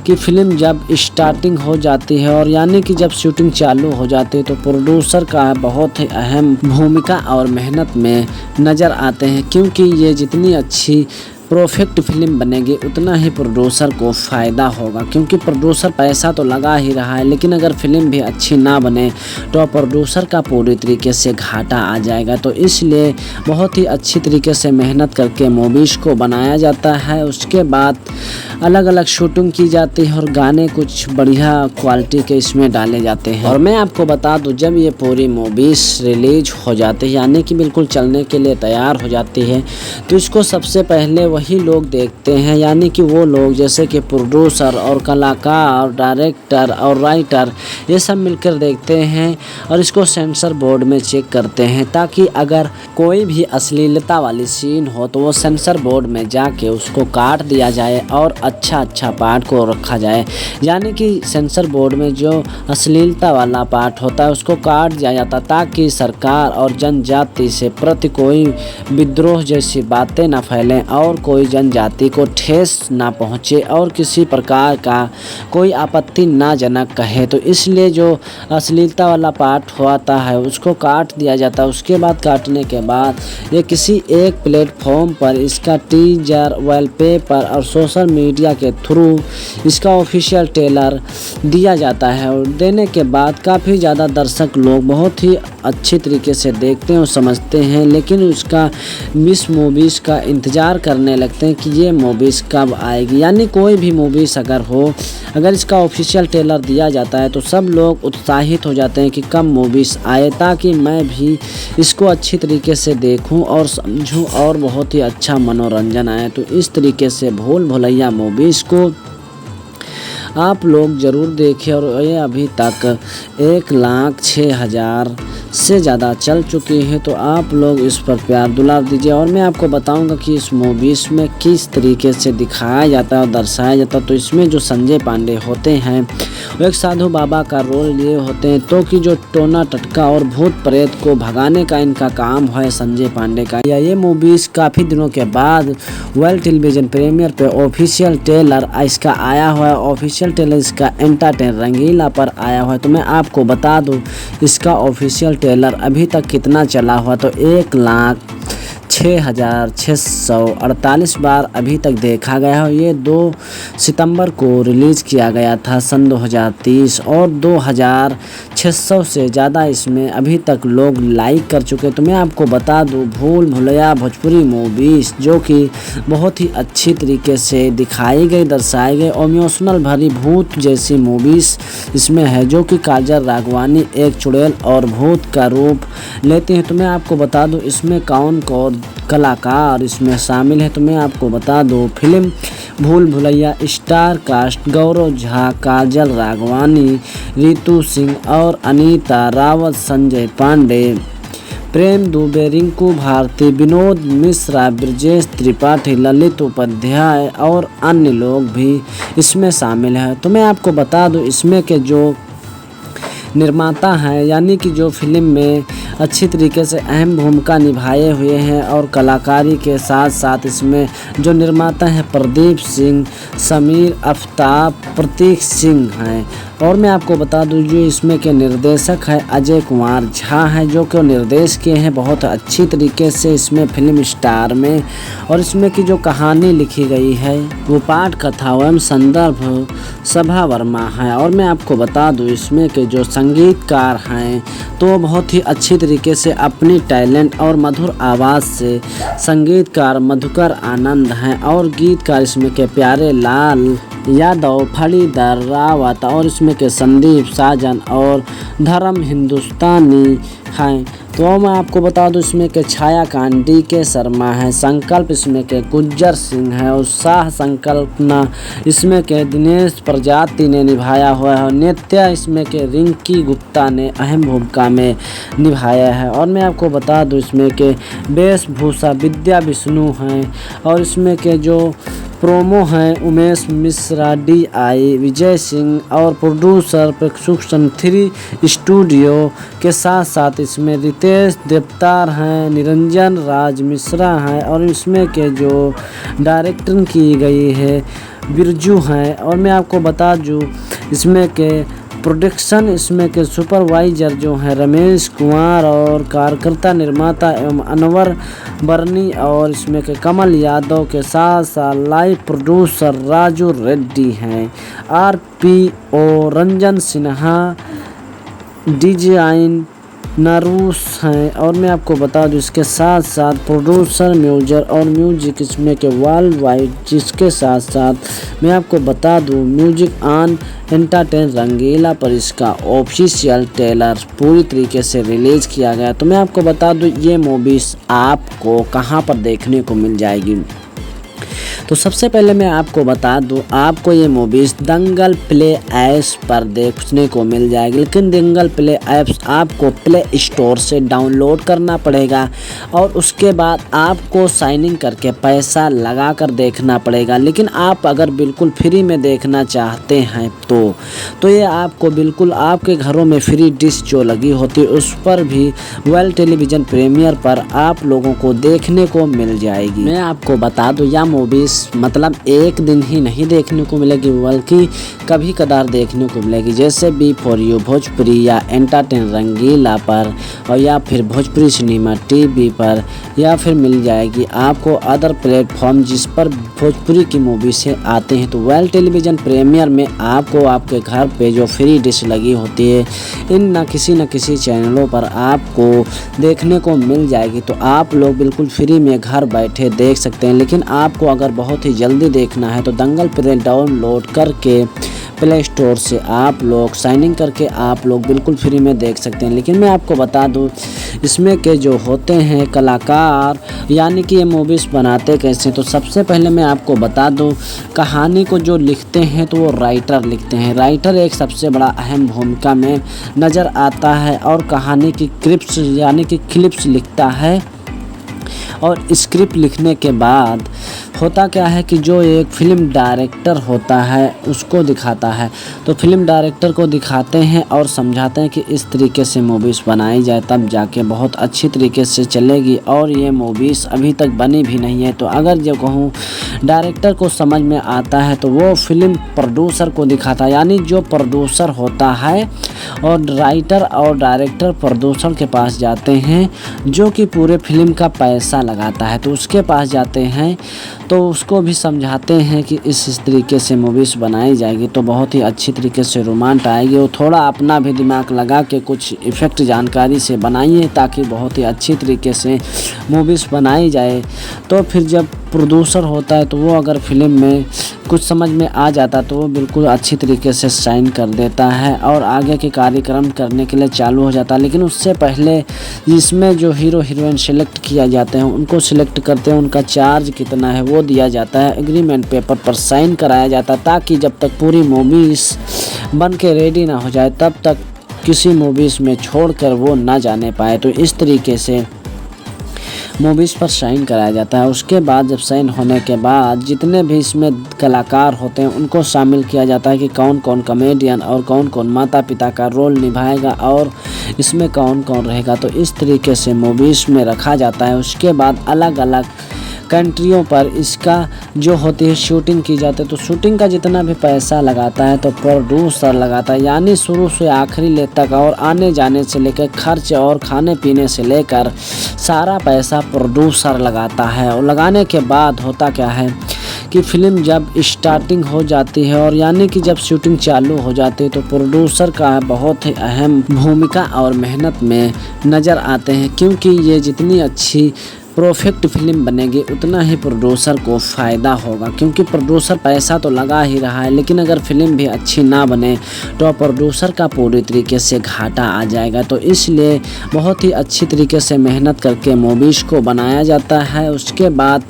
कि फ़िल्म जब स्टार्टिंग हो जाती है और यानी कि जब शूटिंग चालू हो जाती है तो प्रोड्यूसर का बहुत ही अहम भूमिका और मेहनत में नज़र आते हैं, क्योंकि ये जितनी अच्छी परफेक्ट फिल्म बनेगी उतना ही प्रोड्यूसर को फ़ायदा होगा, क्योंकि प्रोड्यूसर पैसा तो लगा ही रहा है लेकिन अगर फिल्म भी अच्छी ना बने तो प्रोड्यूसर का पूरी तरीके से घाटा आ जाएगा। तो इसलिए बहुत ही अच्छी तरीके से मेहनत करके मूवीज़ को बनाया जाता है। उसके बाद अलग अलग शूटिंग की जाती है और गाने कुछ बढ़िया क्वालिटी के इसमें डाले जाते हैं। और मैं आपको बता दूं जब ये पूरी मूवीज़ रिलीज हो जाती है यानी कि बिल्कुल चलने के लिए तैयार हो जाती है तो इसको सबसे पहले वही लोग देखते हैं, यानी कि वो लोग जैसे कि प्रोड्यूसर और कलाकार, डायरेक्टर और राइटर ये सब मिलकर देखते हैं और इसको सेंसर बोर्ड में चेक करते हैं ताकि अगर कोई भी अश्लीलता वाली सीन हो तो वो सेंसर बोर्ड में जाके उसको काट दिया जाए और अच्छा पार्ट को रखा जाए। यानी कि सेंसर बोर्ड में जो अश्लीलता वाला पार्ट होता है उसको काट दिया जाता ताकि सरकार और जनजाति से प्रति कोई विद्रोह जैसी बातें ना फैलें और कोई जनजाति को ठेस ना पहुँचे और किसी प्रकार का कोई आपत्ति ना जनक कहे। तो इसलिए जो अश्लीलता वाला पार्ट होता है उसको काट दिया जाता है। उसके बाद काटने के बाद ये किसी एक प्लेटफॉर्म पर इसका टीजर, वॉलपेपर और सोशल मीडिया के थ्रू इसका ऑफिशियल ट्रेलर दिया जाता है। और देने के बाद काफ़ी ज़्यादा दर्शक लोग बहुत ही अच्छी तरीके से देखते हैं और समझते हैं, लेकिन उसका मिस मूवीज़ का इंतज़ार करने लगते हैं कि ये मूवीज़ कब आएगी। यानी कोई भी मूवीज़ अगर हो, अगर इसका ऑफिशियल ट्रेलर दिया जाता है तो सब लोग उत्साहित हो जाते हैं कि कब मूवीज़ आए ताकि मैं भी इसको अच्छी तरीके से देखूं और समझूं और बहुत ही अच्छा मनोरंजन आए। तो इस तरीके से भूल भुलैया मूवीज़ को आप लोग ज़रूर देखें और ये अभी तक 1,06,000 से ज़्यादा चल चुकी है, तो आप लोग इस पर प्यार दुलार दीजिए। और मैं आपको बताऊंगा कि इस मूवीज़ में किस तरीके से दिखाया जाता है और दर्शाया जाता है। तो इसमें जो संजय पांडे होते हैं वो एक साधु बाबा का रोल लिए होते हैं, तो कि जो टोना टटका और भूत प्रेत को भगाने का इनका काम है संजय पांडे का। ये मूवीज़ काफ़ी दिनों के बाद वर्ल्ड टेलीविज़न प्रीमियर पे ऑफिशियल ट्रेलर इसका आया हुआ है। ऑफिशियल ट्रेलर इसका एंटरटेन रंगीला पर आया हुआ है। तो मैं आपको बता दूं इसका ऑफिशियल ट्रेलर अभी तक कितना चला हुआ, तो 1,06,648 बार अभी तक देखा गया है। ये 2 सितंबर को रिलीज़ किया गया था सन 2030 और 2,600 से ज़्यादा इसमें अभी तक लोग लाइक कर चुके। तो मैं आपको बता दूं भूल भुलैया भोजपुरी मूवीज़ जो कि बहुत ही अच्छी तरीके से दिखाई गई, दर्शाई गई और इमोशनल भरी भूत जैसी मूवीज़ इसमें है, जो कि काजल राघवानी एक चुड़ैल और भूत का रूप लेते हैं। तो मैं आपको बता दूं इसमें कौन कौन कलाकार इसमें शामिल है। तो मैं आपको बता दूं फिल्म भूल भुलैया स्टार कास्ट गौरव झा, काजल राघवानी, रितु सिंह और अनीता रावत, संजय पांडे, प्रेम दुबे, रिंकू भारती, विनोद मिश्रा, ब्रजेश त्रिपाठी, ललित उपाध्याय और अन्य लोग भी इसमें शामिल हैं। तो मैं आपको बता दूं इसमें के जो निर्माता हैं, यानी कि जो फिल्म में अच्छी तरीके से अहम भूमिका निभाए हुए हैं और कलाकारी के साथ साथ इसमें जो निर्माता हैं प्रदीप सिंह, समीर आफ्ताब, प्रतीक सिंह हैं। और मैं आपको बता दूं जो इसमें के निर्देशक है अजय कुमार झा हैं, जो कि निर्देश किए हैं बहुत अच्छी तरीके से इसमें फिल्म स्टार में। और इसमें की जो कहानी लिखी गई है वो पाठ कथा एवं संदर्भ सभा वर्मा है। और मैं आपको बता दूं इसमें के जो संगीतकार हैं तो बहुत ही अच्छी तरीके से अपनी टैलेंट और मधुर आवाज़ से संगीतकार मधुकर आनंद हैं। और गीतकार इसमें के प्यारे लाल यादव, फणीधर रावत और इसमें के संदीप साजन और धर्म हिंदुस्तानी हैं। तो मैं आपको बता दूं इसमें के छायाकांत DK शर्मा है, संकल्प इसमें के गुज्जर सिंह है, उत्साह संकल्पना इसमें के दिनेश प्रजाति ने निभाया हुआ है और नित्या इसमें के रिंकी गुप्ता ने अहम भूमिका में निभाया है। और मैं आपको बता दूं इसमें के वेशभूषा विद्या विष्णु हैं और इसमें के जो प्रोमो हैं उमेश मिश्रा, DI विजय सिंह और प्रोड्यूसर प्रेक्षुक्षण 3 स्टूडियो के साथ साथ इसमें रितेश देवतार हैं, निरंजन राज मिश्रा हैं और इसमें के जो डायरेक्टर की गई है बिरजू हैं। और मैं आपको बता दूं इसमें के प्रोडक्शन इसमें के सुपरवाइजर जो हैं रमेश कुमार और कार्यकर्ता निर्माता एवं अनवर बर्नी और इसमें के कमल यादव के साथ साथ लाइव प्रोड्यूसर राजू रेड्डी हैं। RPO रंजन सिन्हा, डिजाइन नरूस हैं। और मैं आपको बता दूं इसके साथ साथ प्रोड्यूसर म्यूजिक इसमें के वर्ल्ड वाइड, जिसके साथ साथ मैं आपको बता दूं म्यूजिक ऑन एंटरटेन रंगीला पर इसका ऑफिशियल ट्रेलर पूरी तरीके से रिलीज़ किया गया। तो मैं आपको बता दूं ये मूवीज़ आपको कहां पर देखने को मिल जाएगी। तो सबसे पहले मैं आपको बता दूं आपको ये मूवीज़ दंगल प्ले ऐप्स पर देखने को मिल जाएगी, लेकिन दंगल प्ले ऐप्स आपको प्ले स्टोर से डाउनलोड करना पड़ेगा और उसके बाद आपको साइन इन करके पैसा लगा कर देखना पड़ेगा। लेकिन आप अगर बिल्कुल फ्री में देखना चाहते हैं तो ये आपको बिल्कुल आपके घरों में फ्री डिश जो लगी होती है उस पर भी वर्ल्ड टेलीविज़न प्रीमियर पर आप लोगों को देखने को मिल जाएगी। मैं आपको बता दूं यह मूवीज़ मतलब एक दिन ही नहीं देखने को मिलेगी, बल्कि कभी कदार देखने को मिलेगी, जैसे B4U भोजपुरी या एंटरटेन रंगीला पर और या फिर भोजपुरी सिनेमा TV पर, या फिर मिल जाएगी आपको अदर प्लेटफॉर्म जिस पर भोजपुरी की मूवी से आते हैं। तो वर्ल्ड टेलीविज़न प्रीमियर में आपको आपके घर पे जो फ्री डिश लगी होती है इन न किसी चैनलों पर आपको देखने को मिल जाएगी। तो आप लोग बिल्कुल फ्री में घर बैठे देख सकते हैं। लेकिन आपको अगर बहुत ही जल्दी देखना है तो दंगल प्ले डाउनलोड करके प्ले स्टोर से आप लोग साइन इन करके आप लोग बिल्कुल फ्री में देख सकते हैं। लेकिन मैं आपको बता दूं इसमें के जो होते हैं कलाकार, यानी कि ये मूवीज़ बनाते कैसे, तो सबसे पहले मैं आपको बता दूं कहानी को जो लिखते हैं तो वो राइटर लिखते हैं। राइटर एक सबसे बड़ा अहम भूमिका में नज़र आता है और कहानी की क्लिप्स यानी कि क्लिप्स लिखता है। और स्क्रिप्ट लिखने के बाद होता क्या है कि जो एक फ़िल्म डायरेक्टर होता है उसको दिखाता है, तो फिल्म डायरेक्टर को दिखाते हैं और समझाते हैं कि इस तरीके से मूवीज़ बनाई जाए, तब जाके बहुत अच्छी तरीके से चलेगी। और ये मूवीज़ अभी तक बनी भी नहीं है। तो अगर जो कहूँ डायरेक्टर को समझ में आता है तो वो फिल्म प्रोड्यूसर को दिखाता है, यानी जो प्रोड्यूसर होता है और राइटर और डायरेक्टर प्रोड्यूसर के पास जाते हैं जो कि पूरे फिल्म का पैसा लगाता है, तो उसके पास जाते हैं तो उसको भी समझाते हैं कि इस तरीके से मूवीज़ बनाई जाएगी तो बहुत ही अच्छी तरीके से रोमांच आएगी। और थोड़ा अपना भी दिमाग लगा के कुछ इफ़ेक्ट जानकारी से बनाइए ताकि बहुत ही अच्छी तरीके से मूवीज़ बनाई जाए। तो फिर जब प्रोड्यूसर होता है तो वो अगर फिल्म में कुछ समझ में आ जाता तो वो बिल्कुल अच्छी तरीके से साइन कर देता है और आगे के कार्यक्रम करने के लिए चालू हो जाता है। लेकिन उससे पहले इसमें जो हीरो हीरोइन सेलेक्ट किया जाते हैं उनको सिलेक्ट करते हैं, उनका चार्ज कितना है वो दिया जाता है, एग्रीमेंट पेपर पर साइन कराया जाता है ताकि जब तक पूरी मूवीज़ बन के रेडी ना हो जाए तब तक किसी मूवीज़ में छोड़कर वो ना जाने पाए। तो इस तरीके से मूवीज़ पर साइन कराया जाता है। उसके बाद जब साइन होने के बाद जितने भी इसमें कलाकार होते हैं उनको शामिल किया जाता है कि कौन कौन कॉमेडियन और कौन कौन माता पिता का रोल निभाएगा और इसमें कौन कौन रहेगा। तो इस तरीके से मूवीज़ में रखा जाता है। उसके बाद अलग अलग कंट्रियों पर इसका जो होती है शूटिंग की जाती है, तो शूटिंग का जितना भी पैसा लगाता है तो प्रोड्यूसर लगाता है, यानी शुरू से आखिरी ले तक और आने जाने से लेकर खर्च और खाने पीने से लेकर सारा पैसा प्रोड्यूसर लगाता है। और लगाने के बाद होता क्या है कि फ़िल्म जब स्टार्टिंग हो जाती है और यानी कि जब शूटिंग चालू हो जाती है तो प्रोड्यूसर का बहुत ही अहम भूमिका और मेहनत में नज़र आते हैं, क्योंकि ये जितनी अच्छी परफेक्ट फिल्म बनेगी उतना ही प्रोड्यूसर को फ़ायदा होगा, क्योंकि प्रोड्यूसर पैसा तो लगा ही रहा है लेकिन अगर फिल्म भी अच्छी ना बने तो प्रोड्यूसर का पूरी तरीके से घाटा आ जाएगा। तो इसलिए बहुत ही अच्छी तरीके से मेहनत करके मूवीज़ को बनाया जाता है। उसके बाद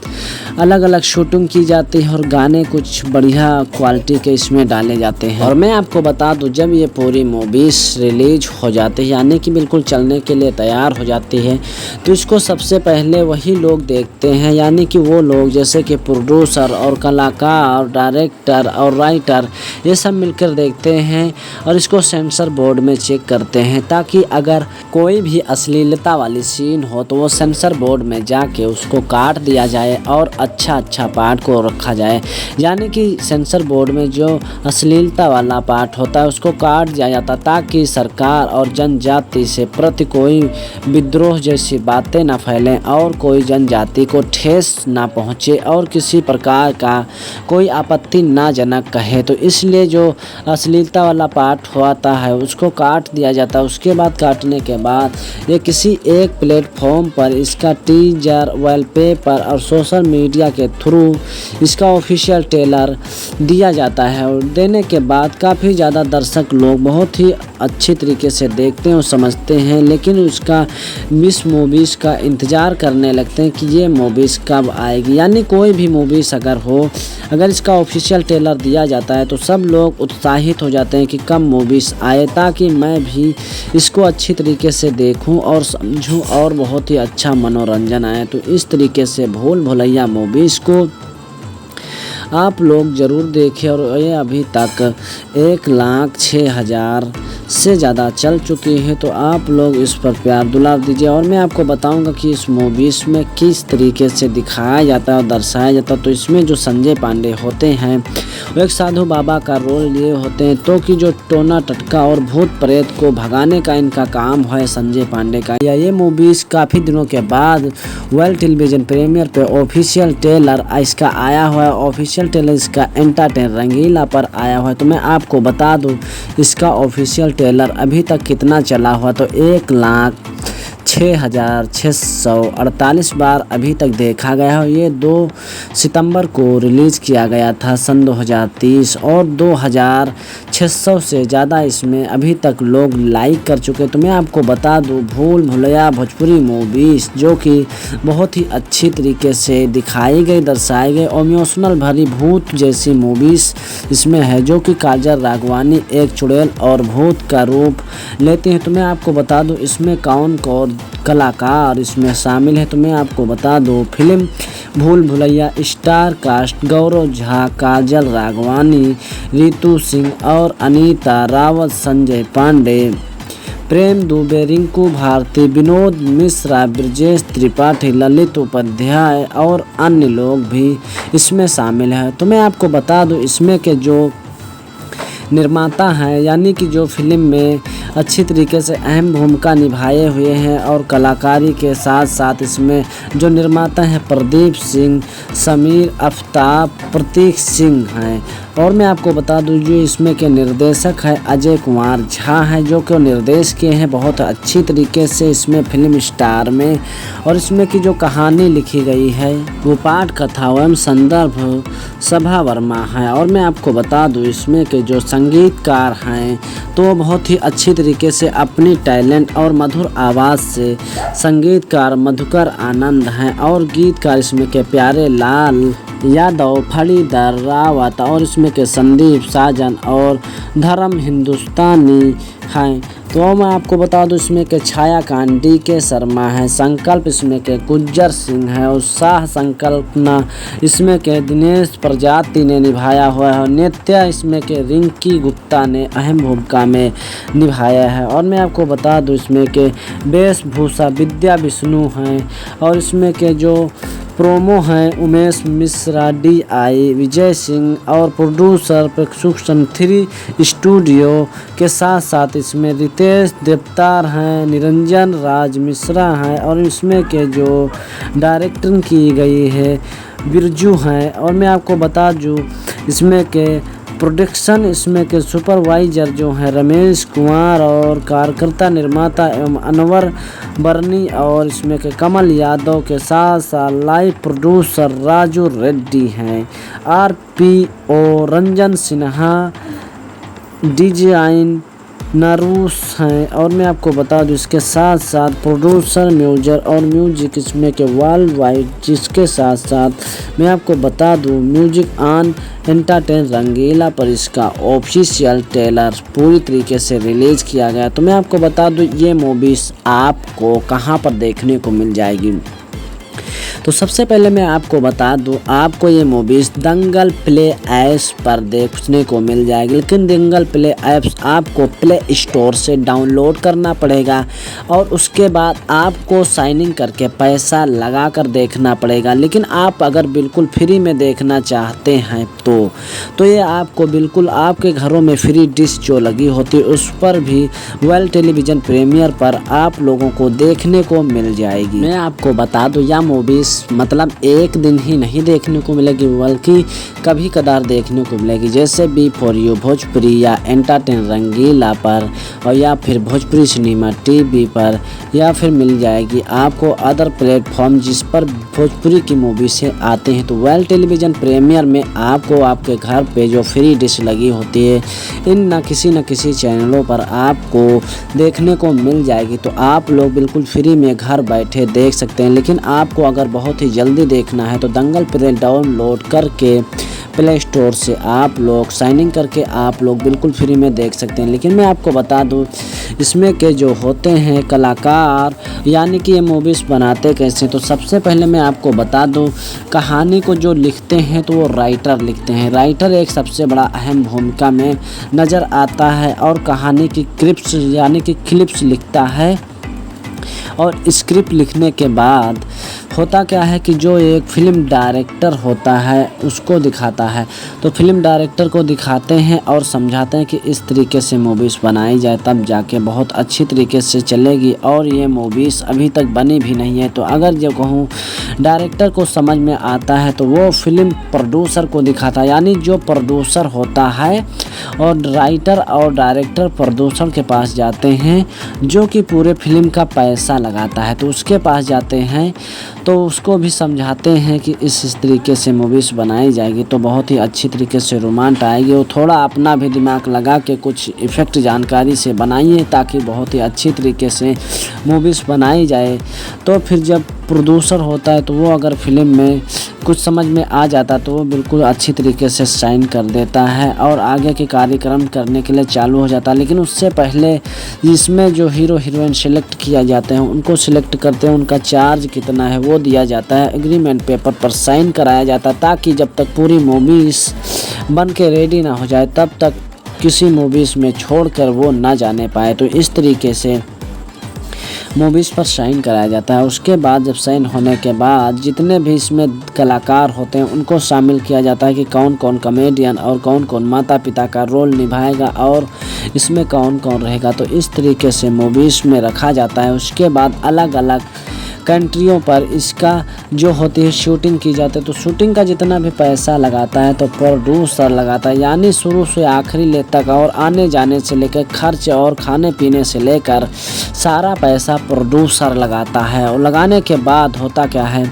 अलग अलग शूटिंग की जाती है और गाने कुछ बढ़िया क्वालिटी के इसमें डाले जाते हैं। और मैं आपको बता दूं जब ये पूरी मूवीज़ रिलीज हो जाती है यानी कि बिल्कुल चलने के लिए तैयार हो जाती है तो इसको सबसे पहले वही लोग देखते हैं, यानी कि वो लोग जैसे कि प्रोड्यूसर और कलाकार, डायरेक्टर और राइटर ये सब मिलकर देखते हैं और इसको सेंसर बोर्ड में चेक करते हैं ताकि अगर कोई भी अश्लीलता वाली सीन हो तो वो सेंसर बोर्ड में जाके उसको काट दिया जाए और अच्छा पार्ट को रखा जाए। यानी कि सेंसर बोर्ड में जो अश्लीलता वाला पार्ट होता है उसको काट दिया जाता ताकि सरकार और जनजाति से प्रति कोई विद्रोह जैसी बातें ना फैलें और कोई जनजाति को ठेस ना पहुँचे और किसी प्रकार का कोई आपत्ति ना जनक कहे। तो इसलिए जो अश्लीलता वाला पार्ट होता है उसको काट दिया जाता है। उसके बाद काटने के बाद ये किसी एक प्लेटफॉर्म पर इसका टीजर, वॉलपेपर और सोशल मीडिया के थ्रू इसका ऑफिशियल ट्रेलर दिया जाता है। और देने के बाद काफ़ी ज़्यादा दर्शक लोग बहुत ही अच्छी तरीके से देखते हैं और समझते हैं, लेकिन उसका मिस मूवीज़ का इंतज़ार करने लगते हैं कि ये मूवीज़ कब आएगी। यानी कोई भी मूवीज़ अगर हो, अगर इसका ऑफिशियल ट्रेलर दिया जाता है तो सब लोग उत्साहित हो जाते हैं कि कब मूवीज़ आए ताकि मैं भी इसको अच्छी तरीके से देखूं और समझूं और बहुत ही अच्छा मनोरंजन आए। तो इस तरीके से भूल भुलैया मूवीज़ को आप लोग ज़रूर देखें और ये अभी तक 1,06,000 से ज़्यादा चल चुकी है। तो आप लोग इस पर प्यार दुलार दीजिए। और मैं आपको बताऊंगा कि इस मूवीज़ में किस तरीके से दिखाया जाता है और दर्शाया जाता है। तो इसमें जो संजय पांडे होते हैं वो एक साधु बाबा का रोल लिए होते हैं, तो कि जो टोना टटका और भूत प्रेत को भगाने का इनका काम है संजय पांडे का। ये मूवीज़ काफ़ी दिनों के बाद वर्ल्ड टेलीविज़न प्रीमियर पे ऑफिशियल ट्रेलर इसका आया हुआ है। ऑफिशियल ट्रेलर इसका एंटरटेन रंगीला पर आया हुआ है। तो मैं आपको बता दूं इसका ऑफिशियल ट्रेलर अभी तक कितना चला हुआ, तो 1,06,000 6,648 बार अभी तक देखा गया है। ये 2 सितंबर को रिलीज़ किया गया था सन 2030 और 2,600 से ज़्यादा इसमें अभी तक लोग लाइक कर चुके। तो मैं आपको बता दूं, भूल भुलैया भोजपुरी मूवीज़ जो कि बहुत ही अच्छी तरीके से दिखाई गई, दर्शाई गई और इमोशनल भरी भूत जैसी मूवीज़ इसमें है, जो कि काजल राघवानी एक चुड़ैल और भूत का रूप लेते हैं। तो मैं आपको बता दूं इसमें कौन कौन कलाकार इसमें शामिल है। तो मैं आपको बता दूं फिल्म भूल भुलैया स्टार कास्ट गौरव झा, काजल राघवानी, रितु सिंह और अनीता रावत, संजय पांडे, प्रेम दुबे, रिंकू भारती, विनोद मिश्रा, ब्रजेश त्रिपाठी, ललित उपाध्याय और अन्य लोग भी इसमें शामिल हैं। तो मैं आपको बता दूं इसमें के जो निर्माता हैं, यानी कि जो फिल्म में अच्छी तरीके से अहम भूमिका निभाए हुए हैं और कलाकारी के साथ साथ इसमें जो निर्माता हैं प्रदीप सिंह, समीर आफ्ताब, प्रतीक सिंह हैं। और मैं आपको बता दूं जो इसमें के निर्देशक है अजय कुमार झा हैं, जो कि निर्देश किए हैं बहुत अच्छी तरीके से इसमें फिल्म स्टार में। और इसमें की जो कहानी लिखी गई है वो पाठ कथा एवं संदर्भ सभा वर्मा है। और मैं आपको बता दूं इसमें के जो संगीतकार हैं तो बहुत ही अच्छी तरीके से अपनी टैलेंट और मधुर आवाज़ से संगीतकार मधुकर आनंद हैं और गीतकार इसमें के प्यारे लाल यादव, फणीधर रावत और इसमें के संदीप साजन और धर्म हिंदुस्तानी हैं। तो मैं आपको बता दूं इसमें के छायाकांत DK शर्मा है, संकल्प इसमें के गुज्जर सिंह है, उत्साह संकल्पना इसमें के दिनेश प्रजाति ने निभाया हुआ है और नृत्य इसमें के रिंकी गुप्ता ने अहम भूमिका में निभाया है। और मैं आपको बता दूं इसमें के वेशभूषा विद्या विष्णु हैं और इसमें के जो प्रोमो हैं उमेश मिश्रा, DI विजय सिंह और प्रोड्यूसर प्रक्षुषण 3 स्टूडियो के साथ साथ इसमें रितेश देवतार हैं, निरंजन राज मिश्रा हैं और इसमें के जो डायरेक्टिंग की गई है बिरजू हैं। और मैं आपको बता दूं इसमें के प्रोडक्शन इसमें के सुपरवाइजर जो हैं रमेश कुमार और कार्यकर्ता निर्माता एवं अनवर बर्नी और इसमें के कमल यादव के साथ साथ लाइव प्रोड्यूसर राजू रेड्डी हैं, RPO रंजन सिन्हा, डिजाइन नरूस हैं। और मैं आपको बता दूं इसके साथ साथ प्रोड्यूसर म्यूजिक इसमें के वर्ल्ड वाइड, जिसके साथ साथ मैं आपको बता दूं म्यूजिक ऑन एंटरटेन रंगीला पर इसका ऑफिशियल ट्रेलर पूरी तरीके से रिलीज़ किया गया। तो मैं आपको बता दूं ये मूवीज़ आपको कहां पर देखने को मिल जाएगी। तो सबसे पहले मैं आपको बता दूं आपको ये मूवीज़ दंगल प्ले ऐप्स पर देखने को मिल जाएगी, लेकिन दंगल प्ले ऐप्स आपको प्ले स्टोर से डाउनलोड करना पड़ेगा और उसके बाद आपको साइन इन करके पैसा लगा कर देखना पड़ेगा। लेकिन आप अगर बिल्कुल फ्री में देखना चाहते हैं तो ये आपको बिल्कुल आपके घरों में फ्री डिश जो लगी होती है उस पर भी वर्ल्ड टेलीविज़न प्रीमियर पर आप लोगों को देखने को मिल जाएगी। मैं आपको बता दूं यह मूवीज़ मतलब एक दिन ही नहीं देखने को मिलेगी, बल्कि कभी कदार देखने को मिलेगी, जैसे B4U भोजपुरी या एंटरटेन रंगीला पर और या फिर भोजपुरी सिनेमा TV पर, या फिर मिल जाएगी आपको अदर प्लेटफॉर्म जिस पर भोजपुरी की मूवी से आते हैं। तो वर्ल्ड टेलीविज़न प्रीमियर में आपको आपके घर पे जो फ्री डिश लगी होती है इन न किसी चैनलों पर आपको देखने को मिल जाएगी। तो आप लोग बिल्कुल फ्री में घर बैठे देख सकते हैं। लेकिन आपको अगर बहुत ही जल्दी देखना है तो दंगल प्ले डाउनलोड करके प्ले स्टोर से आप लोग साइन इन करके आप लोग बिल्कुल फ्री में देख सकते हैं। लेकिन मैं आपको बता दूं इसमें के जो होते हैं कलाकार, यानी कि ये मूवीज़ बनाते कैसे, तो सबसे पहले मैं आपको बता दूं कहानी को जो लिखते हैं तो वो राइटर लिखते हैं। राइटर एक सबसे बड़ा अहम भूमिका में नज़र आता है और कहानी की क्लिप्स यानी कि क्लिप्स लिखता है और स्क्रिप्ट लिखने के बाद होता क्या है कि जो एक फिल्म डायरेक्टर होता है उसको दिखाता है, तो फिल्म डायरेक्टर को दिखाते हैं और समझाते हैं कि इस तरीके से मूवीज़ बनाई जाए, तब जाके बहुत अच्छी तरीके से चलेगी। और ये मूवीज़ अभी तक बनी भी नहीं है। तो अगर जो कहूँ डायरेक्टर को समझ में आता है तो वो फिल्म प्रोड्यूसर को दिखाता है, यानी जो प्रोड्यूसर होता है और राइटर और डायरेक्टर प्रोड्यूसर के पास जाते हैं जो कि पूरे फिल्म का पैसा लगाता है, तो उसके पास जाते हैं तो उसको भी समझाते हैं कि इस तरीके से मूवीज़ बनाई जाएगी तो बहुत ही अच्छी तरीके से रोमांच आएगी। वो थोड़ा अपना भी दिमाग लगा के कुछ इफ़ेक्ट जानकारी से बनाइए ताकि बहुत ही अच्छी तरीके से मूवीज़ बनाई जाए। तो फिर जब प्रोड्यूसर होता है तो वो अगर फिल्म में कुछ समझ में आ जाता तो वो बिल्कुल अच्छी तरीके से साइन कर देता है और आगे के कार्यक्रम करने के लिए चालू हो जाता है। लेकिन उससे पहले इसमें जो हीरो हीरोइन सेलेक्ट किया जाते हैं उनको सिलेक्ट करते हैं, उनका चार्ज कितना है वो दिया जाता है, एग्रीमेंट पेपर पर साइन कराया जाता है ताकि जब तक पूरी मूवीज़ बन के रेडी ना हो जाए तब तक किसी मूवीज़ में छोड़कर वो ना जाने पाए। तो इस तरीके से मूवीज़ पर साइन कराया जाता है। उसके बाद जब साइन होने के बाद जितने भी इसमें कलाकार होते हैं उनको शामिल किया जाता है कि कौन कौन कॉमेडियन और कौन कौन माता पिता का रोल निभाएगा और इसमें कौन कौन रहेगा। तो इस तरीके से मूवीज़ में रखा जाता है। उसके बाद अलग अलग कंट्रियों पर इसका जो होती है शूटिंग की जाती है, तो शूटिंग का जितना भी पैसा लगाता है तो प्रोड्यूसर लगाता है, यानी शुरू से आखिरी ले तक और आने जाने से लेकर खर्च और खाने पीने से लेकर सारा पैसा प्रोड्यूसर लगाता है। और लगाने के बाद होता क्या है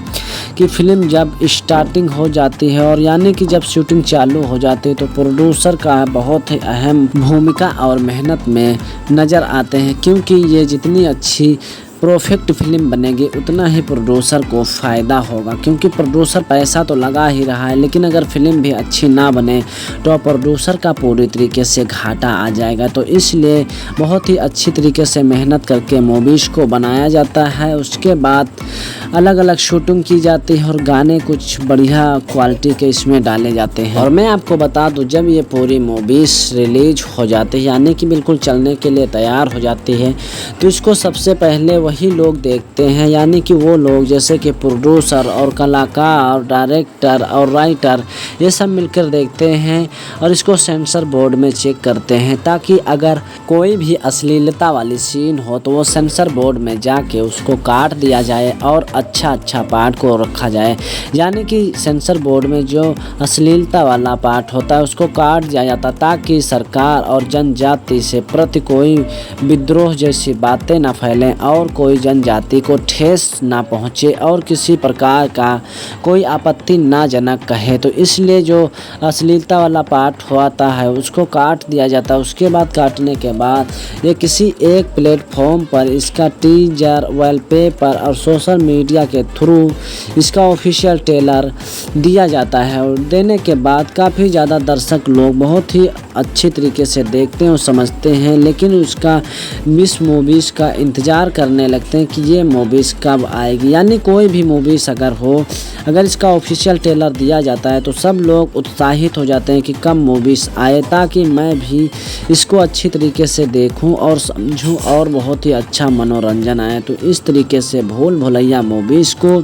कि फ़िल्म जब स्टार्टिंग हो जाती है और यानी कि जब शूटिंग चालू हो जाती है तो प्रोड्यूसर का बहुत ही अहम भूमिका और मेहनत में नज़र आते हैं, क्योंकि ये जितनी अच्छी परफेक्ट फिल्म बनेगी उतना ही प्रोड्यूसर को फ़ायदा होगा, क्योंकि प्रोड्यूसर पैसा तो लगा ही रहा है लेकिन अगर फिल्म भी अच्छी ना बने तो प्रोड्यूसर का पूरी तरीके से घाटा आ जाएगा। तो इसलिए बहुत ही अच्छी तरीके से मेहनत करके मूवीज़ को बनाया जाता है। उसके बाद अलग अलग शूटिंग की जाती है और गाने कुछ बढ़िया क्वालिटी के इसमें डाले जाते हैं। और मैं आपको बता दूं जब ये पूरी मूवीज़ रिलीज हो जाती है यानी कि बिल्कुल चलने के लिए तैयार हो जाती है तो इसको सबसे पहले वही लोग देखते हैं, यानी कि वो लोग जैसे कि प्रोड्यूसर और कलाकार, डायरेक्टर और राइटर ये सब मिलकर देखते हैं और इसको सेंसर बोर्ड में चेक करते हैं ताकि अगर कोई भी अश्लीलता वाली सीन हो तो वो सेंसर बोर्ड में जाके उसको काट दिया जाए और अच्छा पार्ट को रखा जाए। यानी कि सेंसर बोर्ड में जो अश्लीलता वाला पार्ट होता है उसको काट दिया जाता ताकि सरकार और जनजाति से प्रति कोई विद्रोह जैसी बातें ना फैलें और कोई जनजाति को ठेस ना पहुँचे और किसी प्रकार का कोई आपत्ति ना जनक कहे। तो इसलिए जो अश्लीलता वाला पार्ट होता है उसको काट दिया जाता है। उसके बाद काटने के बाद ये किसी एक प्लेटफॉर्म पर इसका टीजर, वॉलपेपर और सोशल मीडिया के थ्रू इसका ऑफिशियल ट्रेलर दिया जाता है। और देने के बाद काफ़ी ज़्यादा दर्शक लोग बहुत ही अच्छे तरीके से देखते हैं और समझते हैं, लेकिन उसका मिस मूवीज़ का इंतज़ार करने लगते हैं कि ये मूवीज़ कब आएगी। यानी कोई भी मूवीज़ अगर हो, अगर इसका ऑफिशियल ट्रेलर दिया जाता है तो सब लोग उत्साहित हो जाते हैं कि कब मूवीज़ आए ताकि मैं भी इसको अच्छी तरीके से देखूं और समझूं और बहुत ही अच्छा मनोरंजन आए। तो इस तरीके से भूल भुलैया मूवीज़ को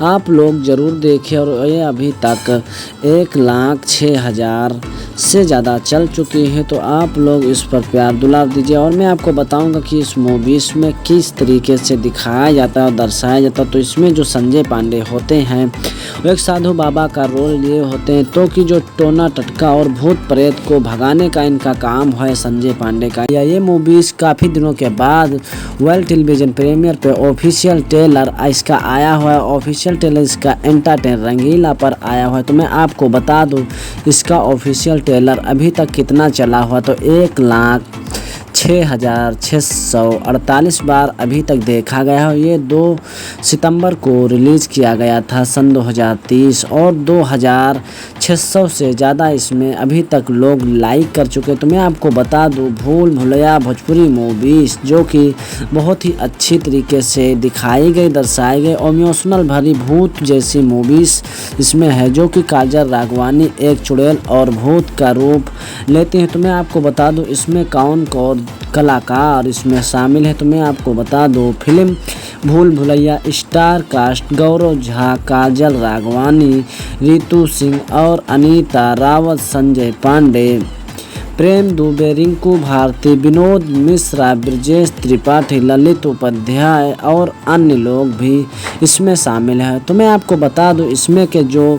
आप लोग ज़रूर देखें और ये अभी तक 1,06,000 से ज़्यादा चल चुकी है। तो आप लोग इस पर प्यार दुलार दीजिए और मैं आपको बताऊंगा कि इस मूवीज़ में किस तरीके से दिखाया जाता है और दर्शाया जाता है। तो इसमें जो संजय पांडे होते हैं वो एक साधु बाबा का रोल लिए होते हैं, तो कि जो टोना टटका और भूत प्रेत को भगाने का इनका काम है संजय पांडे का। ये मूवीज़ काफ़ी दिनों के बाद वर्ल्ड टेलीविज़न प्रीमियर पे ऑफिशियल ट्रेलर इसका आया हुआ है। ऑफिशियल ट्रेलर इसका एंटरटेन रंगीला पर आया हुआ है। तो मैं आपको बता दूं इसका ऑफिशियल ट्रेलर अभी तक कितना चला हुआ, तो 1,06,648 बार अभी तक देखा गया है। ये 2 सितंबर को रिलीज़ किया गया था सन 2030 और 2,600 से ज़्यादा इसमें अभी तक लोग लाइक कर चुके। तो मैं आपको बता दूं भूल भुलैया भोजपुरी मूवीज़ जो कि बहुत ही अच्छी तरीके से दिखाई गई, दर्शाई गई और इमोशनल भरी भूत जैसी मूवीज़ इसमें है, जो कि काजल राघवानी एक चुड़ैल और भूत का रूप लेते हैं। तो मैं आपको बता दूं इसमें कौन कौन कलाकार इसमें शामिल है। तो मैं आपको बता दूं फिल्म भूल भुलैया स्टार कास्ट गौरव झा, काजल राघवानी, रितु सिंह और अनीता रावत, संजय पांडे, प्रेम दुबे, रिंकू भारती, विनोद मिश्रा, ब्रजेश त्रिपाठी, ललित उपाध्याय और अन्य लोग भी इसमें शामिल हैं। तो मैं आपको बता दूं इसमें के जो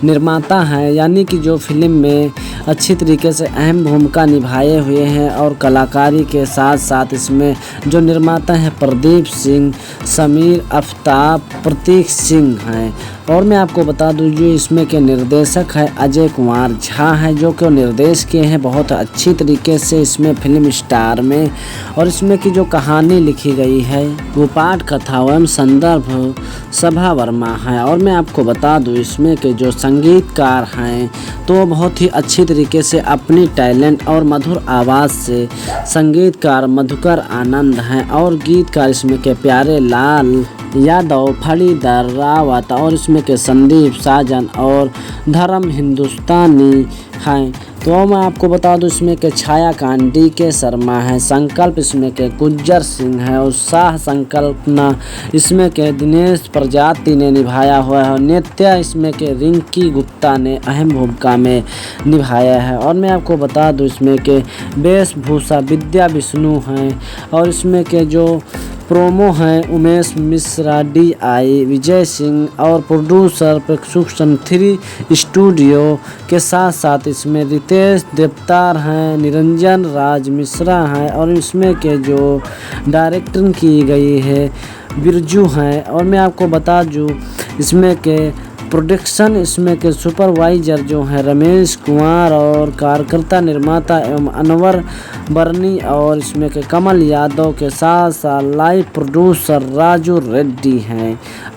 निर्माता हैं यानी कि जो फिल्म में अच्छी तरीके से अहम भूमिका निभाए हुए हैं और कलाकारी के साथ साथ इसमें जो निर्माता हैं प्रदीप सिंह, समीर आफ्ताब, प्रतीक सिंह हैं। और मैं आपको बता दूं जो इसमें के निर्देशक है अजय कुमार झा हैं, जो कि निर्देश किए हैं बहुत अच्छी तरीके से इसमें फिल्म स्टार में। और इसमें की जो कहानी लिखी गई है वो पाठ कथा एवं संदर्भ सभा वर्मा है। और मैं आपको बता दूं इसमें के जो संगीतकार हैं तो बहुत ही अच्छी तरीके से अपनी टैलेंट और मधुर आवाज़ से संगीतकार मधुकर आनंद हैं। और गीतकार इसमें के प्यारे लाल यादव, फणीधर रावत और इसमें के संदीप साजन और धर्म हिंदुस्तानी हैं। तो मैं आपको बता दूं इसमें के छायाकांत DK शर्मा है, संकल्प इसमें के गुज्जर सिंह है, उत्साह संकल्पना इसमें के दिनेश प्रजाति ने निभाया हुआ है और नित्या इसमें के रिंकी गुप्ता ने अहम भूमिका में निभाया है। और मैं आपको बता दूं इसमें के वेशभूषा विद्या विष्णु हैं और इसमें के जो प्रोमो हैं उमेश मिश्रा, DI विजय सिंह और प्रोड्यूसर प्रक्षुक्षण 3 स्टूडियो के साथ साथ इसमें रितेश देवतार हैं, निरंजन राज मिश्रा हैं और इसमें के जो डायरेक्टर की गई है बिरजू हैं। और मैं आपको बता दूं इसमें के प्रोडक्शन इसमें के सुपरवाइजर जो हैं रमेश कुमार और कार्यकर्ता निर्माता एवं अनवर बर्नी और इसमें के कमल यादव के साथ साथ लाइव प्रोड्यूसर राजू रेड्डी हैं।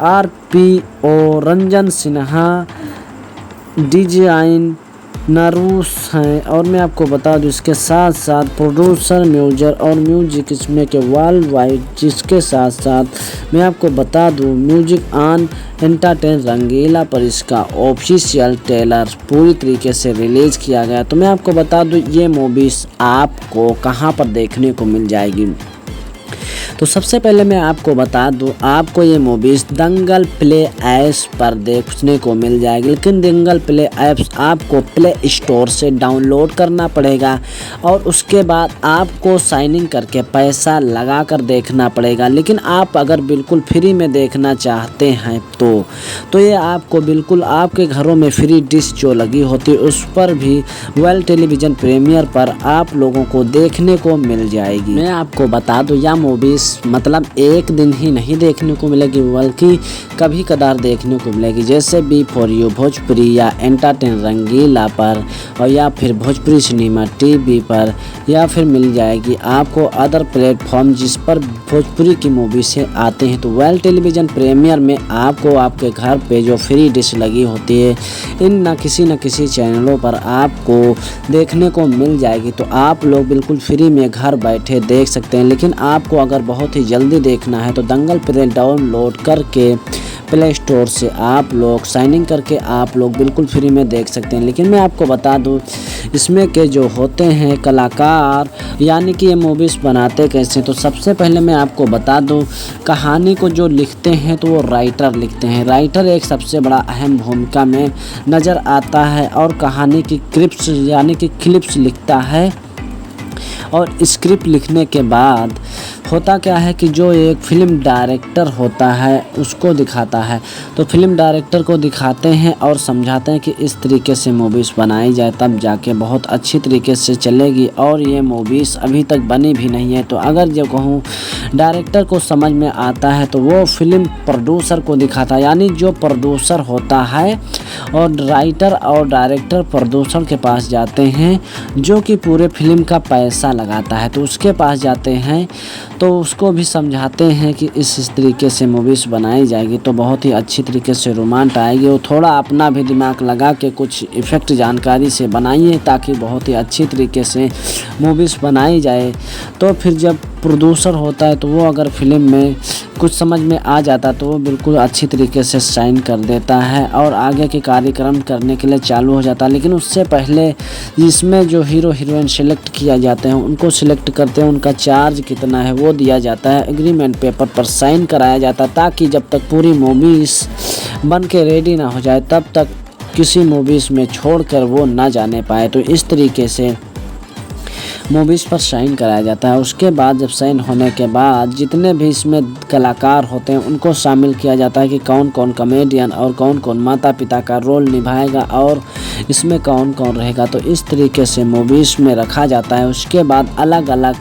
RPO रंजन सिन्हा, डिजाइन नरूस हैं। और मैं आपको बता दूं इसके साथ साथ प्रोड्यूसर म्यूजिक इसमें के वर्ल्ड वाइड, जिसके साथ साथ मैं आपको बता दूं म्यूजिक ऑन एंटरटेन रंगीला पर इसका ऑफिशियल ट्रेलर पूरी तरीके से रिलीज किया गया। तो मैं आपको बता दूं ये मूवीज़ आपको कहां पर देखने को मिल जाएगी। तो सबसे पहले मैं आपको बता दूं आपको ये मूवीज़ दंगल प्ले ऐप्स पर देखने को मिल जाएगी, लेकिन दंगल प्ले ऐप्स आपको प्ले स्टोर से डाउनलोड करना पड़ेगा और उसके बाद आपको साइन इन करके पैसा लगा कर देखना पड़ेगा। लेकिन आप अगर बिल्कुल फ्री में देखना चाहते हैं तो ये आपको बिल्कुल आपके घरों में फ्री डिश जो लगी होती है उस पर भी वर्ल्ड टेलीविज़न प्रीमियर पर आप लोगों को देखने को मिल जाएगी। मैं आपको बता दूं यह मूवीज़ मतलब एक दिन ही नहीं देखने को मिलेगी बल्कि कभी कदार देखने को मिलेगी, जैसे B4U भोजपुरी या एंटरटेन रंगीला पर और या फिर भोजपुरी सिनेमा TV पर या फिर मिल जाएगी आपको अदर प्लेटफॉर्म जिस पर भोजपुरी की मूवी से आते हैं। तो वर्ल्ड टेलीविज़न प्रीमियर में आपको आपके घर पे जो फ्री डिश लगी होती है इन न किसी चैनलों पर आपको देखने को मिल जाएगी। तो आप लोग बिल्कुल फ्री में घर बैठे देख सकते हैं। लेकिन आपको अगर बहुत ही जल्दी देखना है तो दंगल प्ले डाउनलोड करके प्ले स्टोर से आप लोग साइन इन करके आप लोग बिल्कुल फ्री में देख सकते हैं। लेकिन मैं आपको बता दूं इसमें के जो होते हैं कलाकार यानी कि ये मूवीज़ बनाते कैसे, तो सबसे पहले मैं आपको बता दूं कहानी को जो लिखते हैं तो वो राइटर लिखते हैं। राइटर एक सबसे बड़ा अहम भूमिका में नज़र आता है और कहानी की क्लिप्स यानी कि क्लिप्स लिखता है। और स्क्रिप्ट लिखने के बाद होता क्या है कि जो एक फिल्म डायरेक्टर होता है उसको दिखाता है, तो फिल्म डायरेक्टर को दिखाते हैं और समझाते हैं कि इस तरीके से मूवीज़ बनाई जाए तब जाके बहुत अच्छी तरीके से चलेगी। और ये मूवीज़ अभी तक बनी भी नहीं है। तो अगर जो कहूँ डायरेक्टर को समझ में आता है तो वो फिल्म प्रोड्यूसर को दिखाता है, यानी जो प्रोड्यूसर होता है और राइटर और डायरेक्टर प्रोड्यूसर के पास जाते हैं जो कि पूरे फिल्म का पैसा लगाता है, तो उसके पास जाते हैं तो उसको भी समझाते हैं कि इस तरीके से मूवीज़ बनाई जाएगी तो बहुत ही अच्छी तरीके से रोमांच आएगी। वो थोड़ा अपना भी दिमाग लगा के कुछ इफ़ेक्ट जानकारी से बनाइए ताकि बहुत ही अच्छी तरीके से मूवीज़ बनाई जाए। तो फिर जब प्रोड्यूसर होता है तो वो अगर फिल्म में कुछ समझ में आ जाता तो वो बिल्कुल अच्छी तरीके से साइन कर देता है और आगे के कार्यक्रम करने के लिए चालू हो जाता है। लेकिन उससे पहले इसमें जो हीरो हीरोइन सेलेक्ट किया जाते हैं उनको सिलेक्ट करते हैं, उनका चार्ज कितना है वो दिया जाता है, एग्रीमेंट पेपर पर साइन कराया जाता है, ताकि जब तक पूरी मूवीज़ बन के रेडी ना हो जाए तब तक किसी मूवीज़ में छोड़कर वो ना जाने पाए। तो इस तरीके से मूवीज़ पर साइन कराया जाता है। उसके बाद जब साइन होने के बाद जितने भी इसमें कलाकार होते हैं उनको शामिल किया जाता है कि कौन कौन कॉमेडियन और कौन कौन माता पिता का रोल निभाएगा और इसमें कौन कौन रहेगा। तो इस तरीके से मूवीज़ में रखा जाता है। उसके बाद अलग अलग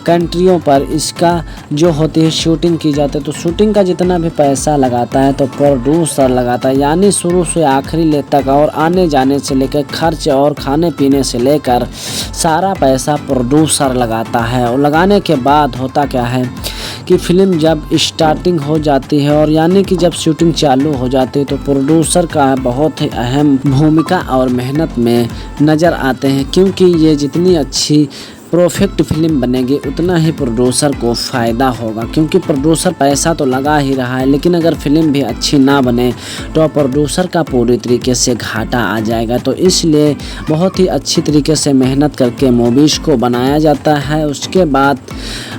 कंट्रियों पर इसका जो होती है शूटिंग की जाती है। तो शूटिंग का जितना भी पैसा लगाता है तो प्रोड्यूसर लगाता है, यानी शुरू से आखिरी ले तक और आने जाने से लेकर खर्च और खाने पीने से लेकर सारा पैसा प्रोड्यूसर लगाता है। और लगाने के बाद होता क्या है कि फ़िल्म जब स्टार्टिंग हो जाती है और यानी कि जब शूटिंग चालू हो जाती है तो प्रोड्यूसर का बहुत ही अहम भूमिका और मेहनत में नज़र आते हैं, क्योंकि ये जितनी अच्छी परफेक्ट फिल्म बनेगी उतना ही प्रोड्यूसर को फ़ायदा होगा, क्योंकि प्रोड्यूसर पैसा तो लगा ही रहा है लेकिन अगर फिल्म भी अच्छी ना बने तो प्रोड्यूसर का पूरी तरीके से घाटा आ जाएगा। तो इसलिए बहुत ही अच्छी तरीके से मेहनत करके मूवीज़ को बनाया जाता है। उसके बाद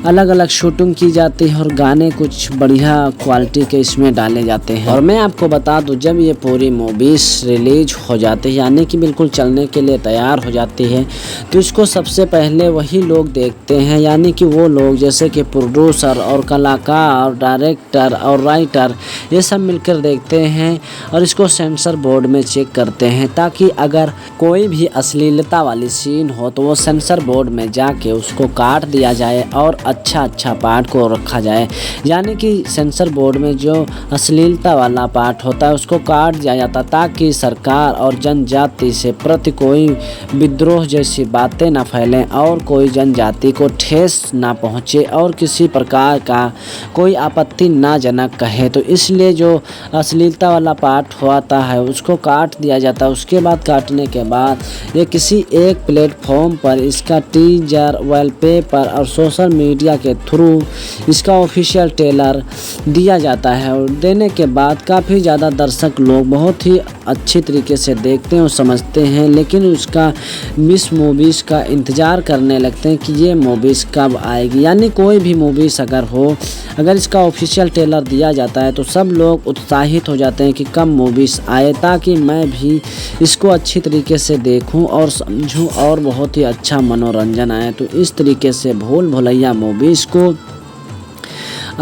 अलग अलग शूटिंग की जाती है और गाने कुछ बढ़िया क्वालिटी के इसमें डाले जाते हैं। और मैं आपको बता दूं, जब ये पूरी मूवीज़ रिलीज हो जाती है यानी कि बिल्कुल चलने के लिए तैयार हो जाती है तो इसको सबसे पहले वही लोग देखते हैं, यानी कि वो लोग जैसे कि प्रोड्यूसर और कलाकार, डायरेक्टर और राइटर, ये सब मिलकर देखते हैं और इसको सेंसर बोर्ड में चेक करते हैं, ताकि अगर कोई भी अश्लीलता वाली सीन हो तो वो सेंसर बोर्ड में जाके उसको काट दिया जाए और अच्छा पार्ट को रखा जाए। यानी कि सेंसर बोर्ड में जो अश्लीलता वाला पार्ट होता है उसको काट दिया जाता, ताकि सरकार और जनजाति से प्रति कोई विद्रोह जैसी बातें ना फैलें और कोई जनजाति को ठेस ना पहुँचे और किसी प्रकार का कोई आपत्ति ना जनक कहे। तो इसलिए जो अश्लीलता वाला पार्ट होता है उसको काट दिया जाता है। उसके बाद काटने के बाद ये किसी एक प्लेटफॉर्म पर इसका टीजर, वॉलपेपर और सोशल मीडिया के थ्रू इसका ऑफिशियल ट्रेलर दिया जाता है। और देने के बाद काफ़ी ज़्यादा दर्शक लोग बहुत ही अच्छी तरीके से देखते हैं और समझते हैं, लेकिन उसका मिस मूवीज़ का इंतज़ार करने लगते हैं कि ये मूवीज़ कब आएगी। यानी कोई भी मूवीज़ अगर हो, अगर इसका ऑफिशियल ट्रेलर दिया जाता है तो सब लोग उत्साहित हो जाते हैं कि कब मूवीज़ आए, ताकि मैं भी इसको अच्छी तरीके से देखूं और समझूं और बहुत ही अच्छा मनोरंजन आए। तो इस तरीके से भूल भुलैया मूवीज़ को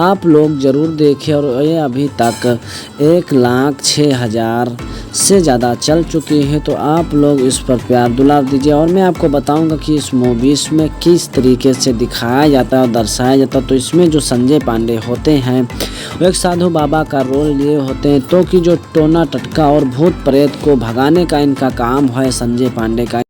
आप लोग ज़रूर देखें और ये अभी तक 1,06,000 से ज़्यादा चल चुकी है। तो आप लोग इस पर प्यार दुलार दीजिए। और मैं आपको बताऊंगा कि इस मूवीज़ में किस तरीके से दिखाया जाता है और दर्शाया जाता है। तो इसमें जो संजय पांडे होते हैं वो एक साधु बाबा का रोल लिए होते हैं, तो कि जो टोना टटका और भूत प्रेत को भगाने का इनका काम है संजय पांडे का।